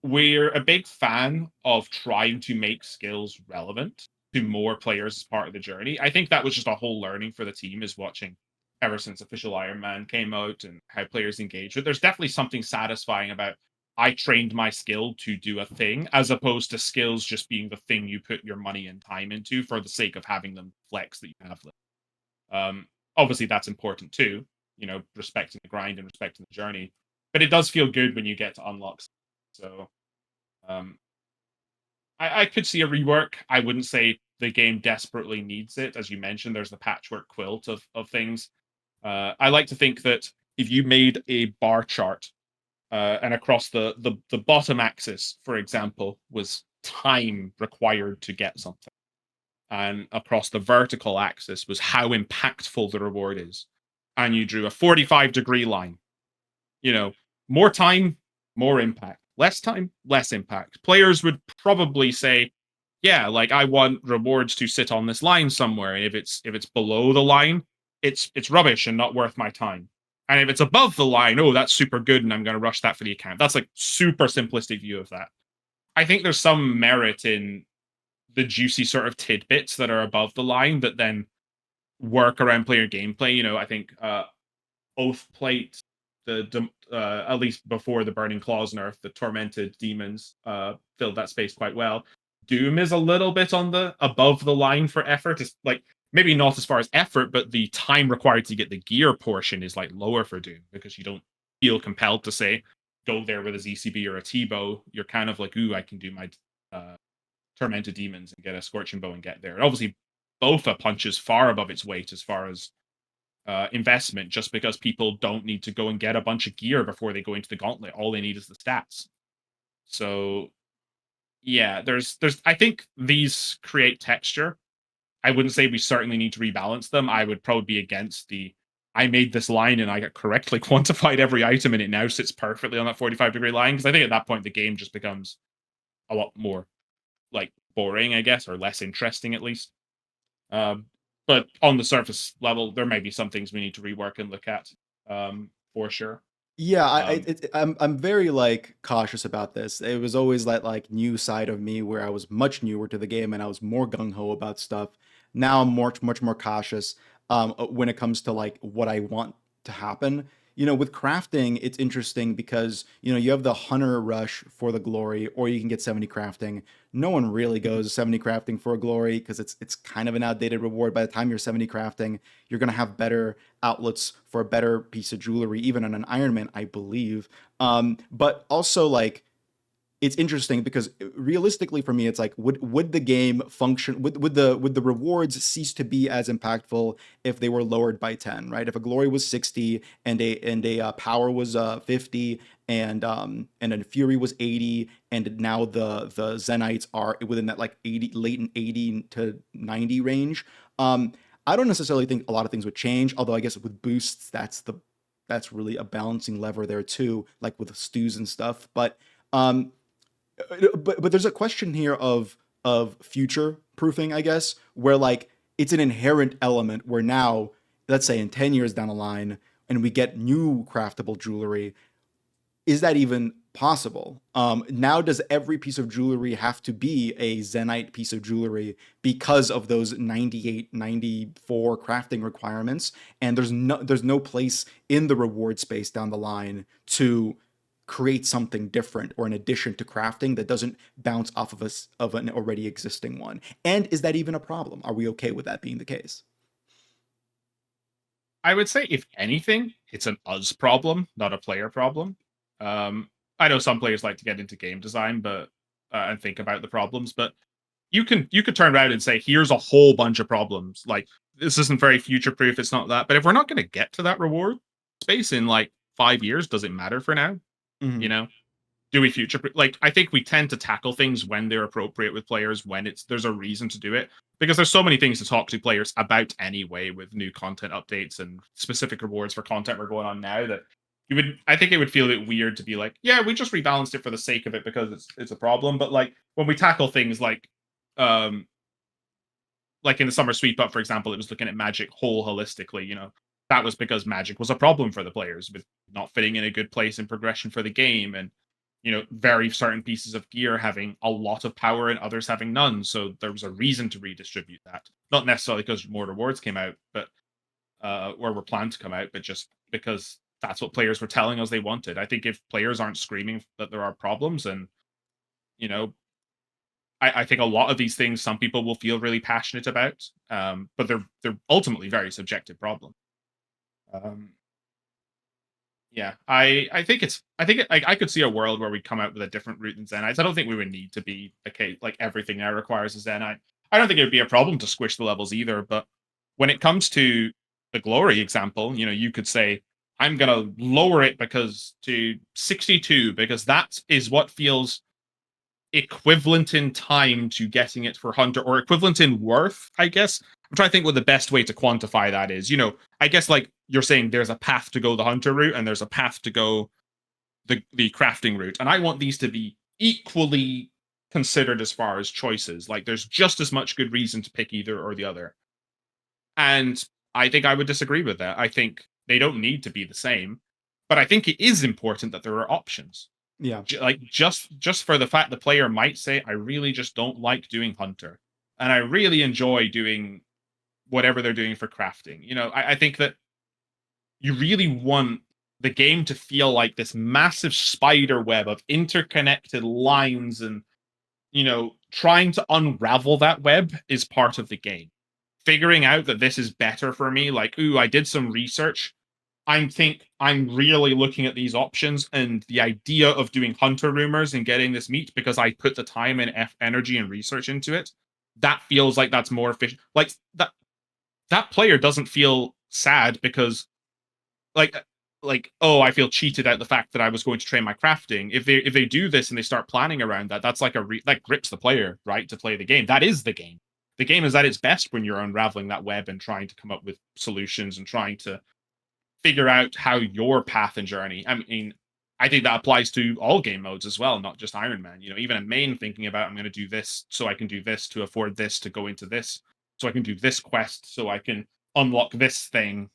we're a big fan of trying to make skills relevant to more players as part of the journey. I think that was just a whole learning for the team is watching ever since official Iron Man came out and how players engage with. There's definitely something satisfying about I trained my skill to do a thing as opposed to skills just being the thing you put your money and time into for the sake of having them flex that you have them. Obviously, that's important too, respecting the grind and respecting the journey. But it does feel good when you get to unlock. So um, I could see a rework. I wouldn't say the game desperately needs it. As you mentioned, there's the patchwork quilt of things. I like to think that if you made a bar chart and across the bottom axis, for example, was time required to get something, and across the vertical axis was how impactful the reward is, and you drew a 45-degree line, you know, more time, more impact. Less time, less impact. Players would probably say, yeah, like I want rewards to sit on this line somewhere. And if it's below the line, it's rubbish and not worth my time. And if it's above the line, oh, that's super good, and I'm going to rush that for the account. That's like super simplistic view of that. I think there's some merit in the juicy sort of tidbits that are above the line that then work around player gameplay. I think Oath Plate, at least before the Burning Claws nerf, the Tormented Demons filled that space quite well. Doom is a little bit on the above the line for effort. It's like maybe not as far as effort, but the time required to get the gear portion is like lower for Doom because you don't feel compelled to say go there with a ZCB or a T-bow. You're kind of like, ooh, I can do my Tormented Demons and get a Scorching Bow and get there. And obviously, Bofa punches far above its weight as far as investment, just because people don't need to go and get a bunch of gear before they go into the gauntlet. All they need is the stats. So yeah, there's I think these create texture. I wouldn't say we certainly need to rebalance them. I would probably be against the I made this line and I got correctly quantified every item and it now sits perfectly on that 45-degree line. Because I think at that point the game just becomes a lot more like boring, I guess, or less interesting at least. Um, but on the surface level, there may be some things we need to rework and look at for sure. Yeah, Um, I'm very like cautious about this. It was always that like new side of me where I was much newer to the game and I was more gung ho about stuff. Now I'm much more cautious when it comes to like what I want to happen. With crafting, it's interesting because you have the hunter rush for the glory, or you can get 70 crafting. No one really goes 70 crafting for a glory because it's kind of an outdated reward. By the time you're 70 crafting, you're gonna have better outlets for a better piece of jewelry, even on an Iron Man, I believe. But also like it's interesting because realistically for me it's like would the game function, would the rewards cease to be as impactful if they were lowered by 10, right? If a glory was 60 and a power was 50 and a fury was 80, and now the zenites are within that like 80 latent 80 to 90 range. I don't necessarily think a lot of things would change, although I guess with boosts that's really a balancing lever there too, like with stews and stuff. Um but there's a question here of future proofing, I guess, where like it's an inherent element where now, let's say in 10 years down the line, and we get new craftable jewelry, is that even possible? Now, does every piece of jewelry have to be a Zenite piece of jewelry because of those 98, 94 crafting requirements? And there's no place in the reward space down the line to create something different or an addition to crafting that doesn't bounce off of us of an already existing one. And is that even a problem? Are we okay with that being the case? I would say, if anything, it's an us problem, not a player problem. Um, I know some players like to get into game design, but and think about the problems, but you could turn around and say, here's a whole bunch of problems. Like, this isn't very future proof. It's not that. But if we're not going to get to that reward space in like 5 years, does it matter for now? You Mm-hmm. know, do we future like, I think we tend to tackle things when they're appropriate with players, when it's there's a reason to do it, because there's so many things to talk to players about anyway, with new content updates and specific rewards for content we're going on now, that you would I think it would feel a bit weird to be like, yeah, we just rebalanced it for the sake of it because it's a problem. But like, when we tackle things um like in the summer sweep up, for example, it was looking at magic whole holistically. That was because magic was a problem for the players, with not fitting in a good place in progression for the game, and very certain pieces of gear having a lot of power and others having none. So there was a reason to redistribute that, not necessarily because more rewards came out, but or were planned to come out, but just because that's what players were telling us they wanted. I think if players aren't screaming that there are problems, and you know I think a lot of these things some people will feel really passionate about, but they're ultimately very subjective problems. Um, yeah, I could see a world where we come out with a different route than Zenites. I don't think we would need to be okay. Like, everything now requires a Zenite. I don't think it would be a problem to squish the levels either. But when it comes to the glory example, you could say, I'm gonna lower it because to 62, because that is what feels equivalent in time to getting it for Hunter, or equivalent in worth, I guess. I'm trying to think what the best way to quantify that is. I guess, like you're saying, there's a path to go the Hunter route and there's a path to go the crafting route. And I want these to be equally considered as far as choices. Like, there's just as much good reason to pick either or the other. And I think I would disagree with that. I think they don't need to be the same, but I think it is important that there are options. Yeah. Like, just for the fact the player might say, I really just don't like doing hunter, and I really enjoy doing whatever they're doing for crafting. I think that you really want the game to feel like this massive spider web of interconnected lines, and trying to unravel that web is part of the game. Figuring out that this is better for me, like, ooh, I did some research, I'm really looking at these options, and the idea of doing hunter rumors and getting this meat because I put the time and energy and research into it. That feels like that's more efficient. Like, that player doesn't feel sad because, like oh, I feel cheated out the fact that I was going to train my crafting. If they do this and they start planning around that, that's like that grips the player, right, to play the game. That is the game. The game is at its best when you're unraveling that web and trying to come up with solutions and trying to figure out how your path and journey. I mean, I think that applies to all game modes as well, not just Iron Man. Even a main, thinking about, I'm going to do this so I can do this to afford this to go into this, so I can do this quest so I can unlock this thing.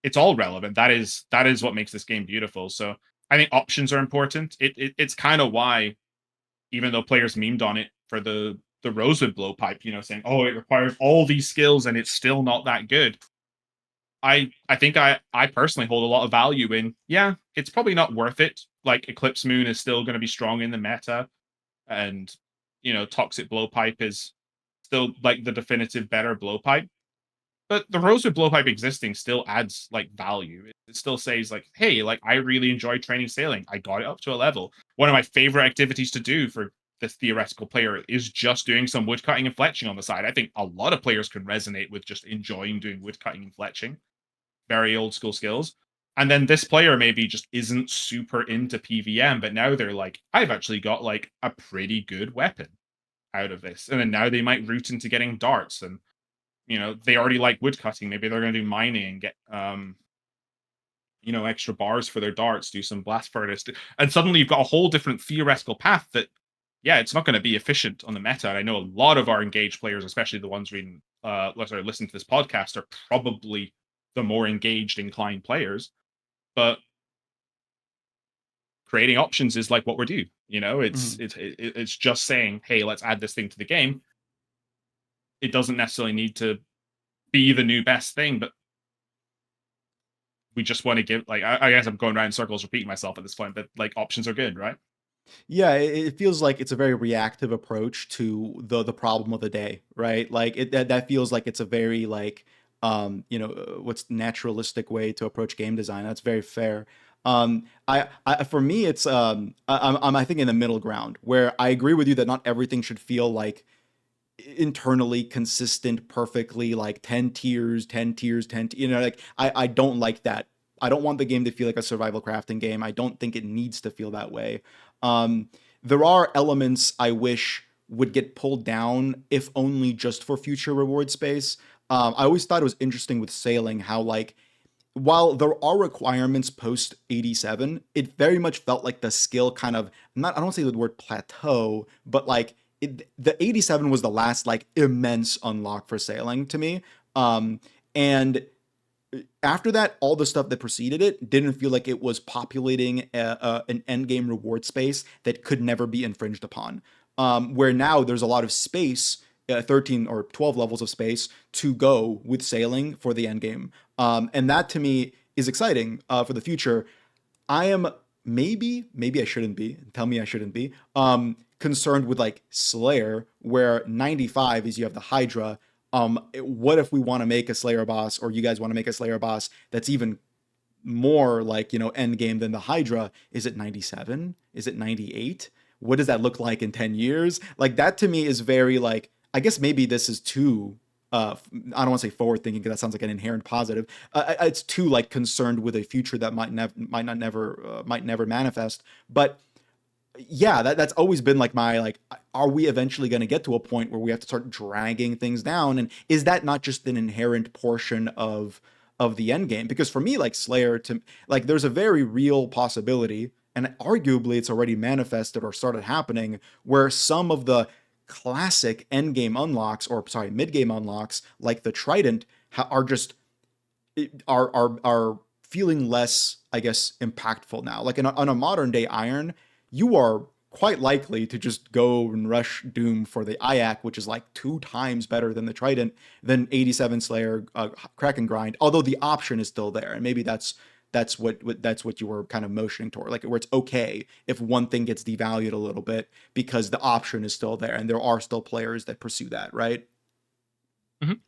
It's all relevant. That is what makes this game beautiful. So I think options are important. It's kind of why, even though players memed on it for the Rosewood blowpipe, saying, oh, it requires all these skills and it's still not that good. I think I personally hold a lot of value in, yeah, it's probably not worth it. Like, Eclipse Moon is still going to be strong in the meta, and Toxic Blowpipe is still like the definitive better blowpipe. But the Rosewood Blowpipe existing still adds like value. It still says like, hey, like I really enjoy training sailing. I got it up to a level. One of my favorite activities to do for this theoretical player is just doing some woodcutting and fletching on the side. I think a lot of players can resonate with just enjoying doing woodcutting and fletching. Very old school skills. And then this player maybe just isn't super into PVM, but now they're like, I've actually got like a pretty good weapon out of this. And then now they might root into getting darts, and they already like woodcutting. Maybe they're going to do mining and get extra bars for their darts, do some blast furnace, and suddenly you've got a whole different theoretical path that, yeah, it's not going to be efficient on the meta. And I know a lot of our engaged players, especially the ones reading listening to this podcast, are probably the more engaged, inclined players. But creating options is like what we're doing. It's just saying, hey, let's add this thing to the game. It doesn't necessarily need to be the new best thing, but we just want to give, like, I guess I'm going around in circles repeating myself at this point, but like options are good, right? Yeah, it feels like it's a very reactive approach to the problem of the day, right? Like that feels like it's a very like what's naturalistic way to approach game design. That's very fair. I for me it's I think in the middle ground where I agree with you that not everything should feel like internally consistent perfectly like 10 tiers 10 tiers 10 like I don't like that. I don't want the game to feel like a survival crafting game. I don't think it needs to feel that way. um there are elements I wish would get pulled down if only just for future reward space. I always thought it was interesting with sailing how like while there are requirements post 87, it very much felt like the skill kind of not I don't say the word plateau, but like the 87 was the last like immense unlock for sailing to me. And after that, all the stuff that preceded it didn't feel like it was populating an end game reward space that could never be infringed upon. Where now there's a lot of space, 13 or 12 levels of space to go with sailing for the end game. And that to me is exciting for the future. I am maybe I shouldn't be. Tell me I shouldn't be. Concerned with like Slayer, where 95 is you have the Hydra. What if we want to make a Slayer boss, or you guys want to make a Slayer boss that's even more like end game than the Hydra? Is it 97? Is it 98? What does that look like in 10 years? Like that to me is very like I guess maybe this is too I don't want to say forward thinking because that sounds like an inherent positive. It's too like concerned with a future that might never manifest. But yeah, that's always been like my like, are we eventually going to get to a point where we have to start dragging things down? And is that not just an inherent portion of the end game? Because for me, like Slayer, to like, there's a very real possibility, and arguably it's already manifested or started happening, where some of the classic end game unlocks, or sorry, mid game unlocks, like the Trident, are just are feeling less, I guess, impactful now. Like on a modern day Iron, you are quite likely to just go and rush Doom for the IAC, which is like 2 times better than the Trident, than 87 Slayer crack and grind. Although the option is still there, and maybe that's what you were kind of motioning toward, like where it's okay if one thing gets devalued a little bit because the option is still there, and there are still players that pursue that, right? Mhm.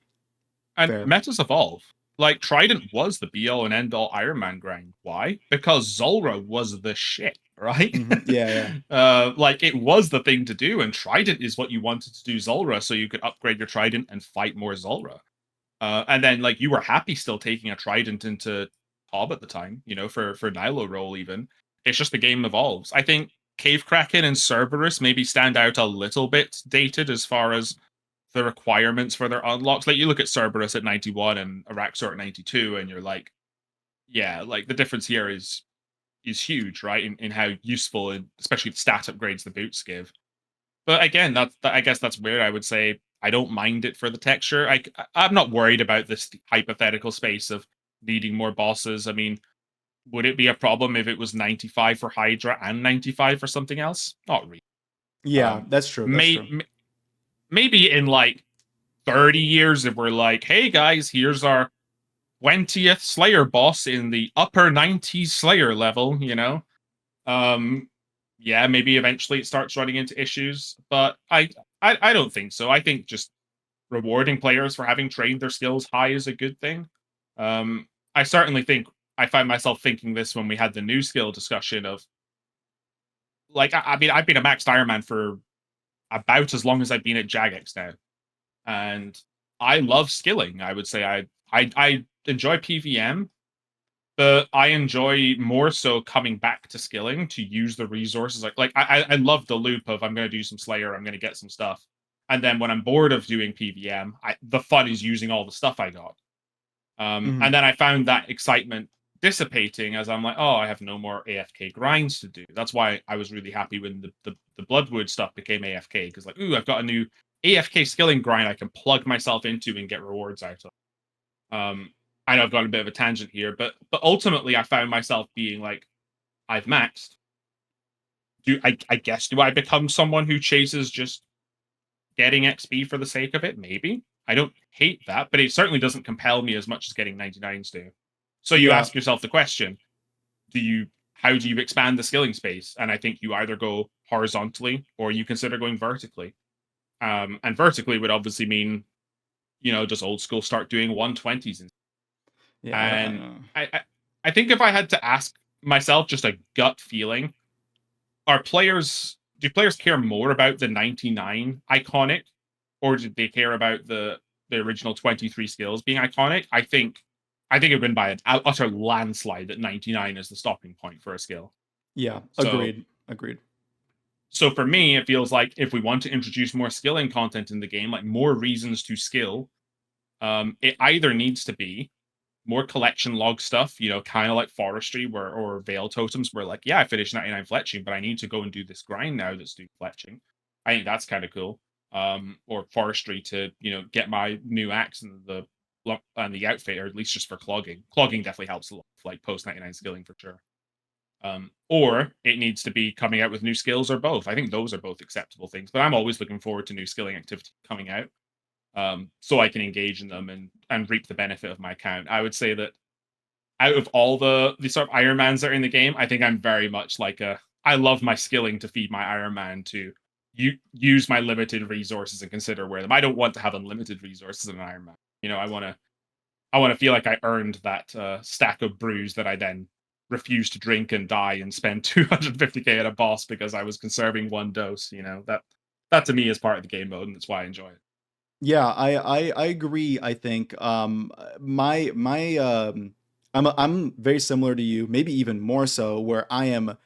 And Fair. metas evolve. Like Trident was the be all and end all Iron Man grind. Why? Because Zulrah was the shit, right? Yeah, yeah. Like it was the thing to do, and Trident is what you wanted to do Zulrah, so you could upgrade your Trident and fight more Zulrah. And then like you were happy still taking a Trident into Hob at the time, for Nilo roll even. It's just the game evolves. I think Cave Kraken and Cerberus maybe stand out a little bit dated as far as the requirements for their unlocks. Like you look at Cerberus at 91 and Araxor at 92, and you're like, yeah, like the difference here is huge, right? In how useful and especially stat upgrades the boots give. But again, I guess that's where I would say I don't mind it for the texture. I'm not worried about this hypothetical space of needing more bosses. I mean, would it be a problem if it was 95 for Hydra and 95 for something else? Not really. Yeah, that's true. That's true. Maybe in like 30 years, if we're like, hey guys, here's our 20th Slayer boss in the upper 90s Slayer level. Um, yeah, maybe eventually it starts running into issues, but I don't think so. I think just rewarding players for having trained their skills high is a good thing. I certainly think I find myself thinking this when we had the new skill discussion of like I mean I've been a maxed Iron Man for about as long as I've been at Jagex now, and I love skilling. I would say I enjoy PVM, but I enjoy more so coming back to skilling to use the resources. I love the loop of I'm going to do some Slayer, I'm going to get some stuff, and then when I'm bored of doing PVM, the fun is using all the stuff I got. Mhm. And then I found that excitement dissipating as I'm like, oh, I have no more AFK grinds to do. That's why I was really happy when the Bloodwood stuff became AFK, because like, ooh, I've got a new AFK skilling grind I can plug myself into and get rewards out of. I know I've gone a bit of a tangent here, but ultimately I found myself being like, I've maxed. I guess do I become someone who chases just getting XP for the sake of it? Maybe. I don't hate that, but it certainly doesn't compel me as much as getting 99s do. So you Yeah. ask yourself the question, do you how do you expand the skilling space? And I think you either go horizontally or you consider going vertically. And vertically would obviously mean, just old school start doing 120s. Yeah, I And don't know. I think if I had to ask myself just a gut feeling, do players care more about the 99 iconic, or did they care about the original 23 skills being iconic? I think it would win by an utter landslide that 99 is the stopping point for a skill. Yeah, So agreed. so for me, it feels like if we want to introduce more skilling content in the game, like more reasons to skill, it either needs to be more collection log stuff, kind of like forestry or veil totems, where like, yeah, I finished 99 fletching, but I need to go and do this grind now that's doing fletching. I think that's kind of cool. Or forestry to, get my new axe and the outfit, or at least just for clogging. Clogging definitely helps a lot, like post 99 skilling for sure. Or it needs to be coming out with new skills, or both. I think those are both acceptable things, but I'm always looking forward to new skilling activity coming out, so I can engage in them and reap the benefit of my account. I would say that out of all the sort of Iron Mans that are in the game, I think I'm very much like I love my skilling to feed my Iron Man to use my limited resources and consider where them. I don't want to have unlimited resources in an Iron Man. I want to feel like I earned that stack of brews that I then refuse to drink and die and spend 250k at a boss because I was conserving one dose. That to me is part of the game mode, and that's why I enjoy it. Yeah, I agree. I think I'm very similar to you, maybe even more so, where I am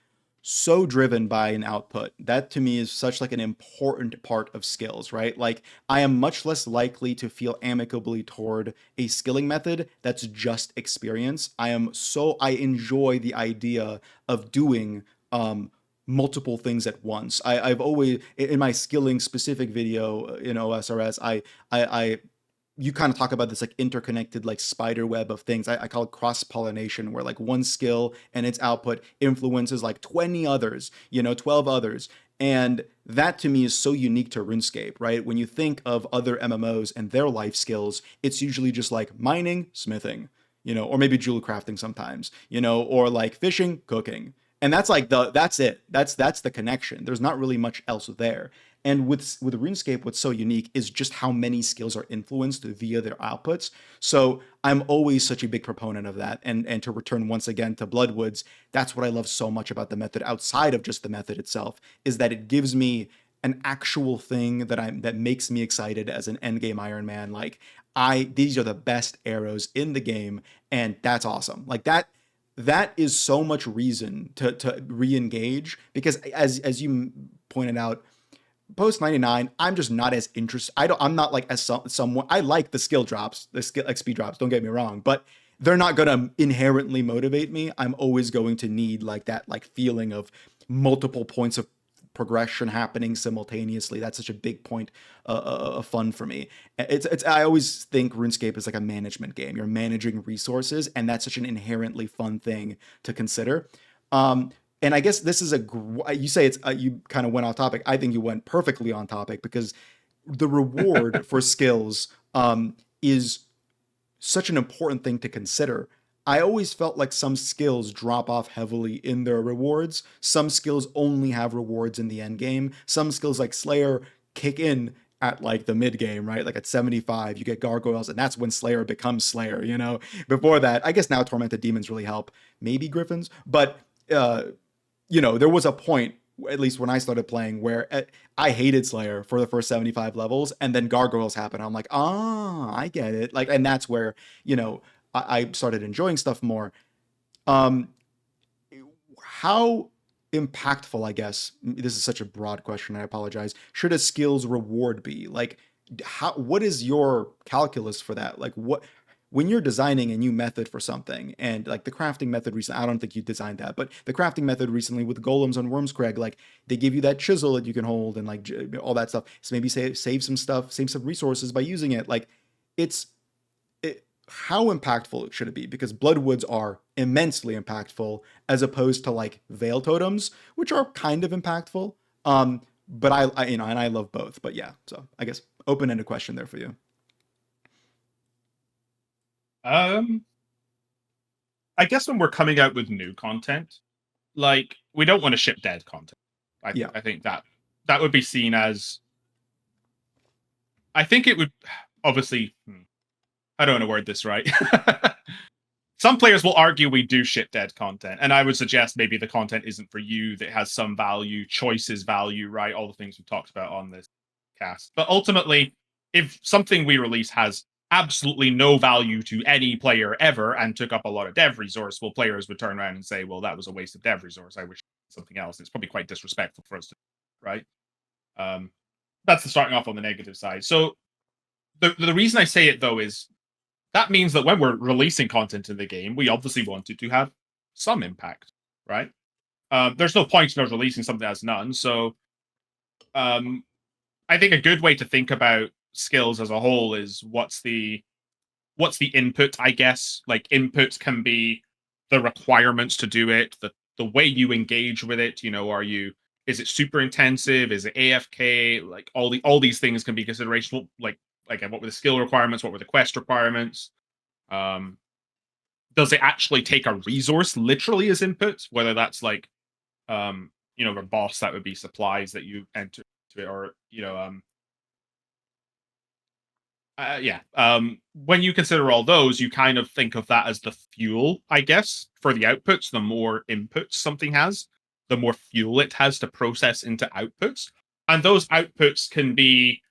so driven by an output. That to me is such like an important part of skills, right? Like I am much less likely to feel amicably toward a skilling method that's just experience. I enjoy the idea of doing multiple things at once. I've always in my skilling specific video in OSRS, I you kind of talk about this like interconnected like spider web of things. I call it cross pollination, where like one skill and its output influences like 20 others, 12 others. And that to me is so unique to RuneScape, right? When you think of other MMOs and their life skills, it's usually just like mining, smithing, or maybe jewel crafting sometimes, or like fishing, cooking. And that's like that's it. That's the connection. There's not really much else there. And with RuneScape, what's so unique is just how many skills are influenced via their outputs. So I'm always such a big proponent of that. And to return once again to Bloodwoods, that's what I love so much about the method outside of just the method itself, is that it gives me an actual thing that makes me excited as an endgame Iron Man. Like these are the best arrows in the game, and that's awesome. Like that is so much reason to re-engage, because as you pointed out, post 99, I'm just not as interested. I'm not like as someone. I like the skill drops, the skill XP drops, don't get me wrong, but they're not going to inherently motivate me. I'm always going to need like that like feeling of multiple points of progression happening simultaneously. That's such a big point of fun for me. It's I always think RuneScape is like a management game. You're managing resources, and that's such an inherently fun thing to consider. And I guess this is you say it's you kind of went off topic. I think you went perfectly on topic, because the reward for skills is such an important thing to consider. I always felt like some skills drop off heavily in their rewards. Some skills only have rewards in the end game. Some skills like Slayer kick in at like the mid game, right? Like at 75, you get gargoyles, and that's when Slayer becomes Slayer, you know? Before that, I guess now Tormented Demons really help. Maybe Griffins, but uh, there was a point, at least when I started playing, where I hated Slayer for the first 75 levels, and then gargoyles happened. I'm like, I get it. Like, and that's where, I started enjoying stuff more. Um, how impactful, I guess, this is such a broad question, I apologize, should a skills reward be? Like, what is your calculus for that? Like, what, when you're designing a new method for something, and like the crafting method recently, I don't think you designed that, but the crafting method recently with golems on Wormscrag, like they give you that chisel that you can hold and like all that stuff. So maybe save some stuff, save some resources by using it. Like, it's how impactful should it be? Because bloodwoods are immensely impactful, as opposed to like veil totems, which are kind of impactful. But and I love both. But yeah, so I guess open-ended question there for you. I guess when we're coming out with new content, like we don't want to ship dead content. Yeah. I think that would be seen as. I think it would obviously. I don't want to word this right. Some players will argue we do ship dead content, and I would suggest maybe the content isn't for you, that has some value, choices value, right? All the things we've talked about on this cast. But ultimately, if something we release has absolutely no value to any player ever and took up a lot of dev resource, well, players would turn around and say, well, that was a waste of dev resource. I wish something else. It's probably quite disrespectful for us to, right? That's the starting off on the negative side. So the reason I say it, though, is that means that when we're releasing content in the game, we obviously want it to have some impact, right? There's no point in us releasing something that has none. So I think a good way to think about skills as a whole is what's the input, I guess. Like, inputs can be the requirements to do it, the way you engage with it. Is it super intensive? Is it AFK? Like all these things can be consideration. Like what were the skill requirements? What were the quest requirements? Does it actually take a resource literally as input? Whether that's like, a boss, that would be supplies that you enter to it, or when you consider all those, you kind of think of that as the fuel, I guess, for the outputs. The more inputs something has, the more fuel it has to process into outputs. And those outputs can be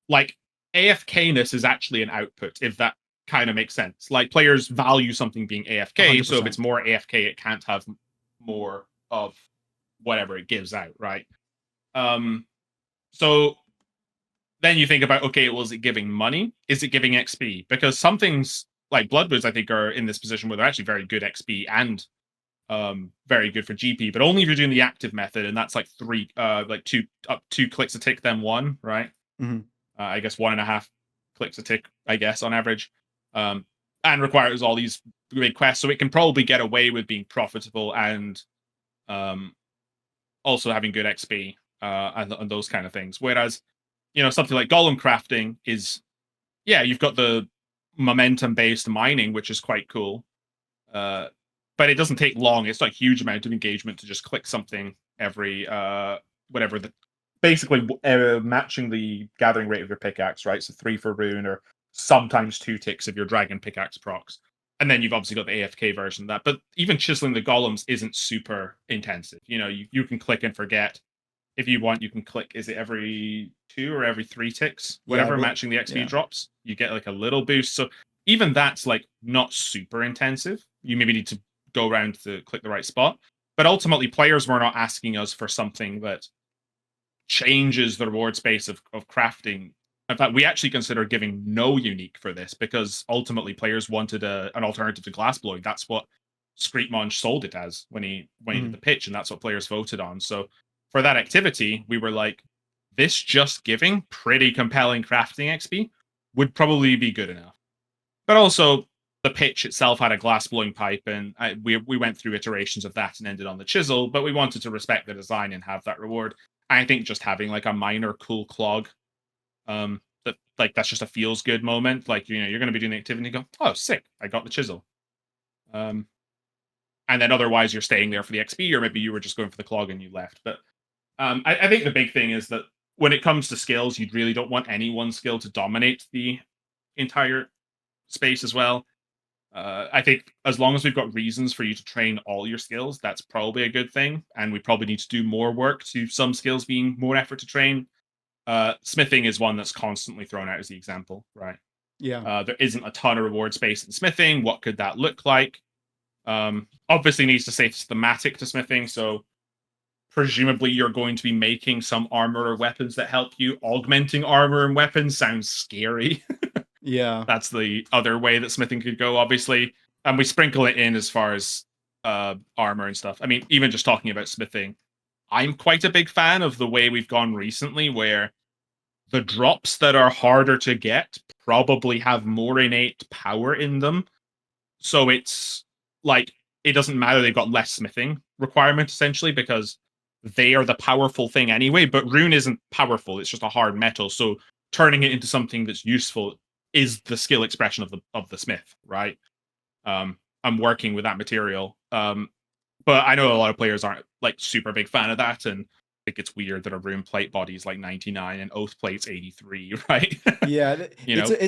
like, AFK-ness is actually an output, if that kind of makes sense. Like, players value something being AFK, 100%. so if it's more AFK, it can't have more of whatever it gives out, right? So then you think about, okay, well, is it giving money? Is it giving XP? Because some things like Bloodwoods, I think, are in this position where they're actually very good XP and very good for GP, but only if you're doing the active method, and that's like two clicks a tick, then one, right? Mm-hmm. I guess 1.5 clicks a tick, I guess, on average, and requires all these big quests, so it can probably get away with being profitable and also having good XP and those kind of things. Whereas, something like Golem crafting is, you've got the momentum-based mining, which is quite cool, but it doesn't take long. It's not a huge amount of engagement to just click something every whatever the basically matching the gathering rate of your pickaxe, right? So 3 for rune, or sometimes 2 ticks of your dragon pickaxe procs. And then you've obviously got the AFK version of that. But even chiseling the golems isn't super intensive. You can click and forget. If you want, you can click, is it every 2 or every 3 ticks? Whatever, matching the XP drops. You get like a little boost. So even that's like not super intensive. You maybe need to go around to click the right spot. But ultimately, players were not asking us for something that changes the reward space of crafting. In fact, we actually consider giving no unique for this, because ultimately players wanted an alternative to glassblowing. That's what Screetmonge sold it as when he did the pitch, and that's what players voted on. So for that activity, we were like, this just giving pretty compelling crafting XP would probably be good enough. But also, the pitch itself had a glassblowing pipe, and we went through iterations of that and ended on the chisel, but we wanted to respect the design and have that reward. I think just having like a minor cool clog, that's just a feels good moment. Like, you're going to be doing the activity and you go, oh, sick, I got the chisel. And then otherwise you're staying there for the XP, or maybe you were just going for the clog and you left. But I think the big thing is that when it comes to skills, you really don't want any one skill to dominate the entire space as well. I think as long as we've got reasons for you to train all your skills, that's probably a good thing. And we probably need to do more work to some skills being more effort to train. Smithing is one that's constantly thrown out as the example, right? Yeah. There isn't a ton of reward space in smithing. What could that look like? Obviously needs to stay thematic to smithing. So presumably you're going to be making some armor or weapons that help you. Augmenting armor and weapons sounds scary. Yeah. That's the other way that smithing could go, obviously. And we sprinkle it in as far as armor and stuff. I mean, even just talking about smithing, I'm quite a big fan of the way we've gone recently, where the drops that are harder to get probably have more innate power in them. So it's like, it doesn't matter, they've got less smithing requirement, essentially, because they are the powerful thing anyway. But rune isn't powerful, it's just a hard metal. So turning it into something that's useful is the skill expression of the smith, right? I'm working with that material. But I know a lot of players aren't like super big fan of that, and think it's weird that a rune plate body is like 99 and oath plate's 83, right? Yeah,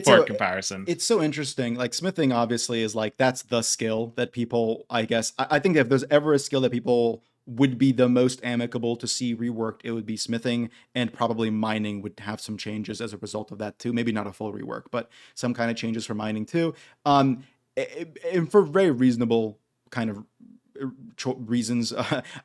For comparison. it's so interesting. Like smithing obviously is like that's the skill that people, I guess, I think if there's ever a skill that people would be the most amicable to see reworked, it would be smithing, and probably mining would have some changes as a result of that too. Maybe not a full rework, but some kind of changes for mining too. And for very reasonable kind of reasons.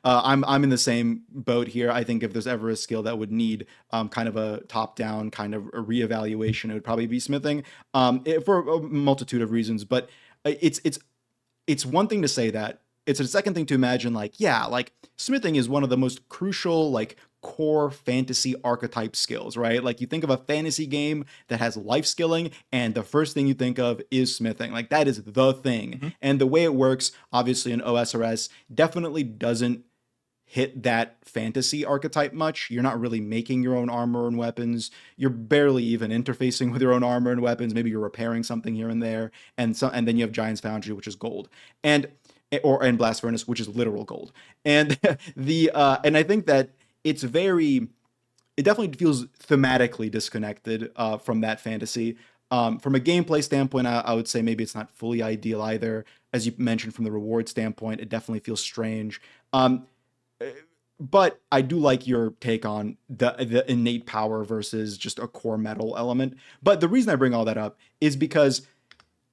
I'm in the same boat here. I think if there's ever a skill that would need kind of a top-down kind of a reevaluation, it would probably be smithing, for a multitude of reasons. But it's one thing to say that. It's a second thing to imagine, like, yeah, like smithing is one of the most crucial, like, core fantasy archetype skills, right? Like you think of a fantasy game that has life skilling, and the first thing you think of is smithing. Like that is the thing. Mm-hmm. And the way it works, obviously in OSRS, definitely doesn't hit that fantasy archetype much. You're not really making your own armor and weapons. You're barely even interfacing with your own armor and weapons. Maybe you're repairing something here and there. And then you have Giant's Foundry, which is gold. And Blast Furnace, which is literal gold. And and I think that it definitely feels thematically disconnected from that fantasy. From a gameplay standpoint, I would say maybe it's not fully ideal either. As you mentioned, from the reward standpoint, it definitely feels strange. But I do like your take on the innate power versus just a core metal element. But the reason I bring all that up is because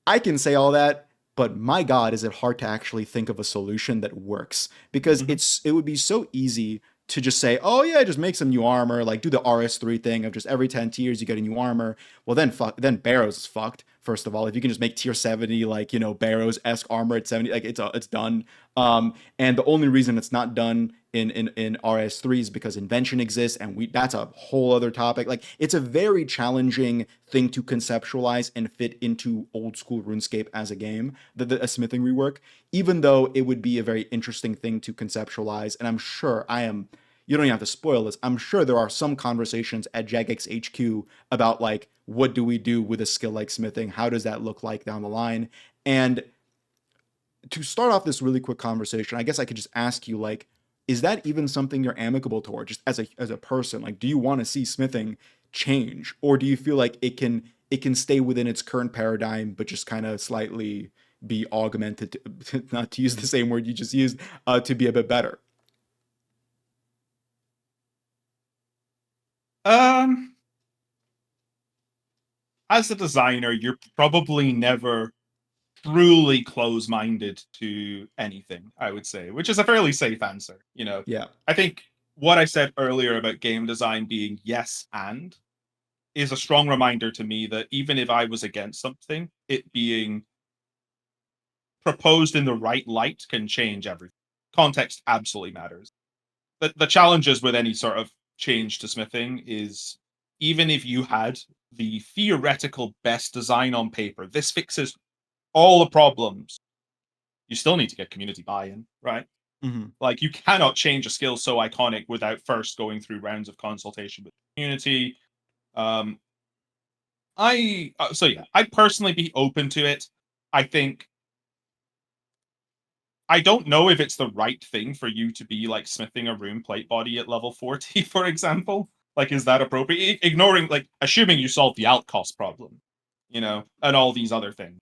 I can say all that, but my God, is it hard to actually think of a solution that works? Because it would be so easy to just say, oh yeah, just make some new armor, like do the RS3 thing of just every 10 tiers you get a new armor. Well, then Barrows is fucked. First of all, if you can just make tier 70, like, Barrows-esque armor at 70, like it's done. And the only reason it's not done in RS3 is because invention exists, and that's a whole other topic. Like it's a very challenging thing to conceptualize and fit into old school RuneScape as a game, a smithing rework, even though it would be a very interesting thing to conceptualize. And I'm sure you don't even have to spoil this. I'm sure there are some conversations at Jagex HQ about like, what do we do with a skill like smithing? How does that look like down the line? And to start off this really quick conversation, I guess I could just ask you, like, is that even something you're amicable toward, just as a person? Like, do you want to see smithing change, or do you feel like it can stay within its current paradigm, but just kind of slightly be augmented, not to use the same word you just used, to be a bit better? As a designer, you're probably never truly close-minded to anything, I would say, which is a fairly safe answer. Yeah. I think what I said earlier about game design being yes and is a strong reminder to me that even if I was against something, it being proposed in the right light can change everything. Context absolutely matters. The challenges with any sort of change to smithing is, even if you had the theoretical best design on paper, this fixes all the problems, you still need to get community buy-in, right? Mm-hmm. Like, you cannot change a skill so iconic without first going through rounds of consultation with the community. I'd personally be open to it. I don't know if it's the right thing for you to be like smithing a rune plate body at level 40, for example. Like, is that appropriate? Ignoring, like, assuming you solve the alt cost problem, and all these other things.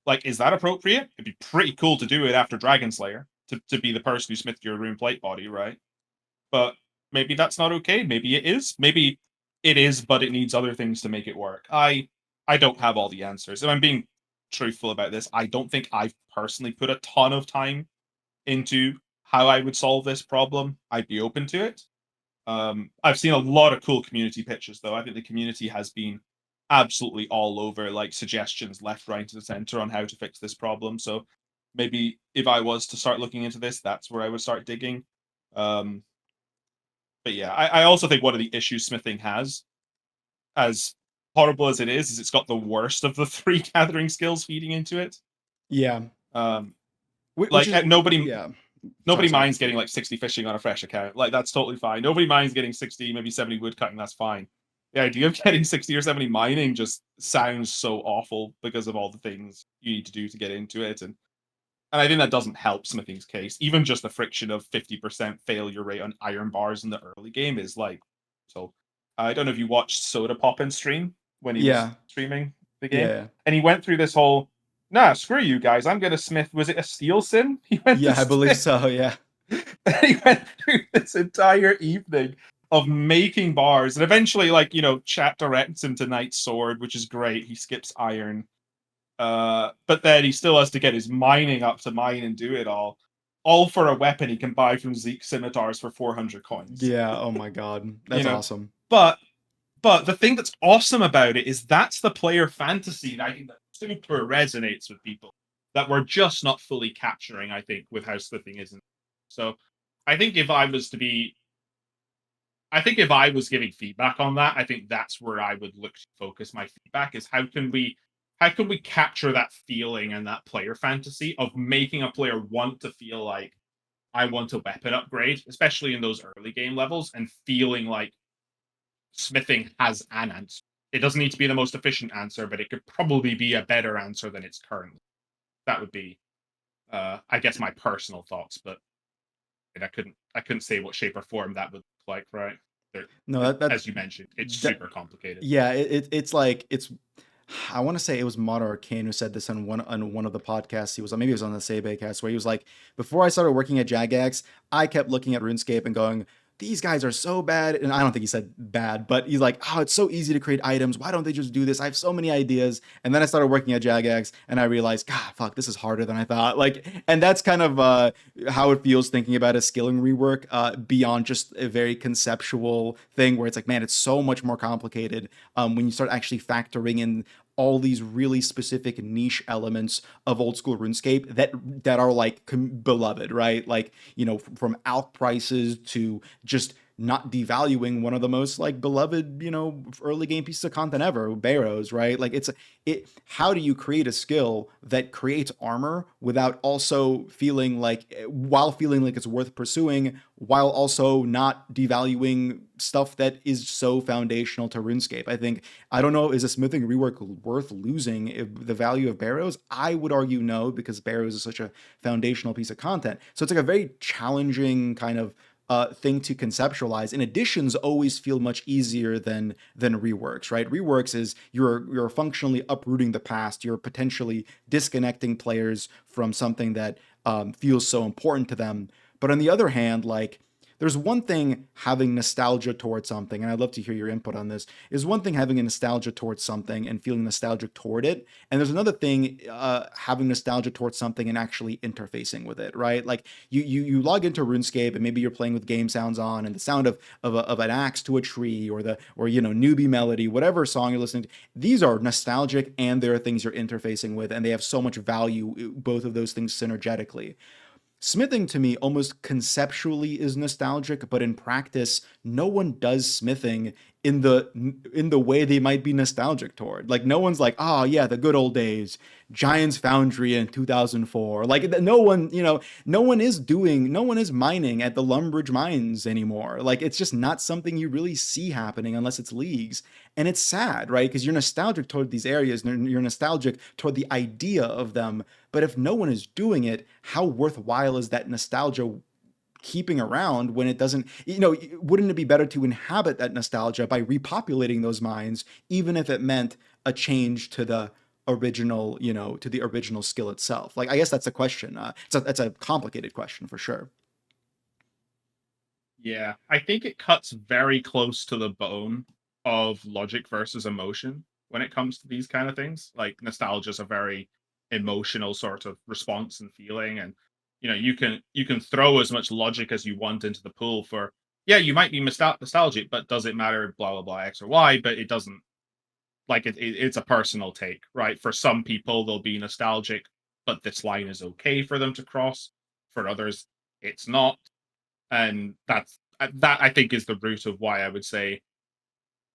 Like, is that appropriate? It'd be pretty cool to do it after Dragon Slayer, to be the person who smithed your rune plate body, right? But maybe that's not okay. Maybe it is. Maybe it is, but it needs other things to make it work. I don't have all the answers. If I'm being truthful about this, I don't think I've personally put a ton of time into how I would solve this problem. I'd be open to it. I've seen a lot of cool community pitches, though. I think the community has been absolutely all over, like suggestions left, right, and center on how to fix this problem. So maybe if I was to start looking into this, that's where I would start digging. Um, but yeah, I also think one of the issues smithing has, as horrible as it is it's got the worst of the three gathering skills feeding into it. Yeah. Um, Which like is nobody yeah. nobody Sorry. minds getting like 60 fishing on a fresh account. Like that's totally fine. Nobody minds getting 60, maybe 70 wood cutting. That's fine. The idea of getting 60 or 70 mining just sounds so awful because of all the things you need to do to get into it. And I think that doesn't help smithing's case. Even just the friction of 50% failure rate on iron bars in the early game is like, so I don't know if you watched Soda Pop in stream when he was Yeah. streaming the game. Yeah. And he went through this whole, nah, screw you guys. I'm gonna smith. Was it a steel sim? He went Yeah, to I believe smith. so. Yeah. He went through this entire evening of making bars, and eventually, like, chat directs him to Knight's Sword, which is great. He skips iron, but then he still has to get his mining up to mine and do it all for a weapon he can buy from Zeke scimitars for 400 coins. Yeah. Oh my god, that's awesome. But the thing that's awesome about it is that's the player fantasy that I think that super resonates with people that we're just not fully capturing, I think, with how smithing is. So I think if I was giving feedback on that, I think that's where I would look to focus my feedback is how can we capture that feeling and that player fantasy of making a player want to feel like I want a weapon upgrade, especially in those early game levels, and feeling like smithing has an answer. It doesn't need to be the most efficient answer, but it could probably be a better answer than it's currently. That would be, I guess, my personal thoughts, but I couldn't say what shape or form that would look like, right? No, that's as you mentioned, it's that, super complicated. yeah. It's like it's. I want to say it was Mod Arcane who said this on one of the podcasts he was on. Maybe it was on the Sebe cast where he was like, before I started working at Jagex, I kept looking at RuneScape and going, these guys are so bad. And I don't think he said bad, but he's like, oh, it's so easy to create items. Why don't they just do this? I have so many ideas. And then I started working at Jagex and I realized, God, fuck, this is harder than I thought. Like, and that's kind of how it feels thinking about a skilling rework beyond just a very conceptual thing where it's like, man, it's so much more complicated when you start actually factoring in all these really specific niche elements of old school RuneScape that are like beloved, right? Like, from alch prices to just not devaluing one of the most like beloved, early game pieces of content ever, Barrows, right? Like how do you create a skill that creates armor without also feeling like it's worth pursuing, while also not devaluing stuff that is so foundational to RuneScape? I don't know, is a smithing rework worth losing if the value of Barrows? I would argue no, because Barrows is such a foundational piece of content. So it's like a very challenging kind of thing to conceptualize. And additions always feel much easier than reworks, right? Reworks is you're functionally uprooting the past. You're potentially disconnecting players from something that feels so important to them. But on the other hand, like, there's one thing having nostalgia towards something, and I'd love to hear your input on this, is one thing having a nostalgia towards something and feeling nostalgic toward it. And there's another thing having nostalgia towards something and actually interfacing with it, right? Like you log into RuneScape and maybe you're playing with game sounds on and the sound of an axe to a tree or newbie melody, whatever song you're listening to. These are nostalgic and there are things you're interfacing with, and they have so much value, both of those things synergetically. Smithing to me almost conceptually is nostalgic, but in practice, no one does smithing in the way they might be nostalgic toward. Like, no one's like, oh yeah, the good old days, Giants Foundry in 2004. Like, no one is mining at the Lumbridge mines anymore. Like, it's just not something you really see happening unless it's leagues. And it's sad, right? Because you're nostalgic toward these areas and you're nostalgic toward the idea of them. But if no one is doing it, how worthwhile is that nostalgia keeping around when it doesn't, wouldn't it be better to inhabit that nostalgia by repopulating those minds, even if it meant a change to the original, to the original skill itself? Like, I guess that's a question. That's a complicated question for sure. Yeah, I think it cuts very close to the bone of logic versus emotion when it comes to these kind of things. Like nostalgia is a very emotional sort of response and feeling, and you can throw as much logic as you want into the pool for yeah, you might be nostalgic, but does it matter? Blah blah blah X or Y, but it doesn't. Like it's a personal take, right? For some people, they'll be nostalgic, but this line is okay for them to cross. For others, it's not, and that I think is the root of why I would say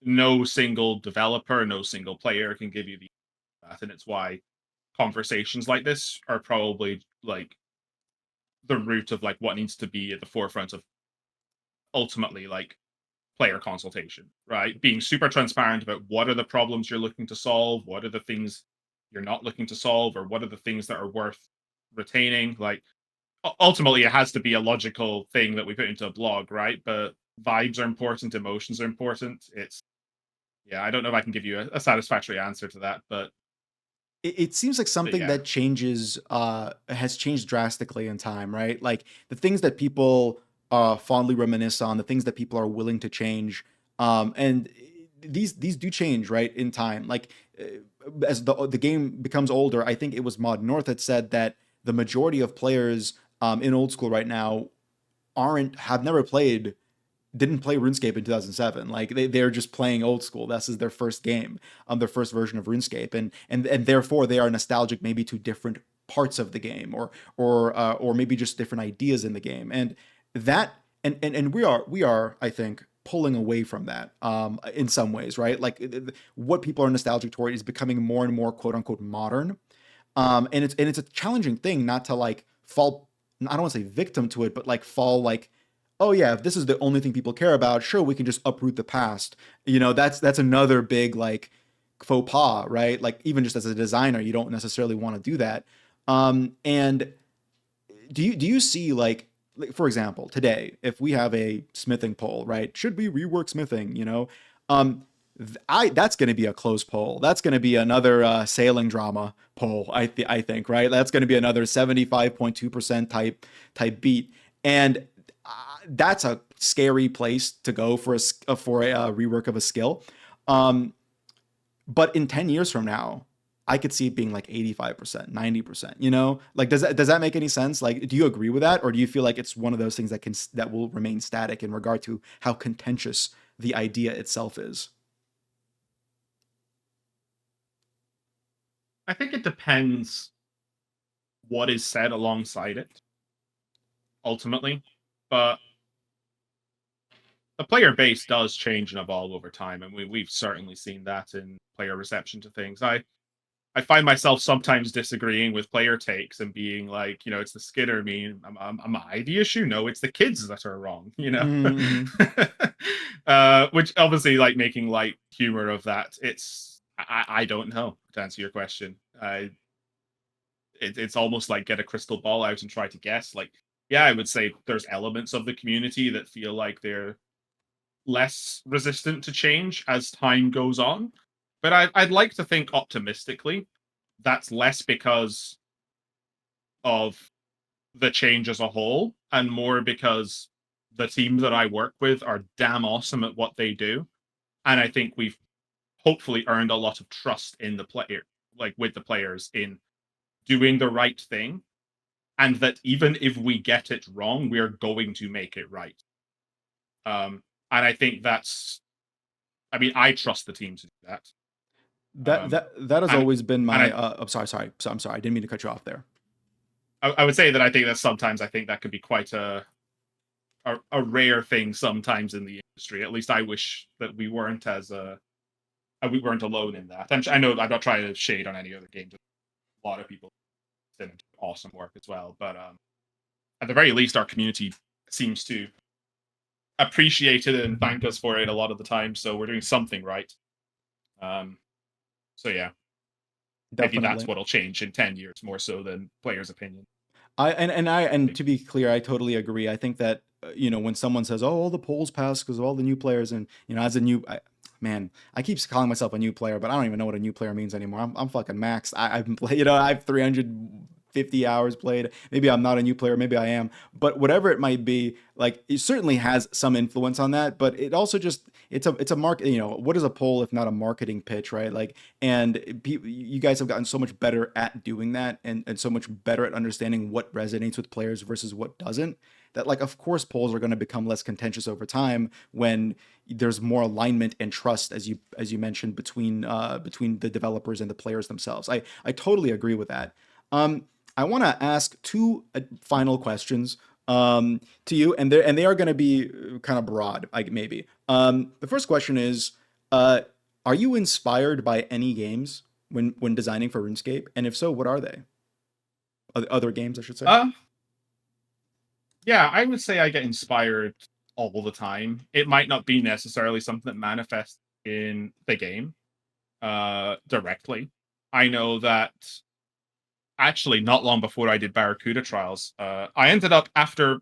no single developer, no single player can give you the that, and it's why conversations like this are probably like the root of like what needs to be at the forefront of ultimately like player consultation, right? Being super transparent about what are the problems you're looking to solve, what are the things you're not looking to solve, or what are the things that are worth retaining. Like ultimately it has to be a logical thing that we put into a blog, right? But vibes are important, emotions are important. It's yeah, I don't know if I can give you a satisfactory answer to that, It seems like but something yeah. that has changed drastically in time, right? Like the things that people fondly reminisce on, the things that people are willing to change, and these do change, right, in time. Like as the game becomes older, I think it was Mod North that said that the majority of players in old school right now aren't have never played didn't play RuneScape in 2007. Like they're just playing old school. This is their first game, their first version of RuneScape, and therefore they are nostalgic maybe to different parts of the game, or maybe just different ideas in the game, and that and we are I think pulling away from that in some ways, right? Like what people are nostalgic toward is becoming more and more quote unquote modern, and it's a challenging thing not to like fall. I don't want to say victim to it, but like fall like, oh yeah, if this is the only thing people care about, sure we can just uproot the past. That's another big like faux pas, right? Like even just as a designer, you don't necessarily want to do that. And do you see like for example today if we have a smithing poll, right? Should we rework smithing? Um, I that's going to be a close poll. That's going to be another sailing drama poll. I think, right. That's going to be another 75.2% type beat, and that's a scary place to go for a rework of a skill. Um, but in 10 years from now, I could see it being like 85%, 90%. Like does that make any sense? Like, do you agree with that, or do you feel like it's one of those things that will remain static in regard to how contentious the idea itself is? I think it depends what is said alongside it ultimately, but the player base does change and evolve over time, and we've certainly seen that in player reception to things. I find myself sometimes disagreeing with player takes and being like, it's the Skinner meme. Am I the issue? No, it's the kids that are wrong. Mm-hmm. Which obviously, like making light humor of that. I don't know to answer your question. It's almost like get a crystal ball out and try to guess. Like, yeah, I would say there's elements of the community that feel like they're less resistant to change as time goes on. But I'd like to think optimistically that's less because of the change as a whole and more because the teams that I work with are damn awesome at what they do. And I think we've hopefully earned a lot of trust in the player, like with the players in doing the right thing. And that even if we get it wrong, we are going to make it right. And I think I mean, I trust the team to do that. That Um, that that has and always been and my. I'm sorry. So I'm sorry. I didn't mean to cut you off there. I would say that I think that sometimes I think that could be quite a rare thing sometimes in the industry. At least I wish that we weren't alone in that. I know I'm not trying to shade on any other games. A lot of people did awesome work as well, but at the very least, our community seems to appreciate it and thank us for it a lot of the time. So we're doing something right. Um, so yeah, maybe that's Definitely. what'll change in 10 years more so than players' opinion. And to be clear, I totally agree. I think that when someone says, "Oh, all the polls passed because of all the new players," and as a man, I keep calling myself a new player, but I don't even know what a new player means anymore. I'm fucking maxed. I've been playing, I have 350 hours played. Maybe I'm not a new player, maybe I am, but whatever it might be, like it certainly has some influence on that. But it also just it's a market. What is a poll if not a marketing pitch, right? Like, and you guys have gotten so much better at doing that, and so much better at understanding what resonates with players versus what doesn't, that like of course polls are going to become less contentious over time when there's more alignment and trust, as you mentioned, between the developers and the players themselves. I totally agree with that. I want to ask two final questions to you, and they are going to be kind of broad, like maybe. The first question is, are you inspired by any games when designing for RuneScape? And if so, what are they? Other games, I should say. Uh, yeah, I would say I get inspired all the time. It might not be necessarily something that manifests in the game directly. I know that actually not long before I did Barracuda Trials, I ended up, after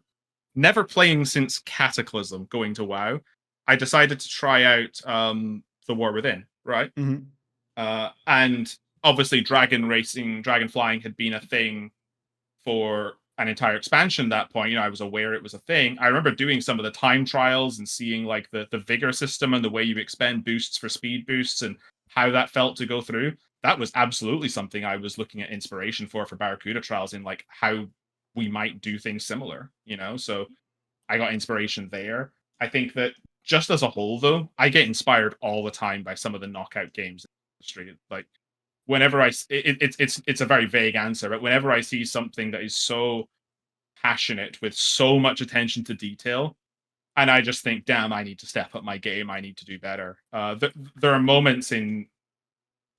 never playing since Cataclysm, going to WoW, I decided to try out The War Within, right? Mm-hmm. And obviously dragon flying had been a thing for an entire expansion at that point. I was aware it was a thing. I remember doing some of the time trials and seeing like the vigor system and the way you expend boosts for speed boosts and how that felt to go through. That was absolutely something I was looking at inspiration for Barracuda Trials, in like how we might do things similar. So I got inspiration there. I think that just as a whole, though, I get inspired all the time by some of the knockout games in the industry. Like whenever it's a very vague answer, but whenever I see something that is so passionate with so much attention to detail, and I just think, damn, I need to step up my game. I need to do better. There are moments in,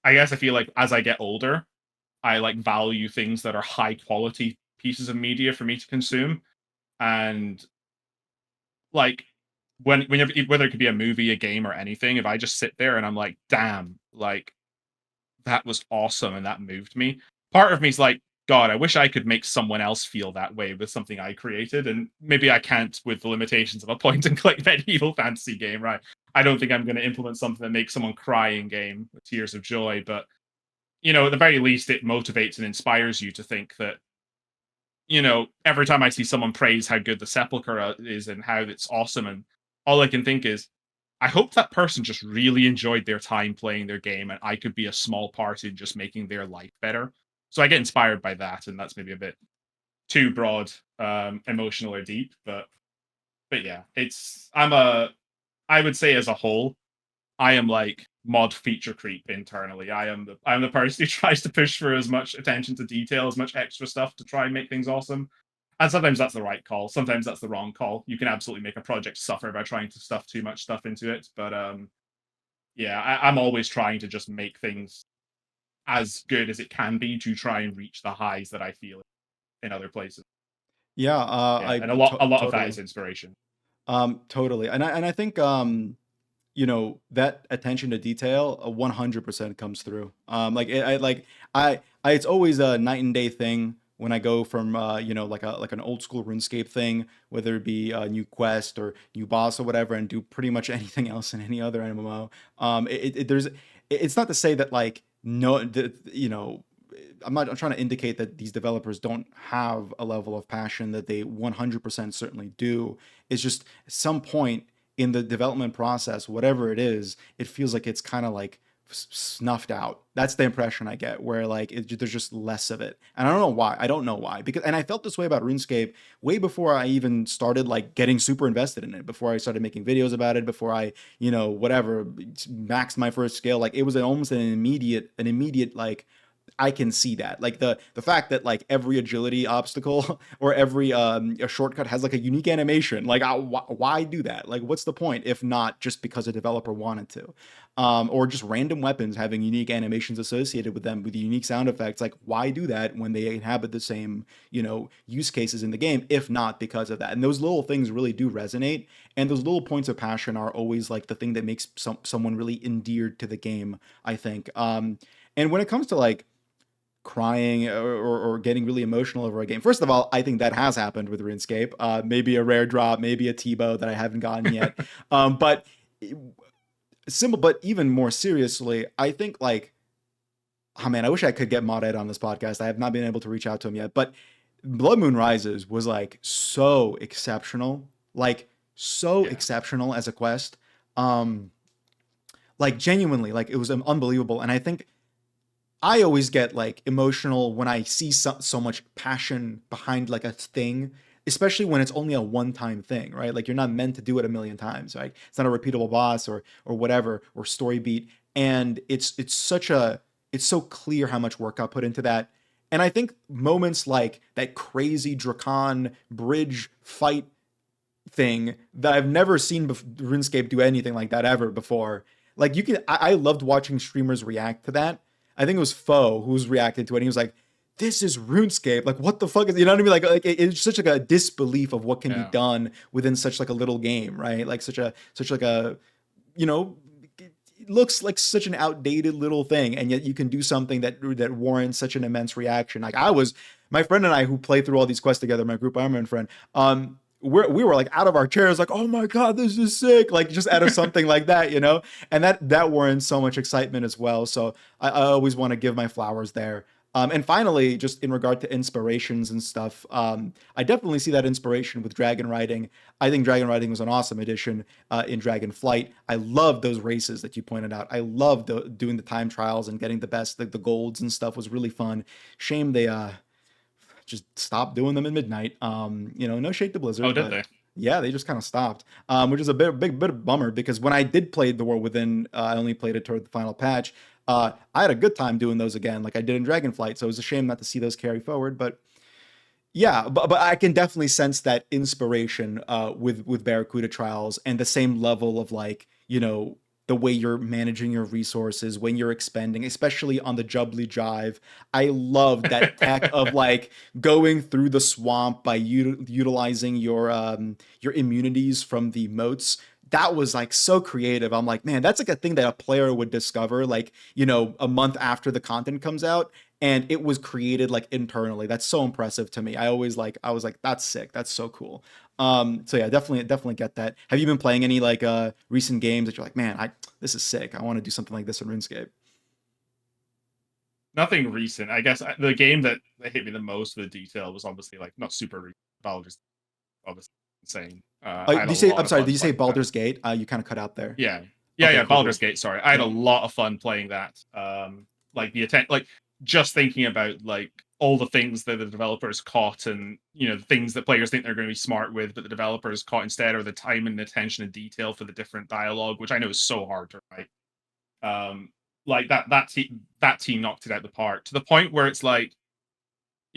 I guess I feel like as I get older, I like value things that are high quality pieces of media for me to consume, and like whenever, whether it could be a movie, a game, or anything, if I just sit there and I'm like, damn, like that was awesome and that moved me. Part of me is like, God, I wish I could make someone else feel that way with something I created. And maybe I can't with the limitations of a point and click medieval fantasy game, right? I don't think I'm going to implement something that makes someone cry in game with tears of joy. But, at the very least, it motivates and inspires you to think that, every time I see someone praise how good the Sepulchre is and how it's awesome, and all I can think is, I hope that person just really enjoyed their time playing their game, and I could be a small part in just making their life better. So I get inspired by that, and that's maybe a bit too broad, emotional or deep, but yeah, I would say as a whole, I am like mod feature creep internally. I'm the person who tries to push for as much attention to detail, as much extra stuff to try and make things awesome. And sometimes that's the right call. Sometimes that's the wrong call. You can absolutely make a project suffer by trying to stuff too much stuff into it. But yeah, I'm always trying to just make things as good as it can be to try and reach the highs that I feel in other places. Yeah, Yeah, I and a lot of that totally. is inspiration. Totally. And I think that attention to detail 100% comes through. It's always a night and day thing when I go from like an old school RuneScape thing, whether it be a new quest or new boss or whatever, and do pretty much anything else in any other MMO. It's not to say that like no, I'm trying to indicate that these developers don't have a level of passion, that they 100% certainly do. It's just at some point in the development process, whatever it is, it feels like it's kind of like snuffed out. That's the impression I get, where like there's just less of it, and I don't know why. I don't know why, because and I felt this way about RuneScape way before I even started like getting super invested in it. Before I started making videos about it, before I whatever maxed my first skill, like it was almost an immediate like I can see that. Like the fact that like every agility obstacle or every a shortcut has like a unique animation. Like why do that? Like what's the point if not just because a developer wanted to? Or just random weapons having unique animations associated with them with unique sound effects. Like why do that when they inhabit the same, use cases in the game, if not because of that? And those little things really do resonate. And those little points of passion are always like the thing that makes someone really endeared to the game, I think. And when it comes to like crying or getting really emotional over a game. First of all, I think that has happened with RuneScape. Maybe a rare drop, maybe a Tebow that I haven't gotten yet. But simple, but even more seriously, I think like, oh man, I wish I could get Mod Ed on this podcast. I have not been able to reach out to him yet, but Blood Moon Rises was like so exceptional, like so Yeah. exceptional as a quest. Um, like genuinely, like it was unbelievable. And I think I always get like emotional when I see so much passion behind like a thing, especially when it's only a one-time thing, right? Like you're not meant to do it a million times, right? It's not a repeatable boss or whatever or story beat, and it's so clear how much work I put into that. And I think moments like that crazy Dracan bridge fight thing that I've never seen RuneScape do anything like that ever before. Like I loved watching streamers react to that. I think it was Foe who was reacting to it. And he was like, "This is RuneScape. Like, what the fuck is?" You know what I mean? Like it's such like a disbelief of what can be Yeah. done within such like a little game, right? Like such like a, you know, it looks like such an outdated little thing, and yet you can do something that warrants such an immense reaction. Like my friend and I who played through all these quests together, my group Iron Man friend, we were like out of our chairs, like, oh my god, this is sick, like just out of something like that, you know, and that warrants so much excitement as well. So I always want to give my flowers there. And finally, just in regard to inspirations and stuff, I definitely see that inspiration with dragon riding. I think dragon riding was an awesome addition in Dragonflight. I love those races that you pointed out. I love doing the time trials and getting the best, like the golds and stuff was really fun. Shame they just stopped doing them at midnight. No shade to Oh, Blizzard, did but they? yeah, they just kind of stopped, which is a bit of bummer because when I did play the World Within, I only played it toward the final patch. I had a good time doing those again, like I did in Dragonflight. So it was a shame not to see those carry forward, but yeah, but I can definitely sense that inspiration with Barracuda Trials and the same level of like, the way you're managing your resources when you're expending, especially on the Jubbly Jive. I love that tech of like going through the swamp by utilizing your immunities from the moats. That was like so creative. I'm like, man, that's like a thing that a player would discover like, a month after the content comes out, and it was created like internally. That's so impressive to me. I was like, that's sick. That's so cool. So yeah, definitely get that. Have you been playing any like recent games that you're like, man, this is sick. I want to do something like this in RuneScape? Nothing recent. I guess the game that hit me the most with the detail was obviously like not super recent. Baldur's obviously insane. I had Do a you say? lot I'm of sorry. fun Did you say playing that. Baldur's Gate? You kind of cut out there. Yeah. Okay, Yeah, cool, Baldur's cool. Gate, sorry. I had a Yeah. lot of fun playing that. Like like just thinking about like all the things that the developers caught and the things that players think they're going to be smart with, but the developers caught instead, or the time and attention and detail for the different dialogue, which I know is so hard to write. Like that team knocked it out the park to the point where it's like,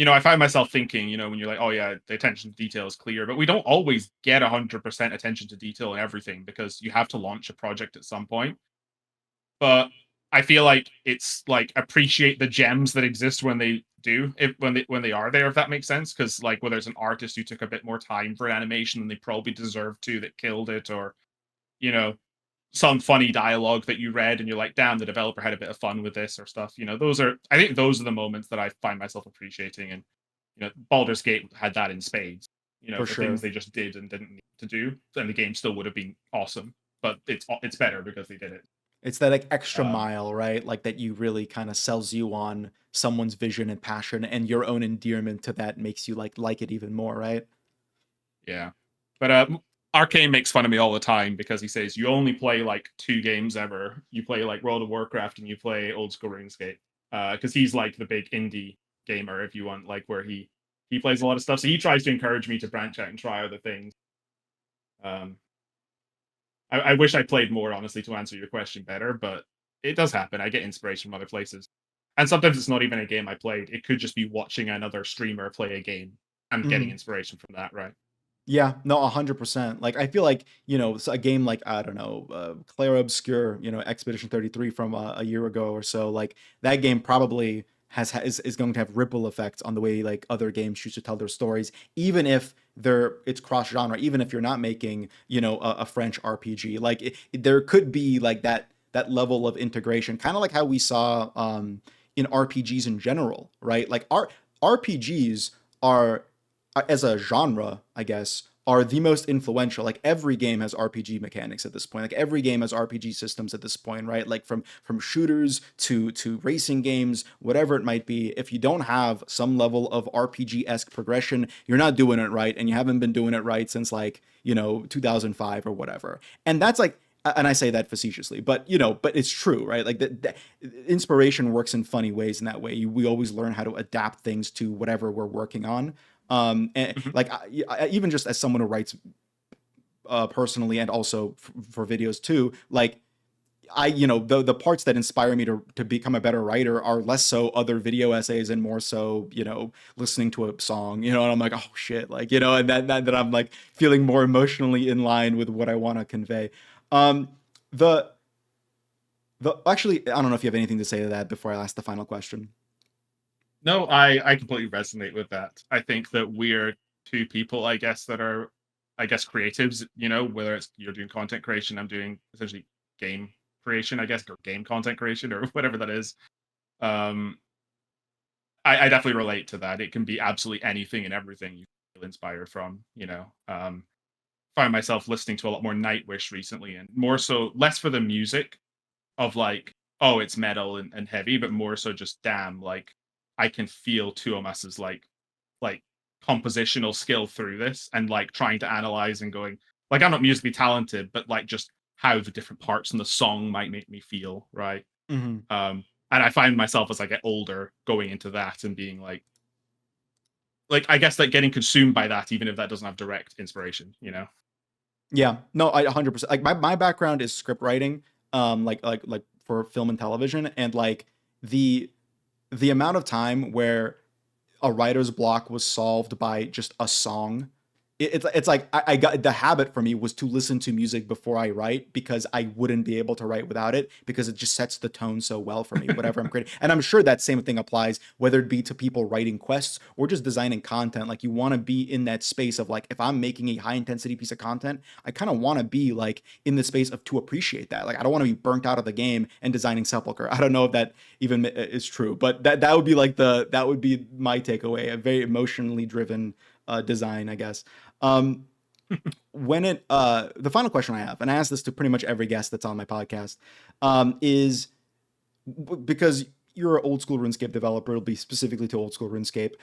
I find myself thinking, when you're like, oh yeah, the attention to detail is clear, but we don't always get 100% attention to detail in everything because you have to launch a project at some point. But I feel like it's like appreciate the gems that exist when they do, when they are there, if that makes sense. Because like whether it's an artist who took a bit more time for an animation than they probably deserved to, that killed it, or you know some funny dialogue that you read and you're like, damn, the developer had a bit of fun with this or stuff. I think those are the moments that I find myself appreciating. And Baldur's Gate had that in spades. For For things sure. they just did and didn't need to do, and the game still would have been awesome. But it's better because they did it. It's that like extra Um, mile, right? Like that you really kind of sells you on someone's vision and passion, and your own endearment to that makes you like it even more, right? yeah, but Arcane makes fun of me all the time because he says you only play like 2 games ever. You play like World of Warcraft and you play old school RuneScape. Because he's like the big indie gamer, if you want, like where he plays a lot of stuff. So he tries to encourage me to branch out and try other things. Um, I wish I played more, honestly, to answer your question better, but it does happen. I get inspiration from other places. And sometimes it's not even a game I played. It could just be watching another streamer play a game and getting Mhm. inspiration from that, right? Yeah, no, 100%. Like I feel like, a game like, I don't know, Claire Obscure, Expedition 33 from a year ago or so, like that game probably is going to have ripple effects on the way like other games choose to tell their stories, even if it's cross genre, even if you're not making, a French RPG. Like there could be like that level of integration, kind of like how we saw in RPGs in general, right? Like RPGs are, as a genre, I guess, are the most influential. Like every game has RPG mechanics at this point. Like every game has RPG systems at this point, right? Like from shooters to racing games, whatever it might be. If you don't have some level of RPG-esque progression, you're not doing it right, and you haven't been doing it right since like 2005 or whatever. And that's like, and I say that facetiously, but but it's true, right? Like the inspiration works in funny ways in that way. We always learn how to adapt things to whatever we're working on. And Mhm. like even just as someone who writes personally and also for videos too, like the parts that inspire me to become a better writer are less so other video essays and more so listening to a song, and I'm like, oh shit, like and that I'm like feeling more emotionally in line with what I want to convey. um the Actually, I don't know if you have anything to say to that before I ask the final question. No, I completely resonate with that. I think that we're two people, I guess, that are, I guess, creatives. Whether it's you're doing content creation, I'm doing essentially game creation, I guess, or game content creation, or whatever that is. Um, I definitely relate to that. It can be absolutely anything and everything you feel inspired from. Find myself listening to a lot more Nightwish recently, and more so less for the music of like, oh, it's metal and heavy, but more so just damn, like I can feel Tuomas's like compositional skill through this, and like trying to analyze and going, like, I'm not musically talented, but like just how the different parts in the song might make me feel, right? Hmm. And I find myself as I get older going into that and being like I guess like getting consumed by that, even if that doesn't have direct inspiration. Yeah, no, I 100%. Like my background is script writing, like for film and television, and like the the amount of time where a writer's block was solved by just a song. It's like I got the habit for me was to listen to music before I write because I wouldn't be able to write without it because it just sets the tone so well for me, whatever I'm creating. And I'm sure that same thing applies whether it be to people writing quests or just designing content. Like you want to be in that space of like, if I'm making a high intensity piece of content, I kind of want to be like in the space of to appreciate that. Like I don't want to be burnt out of the game and designing Sepulchre. I don't know if that even is true, but that would be like that would be my takeaway, a very emotionally driven design, I guess. Um, when it The final question I have, and I ask this to pretty much every guest that's on my podcast, is because you're an old school RuneScape developer, it'll be specifically to old school RuneScape.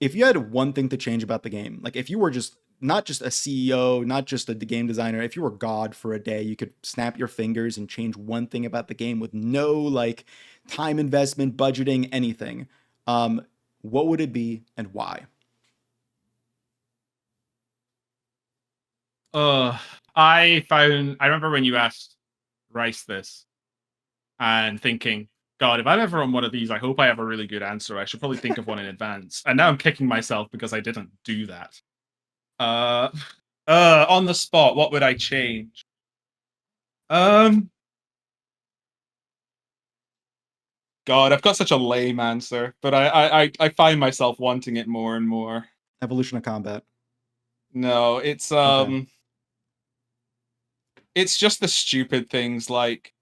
If you had one thing to change about the game, like if you were just not just a CEO, not just a game designer, if you were God for a day, you could snap your fingers and change one thing about the game with no like time investment, budgeting, anything. Um, what would it be and why? uh I remember when you asked Rice this, and thinking, God, if I'm ever on one of these, I hope I have a really good answer. I should probably think of one in advance. And now I'm kicking myself because I didn't do that. Uh, on the spot, what would I change? Um, God, I've got such a lame answer, but I find myself wanting it more and more. Evolution of combat. No, Okay. it's just the stupid things like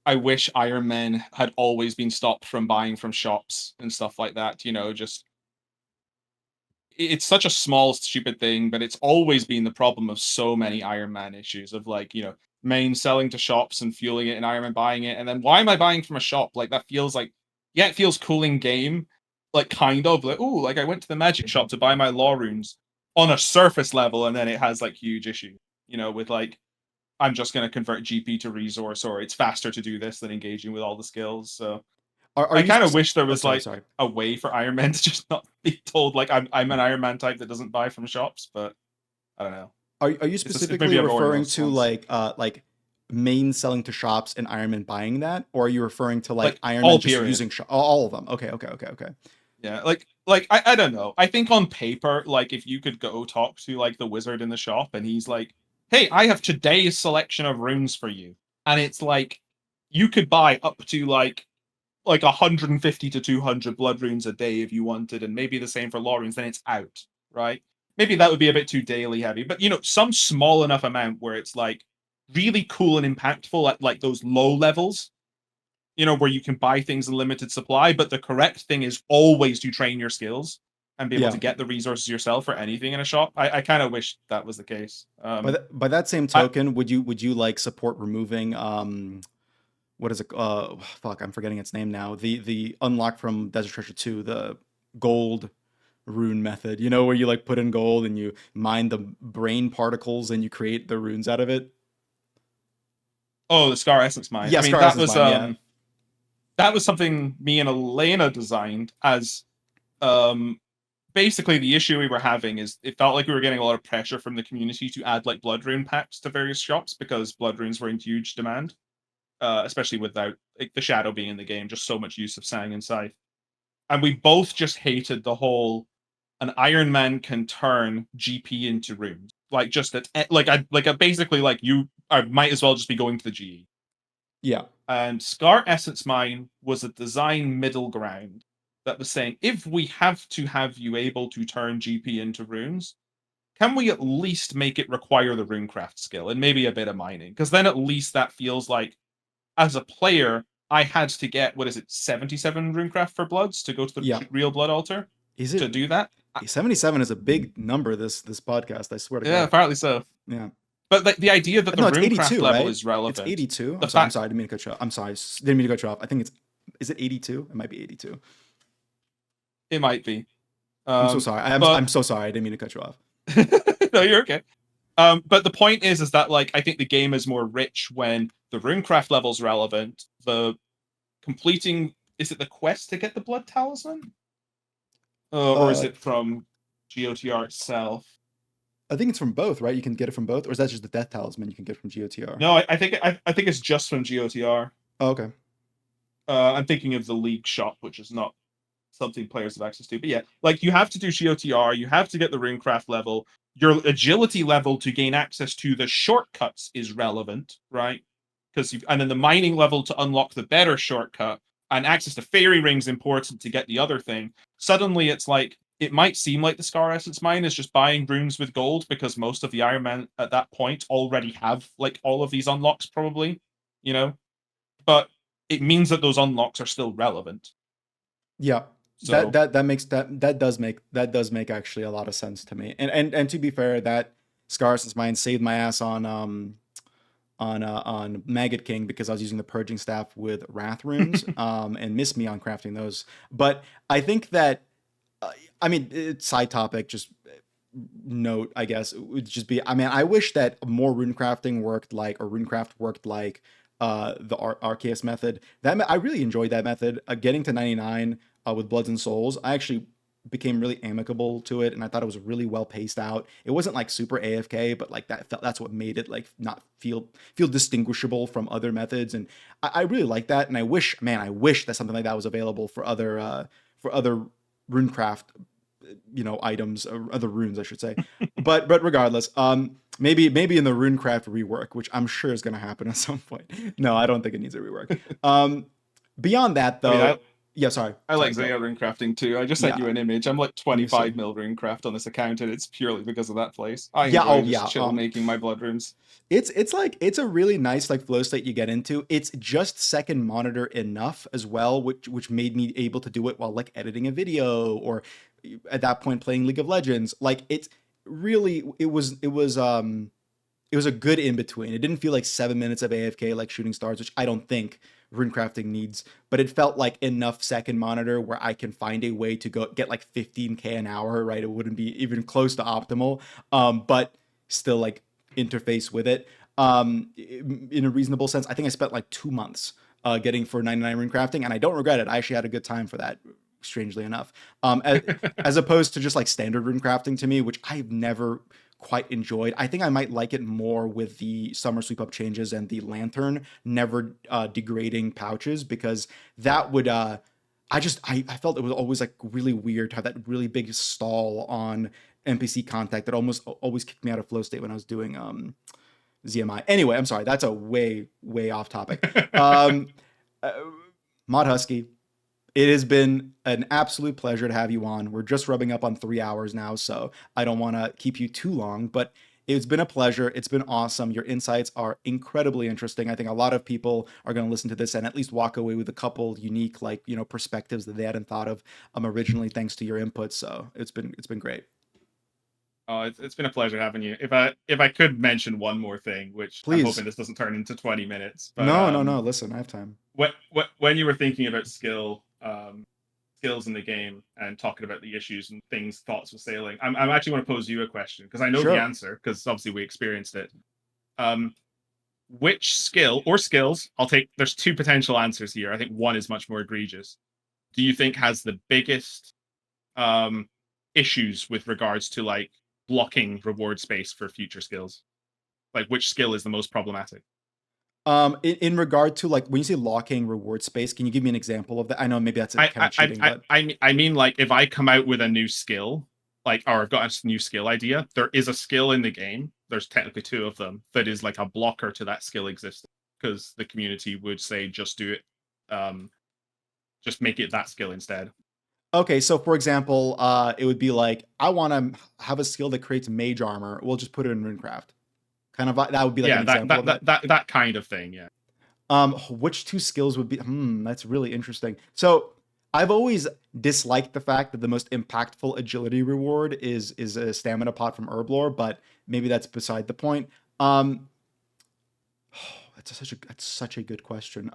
I wish Iron Man had always been stopped from buying from shops and stuff like that. Just it's such a small stupid thing, but it's always been the problem of so many Iron Man issues of like, main selling to shops and fueling it and Iron Man buying it. And then why am I buying from a shop? Like that feels like, yeah, it feels cool in game. Like kind of like, oh, like I went to the magic shop to buy my law runes on a surface level, and then it has like huge issue, with like, I'm just gonna convert GP to resource, or it's faster to do this than engaging with all the skills. So Are I you kind of wish there Oh, was sorry, like sorry. a way for Iron Man to just not be told like I'm an Iron Man type that doesn't buy from shops, but I don't know. Are you It's specifically maybe everyone referring else to wants like main selling to shops and Iron Man buying that, or are you referring to like like Iron Man all just period. using all of them? Okay, okay, okay, okay. Yeah, like I don't know. I think on paper, like if you could go talk to like the wizard in the shop and he's like, "Hey, I have today's selection of runes for you," and it's like you could buy up to like 150 to 200 blood runes a day if you wanted, and maybe the same for law runes, then it's out, right? Maybe that would be a bit too daily heavy, but some small enough amount where it's like really cool and impactful at like those low levels, where you can buy things in limited supply, but the correct thing is always to train your skills and be able to get the resources yourself for anything in a shop. I kind of wish that was the case. By that same I, token, would you like support removing what is it? Fuck, I'm forgetting its name now. The unlock from Desert Treasure 2, the gold rune method. You know, where you like put in gold and you mine the brain particles and you create the runes out of it. oh, the Scar Essence Mine. Yeah, I mean, Scar Essence Mine. Yeah, that was something me and Elena designed as basically the issue we were having is it felt like we were getting a lot of pressure from the community to add like blood rune packs to various shops because blood runes were in huge demand, especially without like, the shadow being in the game, just so much use of Sang and Scythe. And we both just hated the whole an Iron Man can turn GP into runes. Like just that I basically like I might as well just be going to the GE. yeah, And Scar Essence Mine was a design middle ground that was saying, if we have to have you able to turn GP into runes, can we at least make it require the runecraft skill and maybe a bit of mining? Because then at least that feels like, as a player, I had to get, 77 runecraft for bloods to go to yeah. the real blood altar Is to it do that. 77 is a big number this podcast, I swear to Yeah, God. apparently so. Yeah. But the idea that the No, it's runecraft 82, level right? is relevant. It's 82. The I'm sorry, I didn't mean to cut you off. I'm sorry. Didn't mean to cut you off. I think is it 82? It might be 82. It might be. I'm so sorry. I'm so sorry. I didn't mean to cut you off. No, you're okay. But the point is that like I think the game is more rich when the runecraft level's relevant. The completing, is it the quest to get the blood talisman, or is it from GOTR itself? I think it's from both, right? You can get it from both, or is that just the death talisman you can get from GOTR? No, I think it's just from GOTR. Oh, okay. I'm thinking of the League shop, which is not something players have access to. But yeah, like you have to do GOTR, you have to get the runecraft level. Your agility level to gain access to the shortcuts is relevant, right? And then the mining level to unlock the better shortcut and access to fairy rings important to get the other thing. Suddenly it's like it might seem like the Scar Essence mine is just buying runes with gold because most of the Iron Man at that point already have like all of these unlocks probably, you know? But it means that those unlocks are still relevant. Yeah. So That does make actually a lot of sense to me. And to be fair, that Scar Essence mine saved my ass on Maggot King because I was using the purging staff with Wrath runes and missed me on crafting those. But I think that I mean, it's side topic, just note, I guess, it would just be, I mean, I wish that more runecrafting worked like, or runecraft worked like the Arceus method. I really enjoyed that method. Getting to 99 with Bloods and Souls, I actually became really amicable to it, and I thought it was really well paced out. It wasn't like super AFK, but like that's what made it like not feel distinguishable from other methods, and I really like that. And I wish that something like that was available for other runecraft, items, or other runes, I should say. but regardless, maybe in the runecraft rework, which I'm sure is going to happen at some point. No, I don't think it needs a rework. Beyond that, though. I mean, yeah, sorry. I like Zaya runecrafting too. I just sent you an image. I'm like 25 mil runecraft on this account, and it's purely because of that place. I enjoy chill making my blood runes. It's like, it's a really nice like flow state you get into. It's just second monitor enough as well, which made me able to do it while like editing a video or at that point playing League of Legends. Like it's really, it was a good in between. It didn't feel like 7 minutes of AFK like shooting stars, which I don't think runecrafting needs, but it felt like enough second monitor where I can find a way to go get like 15k an hour, right? It wouldn't be even close to optimal, but still like interface with it in a reasonable sense. I think I spent like 2 months getting for 99 runecrafting, and I don't regret it. I actually had a good time for that, strangely enough, as opposed to just like standard runecrafting to me, which I've never quite enjoyed. I think I might like it more with the summer sweep up changes and the lantern never degrading pouches, because that would I felt it was always like really weird to have that really big stall on NPC contact that almost always kicked me out of flow state when I was doing ZMI. Anyway, I'm sorry, that's a way off topic. Mod Husky, it has been an absolute pleasure to have you on. We're just rubbing up on 3 hours now, so I don't want to keep you too long, but It's been a pleasure. It's been awesome. Your insights are incredibly interesting. I think a lot of people are going to listen to this and at least walk away with a couple unique, like, perspectives that they hadn't thought of originally, thanks to your input. So it's been great. Oh, it's been a pleasure having you. If I could mention one more thing, which I'm Please. hoping this doesn't turn into 20 minutes, but No, no, no. Listen, I have time. when you were thinking about skills in the game and talking about the issues and things, thoughts with sailing, I'm actually want to pose you a question because I know the Sure. answer because obviously we experienced it. Um, which skill or skills? I'll take. There's two potential answers here. I think one is much more egregious. Do you think has the biggest um, issues with regards to like blocking reward space for future skills? Like which skill is the most problematic? In regard to, like, when you say locking reward space, can you give me an example of that? I know maybe that's kind of cheating, but I mean, like if I come out with a new skill, like or I've got a new skill idea, there is a skill in the game. There's technically two of them that is like a blocker to that skill existing because the community would say just do it, just make it that skill instead. okay. So for example, it would be like, I want to have a skill that creates mage armor. We'll just put it in Runecraft. Kind of, that would be like an Yeah, that example that of that. that that kind of thing. Yeah. Which two skills would be? That's really interesting. So I've always disliked the fact that the most impactful agility reward is a stamina pot from Herblore, but maybe that's beside the point. Um, that's such a good question.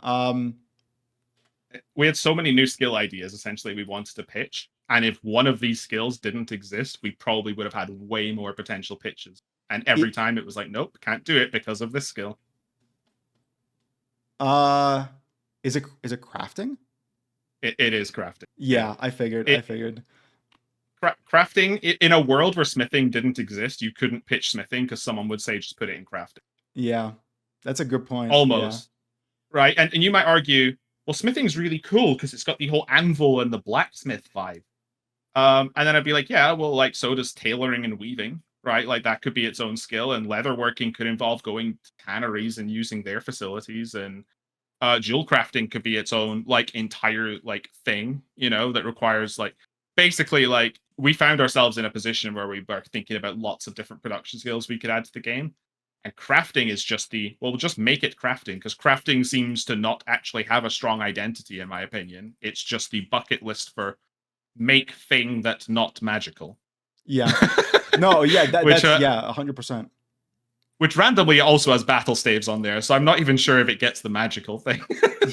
We had so many new skill ideas essentially we wanted to pitch. And if one of these skills didn't exist, we probably would have had way more potential pitches. And every It time it was like, nope, can't do it because of this skill. uh, is it crafting? It is crafting. Yeah. Yeah, I figured. I It figured. crafting in a world where smithing didn't exist, you couldn't pitch smithing because someone would say just put it in crafting. Yeah, that's a good point. Yeah. Almost. Right. And you might argue, well, smithing's really cool because it's got the whole anvil and the blacksmith vibe. And then I'd be like, yeah, well, like so does tailoring and weaving, right? Like that could be its own skill, and leatherworking could involve going to tanneries and using their facilities, and jewel crafting could be its own like entire like thing, that requires like basically like we found ourselves in a position where we were thinking about lots of different production skills we could add to the game. And crafting is just we'll just make it crafting because crafting seems to not actually have a strong identity, in my opinion. It's just the bucket list for make thing that's not magical. Yeah. No, yeah, which that's, yeah, 100%. which randomly also has battle staves on there, so I'm not even sure if it gets the magical thing.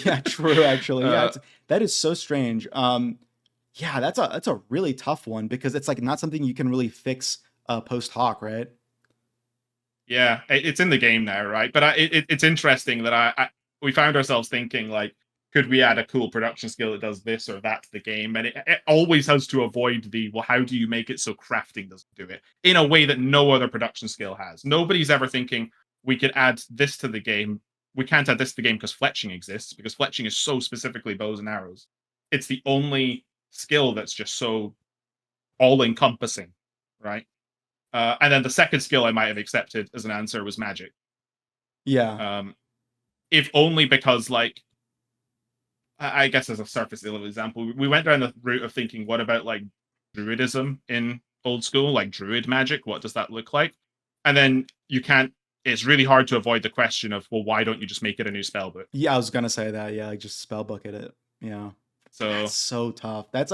Yeah, true, actually. Yeah, uh, that is so strange. Yeah, that's a really tough one because it's like not something you can really fix post hoc, right? yeah, it's in the game now, right? But it's interesting that we found ourselves thinking like, could we add a cool production skill that does this or that to the game? And it always has to avoid well, how do you make it so crafting doesn't do it in a way that no other production skill has? Nobody's ever thinking we could add this to the game. We can't add this to the game because fletching exists, because fletching is so specifically bows and arrows. It's the only skill that's just so all encompassing, right? And then the second skill I might have accepted as an answer was magic. Yeah. If only because like I guess as a surface level example, we went down the route of thinking, what about like druidism in old school, like druid magic? What does that look like? And then you can't. It's really hard to avoid the question of, well, why don't you just make it a new spell book? Yeah, I was gonna say that. Yeah, like just spell bucket it. Yeah. That's So so tough. That's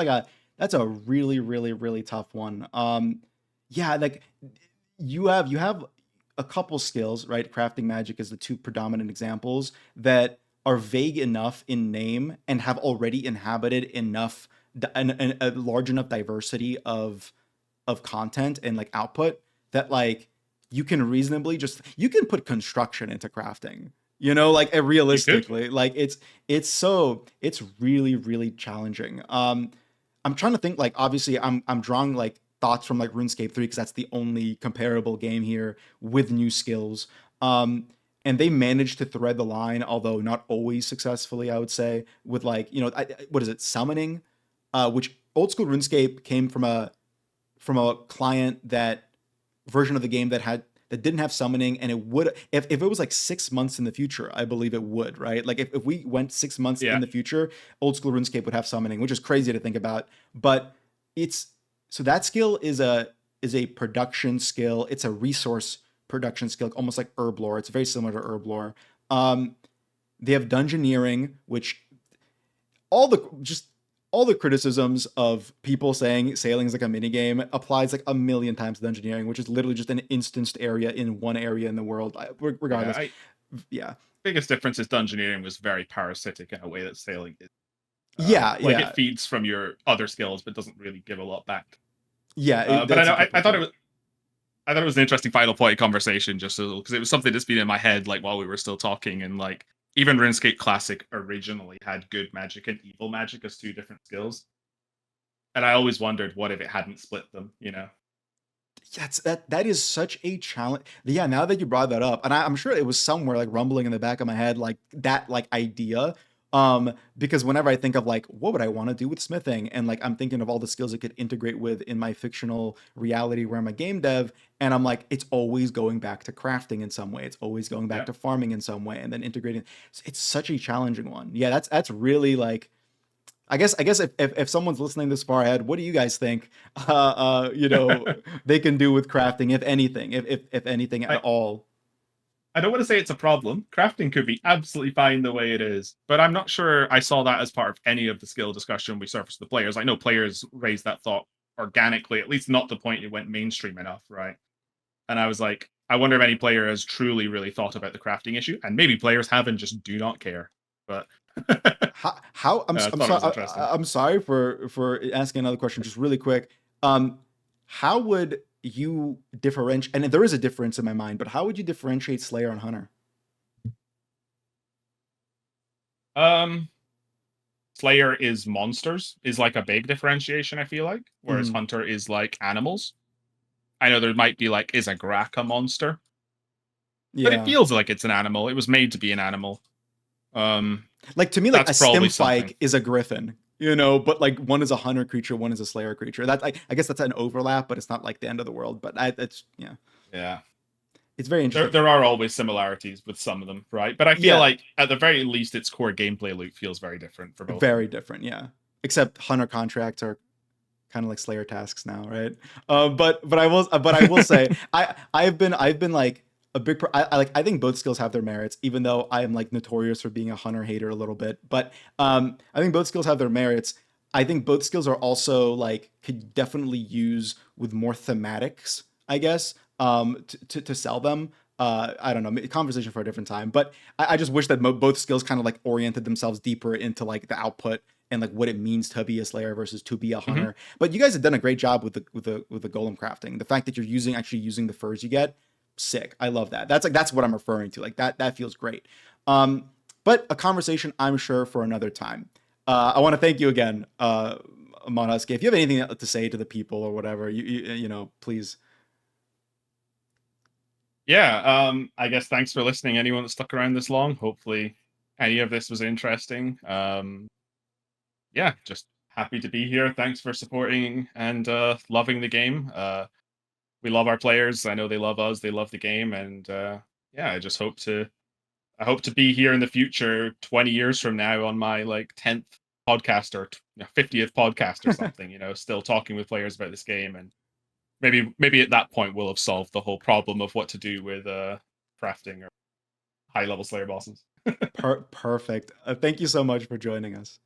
a really, really, really tough one. Yeah, like you have a couple skills, right? Crafting magic is the two predominant examples that are vague enough in name and have already inhabited enough and a large enough diversity of content and like output that like you can put construction into crafting, like you could. realistically, like it's really, really challenging. I'm trying to think, like, obviously I'm drawing like thoughts from like RuneScape 3 because that's the only comparable game here with new skills. And they managed to thread the line, although not always successfully, I would say, with like, what is it, summoning, which old school RuneScape came from a client that version of the game that didn't have summoning, and it would, if it was like 6 months in the future, I believe it would, right? Like if we went 6 months in Yeah. the future, old school RuneScape would have summoning, which is crazy to think about. But it's so that skill is a production skill. It's a resource production skill, almost like herb lore. It's very similar to herb lore. They have dungeoneering, which all the just all the criticisms of people saying sailing is like a mini game applies like a million times to dungeoneering, which is literally just an instanced area in one area in the world. Yeah, Regardless, I yeah, biggest difference is dungeoneering was very parasitic in a way that sailing is. yeah, Like it yeah, feeds from your other skills, but doesn't really give a lot back. yeah. But I That's a know good I point thought too. I thought it was an interesting final point conversation, just because it was something that's been in my head like while we were still talking, and like even RuneScape Classic originally had good magic and evil magic as two different skills, and I always wondered what if it hadn't split them, you know? That is such a challenge. Yeah, now that you brought that up, and I'm sure it was somewhere like rumbling in the back of my head, like that like idea. Because whenever I think of like what would I want to do with smithing, and like I'm thinking of all the skills it could integrate with in my fictional reality where I'm a game dev, and I'm like, it's always going back to crafting in some way. It's always going back Yeah. to farming in some way, and then integrating. It's such a challenging one. Yeah, that's really like I guess if someone's listening this far ahead, what do you guys think? You know, they can do with crafting, if anything, if anything at I, all. I don't want to say it's a problem. Crafting could be absolutely fine the way it is, but I'm not sure I saw that as part of any of the skill discussion we surfaced to the players. I know players raised that thought organically, at least not the point it went mainstream enough, right? And I was like, I wonder if any player has truly, really thought about the crafting issue, and maybe players have and just do not care. But How I I'm thought it sorry was interesting. I'm sorry for asking another question just really quick. How would you differentiate? And there is a difference in my mind, but how would you differentiate Slayer and Hunter? Um, Slayer is monsters, is like a big differentiation, I feel like, whereas Mhm. Hunter is like animals. I know there might be like, is a Grack a monster? But it Yeah. feels like it's an animal. It was made to be an animal. Um, Like to me, like that's a probably something. Stimfike is a griffin, you know, but like one is a hunter creature, one is a slayer creature. That I guess that's an overlap, but it's not like the end of the world. But it's yeah, Yeah. it's very There interesting. there are always similarities with some of them, right? But I feel Yeah, like at the very least its core gameplay loop feels very different for both of them. very different. Yeah, except hunter contracts are kind of like slayer tasks now, right? But I will say I've been like a big I think both skills have their merits, even though I am like notorious for being a hunter hater a little bit. But I think both skills have their merits. I think both skills are also like could definitely use with more thematics, I guess, to sell them. I don't know, conversation for a different time. But I just wish that both skills kind of like oriented themselves deeper into like the output and like what it means to be a slayer versus to be a Hmm. hunter. But you guys have done a great job with the golem crafting. The fact that you're actually using the furs you get, sick. I love that. That's what I'm referring to. Like that feels great. But a conversation I'm sure for another time. I want to thank you again, Mod Husky. If you have anything to say to the people or whatever, you know, please. Yeah, I guess thanks for listening, anyone that stuck around this long. Hopefully any of this was interesting. Yeah, just happy to be here. Thanks for supporting and loving the game. We love our players. I know they love us. They love the game, and yeah, I hope to be here in the future, 20 years from now, on my like 10th podcast or 50th podcast or something. You know, still talking with players about this game, and maybe at that point we'll have solved the whole problem of what to do with crafting or high level Slayer bosses. Perfect. Thank you so much for joining us.